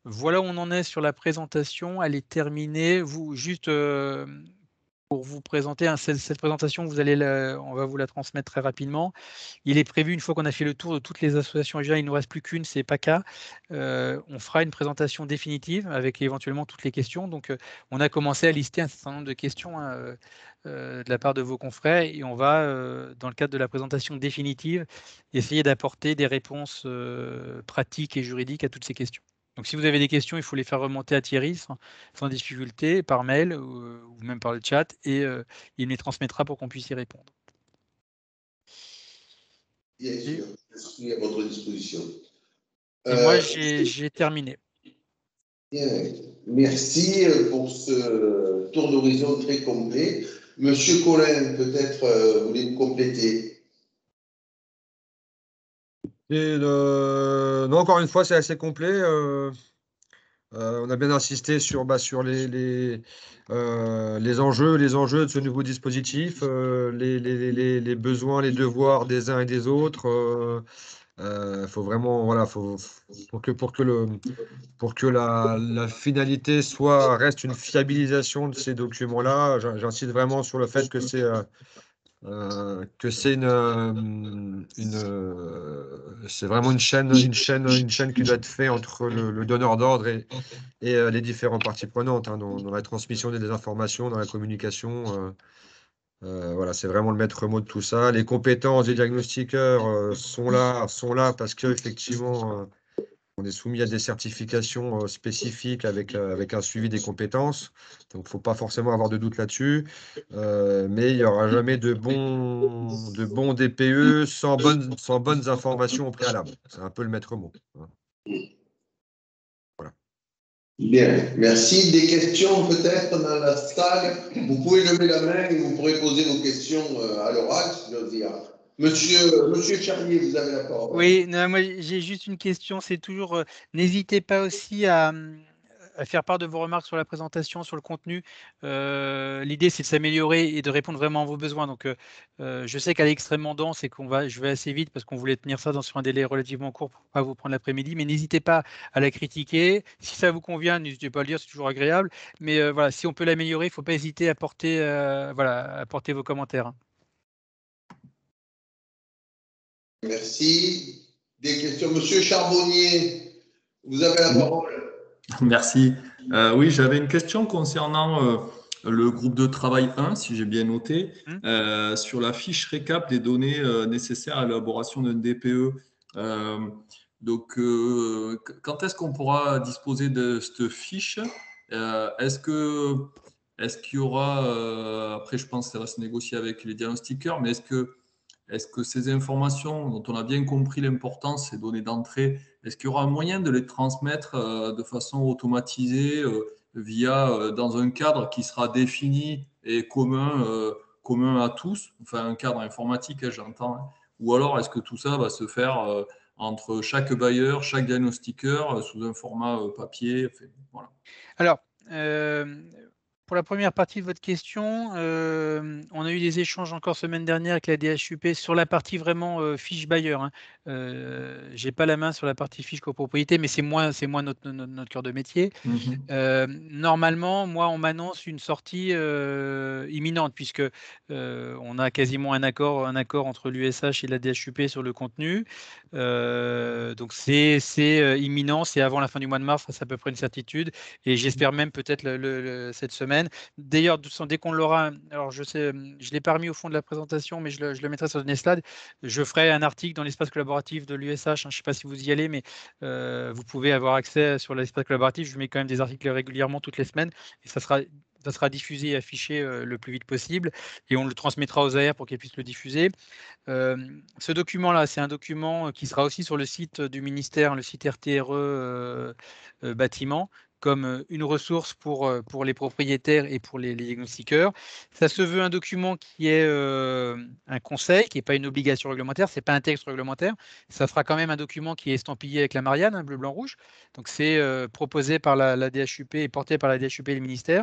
Voilà où on en est sur la présentation, elle est terminée. Juste pour vous présenter, cette présentation, on va vous la transmettre très rapidement. Il est prévu, une fois qu'on a fait le tour de toutes les associations régionales, il ne nous reste plus qu'une, c'est PACA. On fera une présentation définitive avec éventuellement toutes les questions. Donc, on a commencé à lister un certain nombre de questions de la part de vos confrères et on va, dans le cadre de la présentation définitive, essayer d'apporter des réponses pratiques et juridiques à toutes ces questions. Donc, si vous avez des questions, il faut les faire remonter à Thierry sans difficulté, par mail ou même par le chat, et il me les transmettra pour qu'on puisse y répondre. Bien sûr, je suis à votre disposition. Et moi, j'ai terminé. Bien, merci pour ce tour d'horizon très complet. Monsieur Collin, peut-être voulez-vous compléter? Non, encore une fois, c'est assez complet. On a bien insisté sur les enjeux de ce nouveau dispositif, les besoins, les devoirs des uns et des autres. Faut vraiment, voilà, pour que la finalité reste une fiabilisation de ces documents-là. J'insiste vraiment sur le fait que c'est c'est vraiment une chaîne qui doit être faite entre le donneur d'ordre et les différentes parties prenantes, hein, dans la transmission des informations, dans la communication. Voilà, c'est vraiment le maître mot de tout ça. Les compétences des diagnostiqueurs sont là parce qu'effectivement, on est soumis à des certifications spécifiques avec un suivi des compétences. Donc, il ne faut pas forcément avoir de doute là-dessus. Mais il n'y aura jamais de bons DPE sans bonnes informations au préalable. C'est un peu le maître mot, hein. Voilà. Bien, merci. Des questions peut-être dans la salle? Vous pouvez lever la main et vous pourrez poser vos questions à l'oral, si j'ose dire. Monsieur Charlier, vous avez la parole. Oui, non, moi j'ai juste une question, c'est toujours, n'hésitez pas aussi à faire part de vos remarques sur la présentation, sur le contenu. L'idée, c'est de s'améliorer et de répondre vraiment à vos besoins. Donc, je sais qu'elle est extrêmement dense et je vais assez vite parce qu'on voulait tenir ça sur un délai relativement court pour ne pas vous prendre l'après-midi, mais n'hésitez pas à la critiquer. Si ça vous convient, n'hésitez pas à le dire, c'est toujours agréable. Mais voilà, si on peut l'améliorer, il ne faut pas hésiter à apporter vos commentaires, hein. Merci. Des questions? Monsieur Charbonnier, vous avez la parole. Merci. Oui, j'avais une question concernant le groupe de travail 1, si j'ai bien noté, sur la fiche récap des données nécessaires à l'élaboration d'un DPE. Donc, quand est-ce qu'on pourra disposer de cette fiche? Est-ce qu'il y aura, après je pense que ça va se négocier avec les diagnostiqueurs, mais est-ce que ces informations dont on a bien compris l'importance, ces données d'entrée, est-ce qu'il y aura un moyen de les transmettre de façon automatisée dans un cadre qui sera défini et commun à tous, enfin un cadre informatique, hein, j'entends, hein. Ou alors est-ce que tout ça va se faire entre chaque bailleur, chaque diagnostiqueur, sous un format papier, enfin, voilà. Alors, pour la première partie de votre question, on a eu des échanges encore semaine dernière avec la DHUP sur la partie vraiment fiche bailleur. Hein. J'ai pas la main sur la partie fiche copropriété, mais c'est moins notre cœur de métier. Normalement, moi, on m'annonce une sortie imminente, puisque on a quasiment un accord entre l'USH et la DHUP sur le contenu. Donc c'est imminent, c'est avant la fin du mois de mars, ça, c'est à peu près une certitude. Et j'espère même peut-être cette semaine. D'ailleurs, dès qu'on l'aura, alors je sais, je l'ai pas remis au fond de la présentation, mais je le mettrai sur le Neslad. Je ferai un article dans l'espace collaboratif de l'USH. Hein, je ne sais pas si vous y allez, mais vous pouvez avoir accès sur l'espace collaboratif. Je mets quand même des articles régulièrement toutes les semaines, et ça sera diffusé et affiché le plus vite possible, et on le transmettra aux AR pour qu'ils puissent le diffuser. Ce document-là, c'est un document qui sera aussi sur le site du ministère, le site RTRE bâtiment, comme une ressource pour les propriétaires et pour les diagnostiqueurs. Ça se veut un document qui est un conseil, qui n'est pas une obligation réglementaire, ce n'est pas un texte réglementaire. Ça sera quand même un document qui est estampillé avec la Marianne, hein, bleu, blanc, rouge. Donc c'est proposé par la DHUP et porté par la DHUP et le ministère,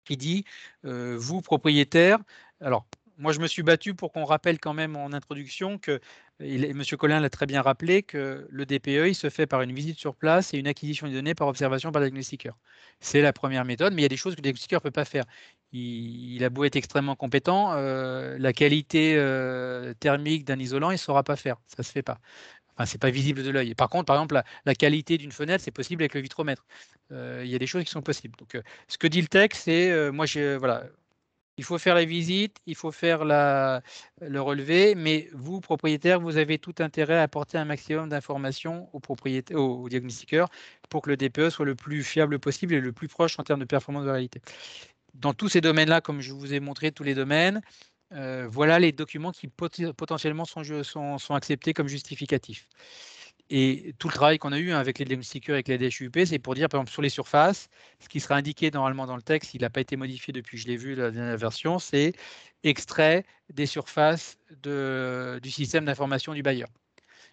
qui dit, vous, propriétaires, alors, moi, je me suis battu pour qu'on rappelle quand même en introduction que, M. Collin l'a très bien rappelé, que le DPE, il se fait par une visite sur place et une acquisition des données par observation par le diagnostiqueur. C'est la première méthode, mais il y a des choses que le diagnostiqueur ne peut pas faire. Il a beau être extrêmement compétent, la qualité thermique d'un isolant, il ne saura pas faire. Ça ne se fait pas. Enfin, c'est pas visible de l'œil. Par contre, par exemple, la qualité d'une fenêtre, c'est possible avec le vitromètre. Il y a des choses qui sont possibles. Donc, ce que dit le texte, c'est, voilà, il faut faire la visite, il faut faire le relevé, mais vous, propriétaire, vous avez tout intérêt à apporter un maximum d'informations au diagnostiqueur pour que le DPE soit le plus fiable possible et le plus proche en termes de performance de réalité. Dans tous ces domaines-là, comme je vous ai montré tous les domaines, voilà les documents qui potentiellement sont acceptés comme justificatifs. Et tout le travail qu'on a eu avec les diagnostiqueurs et avec la DHUP, c'est pour dire, par exemple, sur les surfaces, ce qui sera indiqué normalement dans le texte, il n'a pas été modifié depuis que je l'ai vu, la dernière version, c'est extrait des surfaces du système d'information du bailleur.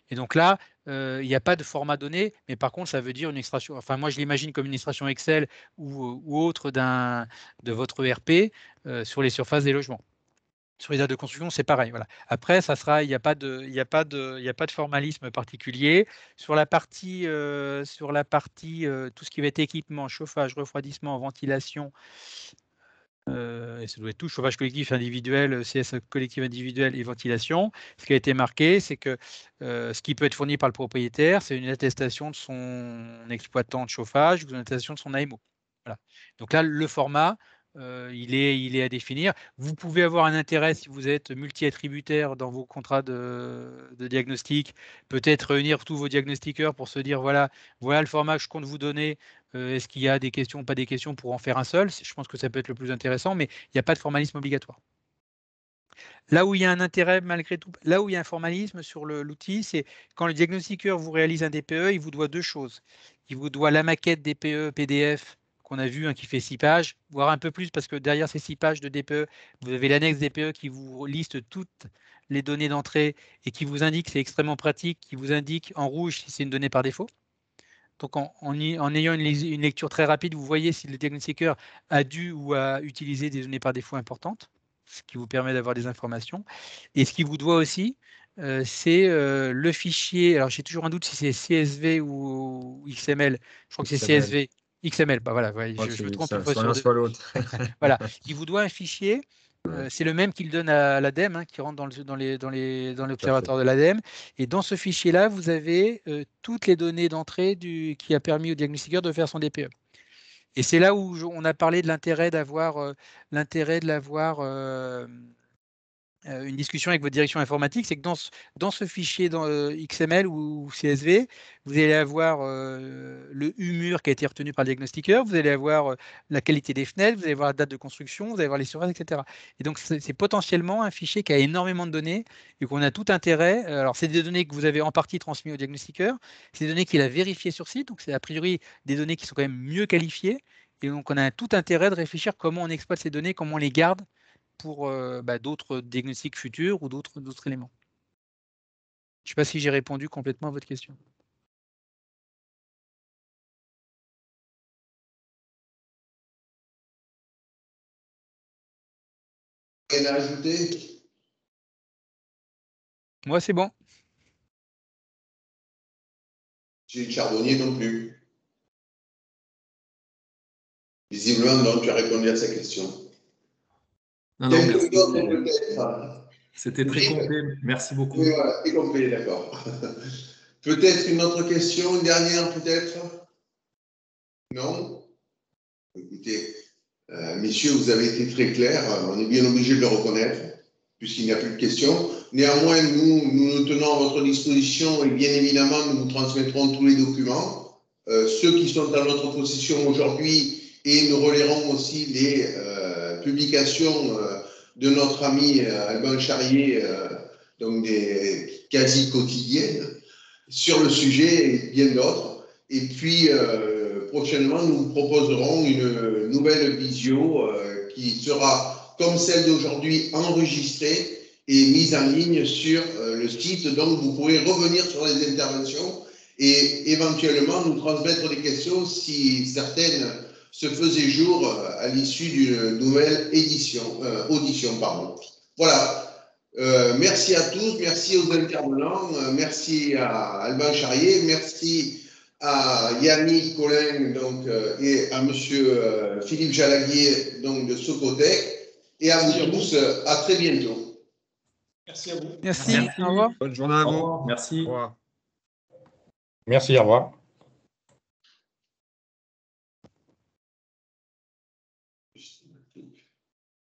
Et donc là, il n'y a pas de format donné, mais par contre, ça veut dire une extraction. Enfin, moi, je l'imagine comme une extraction Excel ou autre de votre ERP sur les surfaces des logements. Sur les dates de construction, c'est pareil. Voilà. Après, il n'y a pas de formalisme particulier. Sur la partie, tout ce qui va être équipement, chauffage, refroidissement, ventilation, et ça doit être tout, chauffage collectif individuel, CS collectif individuel et ventilation. Ce qui a été marqué, c'est que ce qui peut être fourni par le propriétaire, c'est une attestation de son exploitant de chauffage ou une attestation de son AMO. Voilà. Donc là, le format, il est à définir. Vous pouvez avoir un intérêt si vous êtes multi-attributaire dans vos contrats de diagnostic, peut-être réunir tous vos diagnostiqueurs pour se dire voilà le format que je compte vous donner. Est-ce qu'il y a des questions, pas des questions pour en faire un seul? Je pense que ça peut être le plus intéressant, mais il n'y a pas de formalisme obligatoire. Là où il y a un intérêt, malgré tout, là où il y a un formalisme sur l'outil, c'est quand le diagnostiqueur vous réalise un DPE, il vous doit deux choses. Il vous doit la maquette DPE PDF qu'on a vu, hein, qui fait 6 pages, voire un peu plus, parce que derrière ces 6 pages de DPE, vous avez l'annexe DPE qui vous liste toutes les données d'entrée et qui vous indique, c'est extrêmement pratique, qui vous indique en rouge si c'est une donnée par défaut. Donc, en ayant une lecture très rapide, vous voyez si le diagnostiqueur a dû ou a utilisé des données par défaut importantes, ce qui vous permet d'avoir des informations. Et ce qui vous doit aussi, c'est le fichier. Alors, j'ai toujours un doute si c'est CSV ou XML. Je crois que c'est CSV. XML, bah voilà, je me trompe une fois sur deux. Soit l'autre. Voilà, il vous doit un fichier. C'est le même qu'il donne à l'ADEME, hein, qui rentre dans l'observatoire de l'ADEME. Et dans ce fichier-là, vous avez toutes les données d'entrée qui a permis au diagnostiqueur de faire son DPE. Et c'est là où on a parlé de l'intérêt d'avoir une discussion avec votre direction informatique, c'est que dans ce fichier XML ou CSV, vous allez avoir le HUMUR qui a été retenu par le diagnostiqueur, vous allez avoir la qualité des fenêtres, vous allez avoir la date de construction, vous allez avoir les surfaces, etc. Et donc, c'est potentiellement un fichier qui a énormément de données et qu'on a tout intérêt. Alors, c'est des données que vous avez en partie transmises au diagnostiqueur, c'est des données qu'il a vérifiées sur site, donc c'est a priori des données qui sont quand même mieux qualifiées. Et donc, on a tout intérêt de réfléchir comment on exploite ces données, comment on les garde pour d'autres diagnostics futurs ou d'autres éléments. Je ne sais pas si j'ai répondu complètement à votre question. Rien à ajouter? Moi, c'est bon. Gilles Charbonnier non plus. Visiblement, donc, tu as répondu à sa question. Non, Quelqu'un merci. d'autre peut-être? C'était très complet. Merci beaucoup. Oui, voilà, c'est complet, d'accord. Peut-être une autre question, une dernière peut-être? Non? Écoutez, messieurs, vous avez été très clairs, on est bien obligé de le reconnaître, puisqu'il n'y a plus de questions. Néanmoins, nous tenons à votre disposition et bien évidemment, nous vous transmettrons tous les documents, ceux qui sont à notre possession aujourd'hui, et nous relayerons aussi les publications de notre ami Alban Charrier, donc des quasi quotidiennes, sur le sujet et bien d'autres. Et puis, prochainement, nous vous proposerons une nouvelle visio qui sera, comme celle d'aujourd'hui, enregistrée et mise en ligne sur le site. Donc, vous pourrez revenir sur les interventions et éventuellement nous transmettre des questions si certaines se faisaient jour à l'issue d'une nouvelle audition. Pardon. Voilà. Merci à tous, merci aux intervenants, merci à Alban Charrier, merci à Yannick Collin donc, et à monsieur Philippe Jalaguier donc, de Socotec, et à vous tous, à très bientôt. Merci à vous. Merci. Au revoir. Bonne journée à Au vous. revoir. Merci. Au revoir. Merci, au revoir.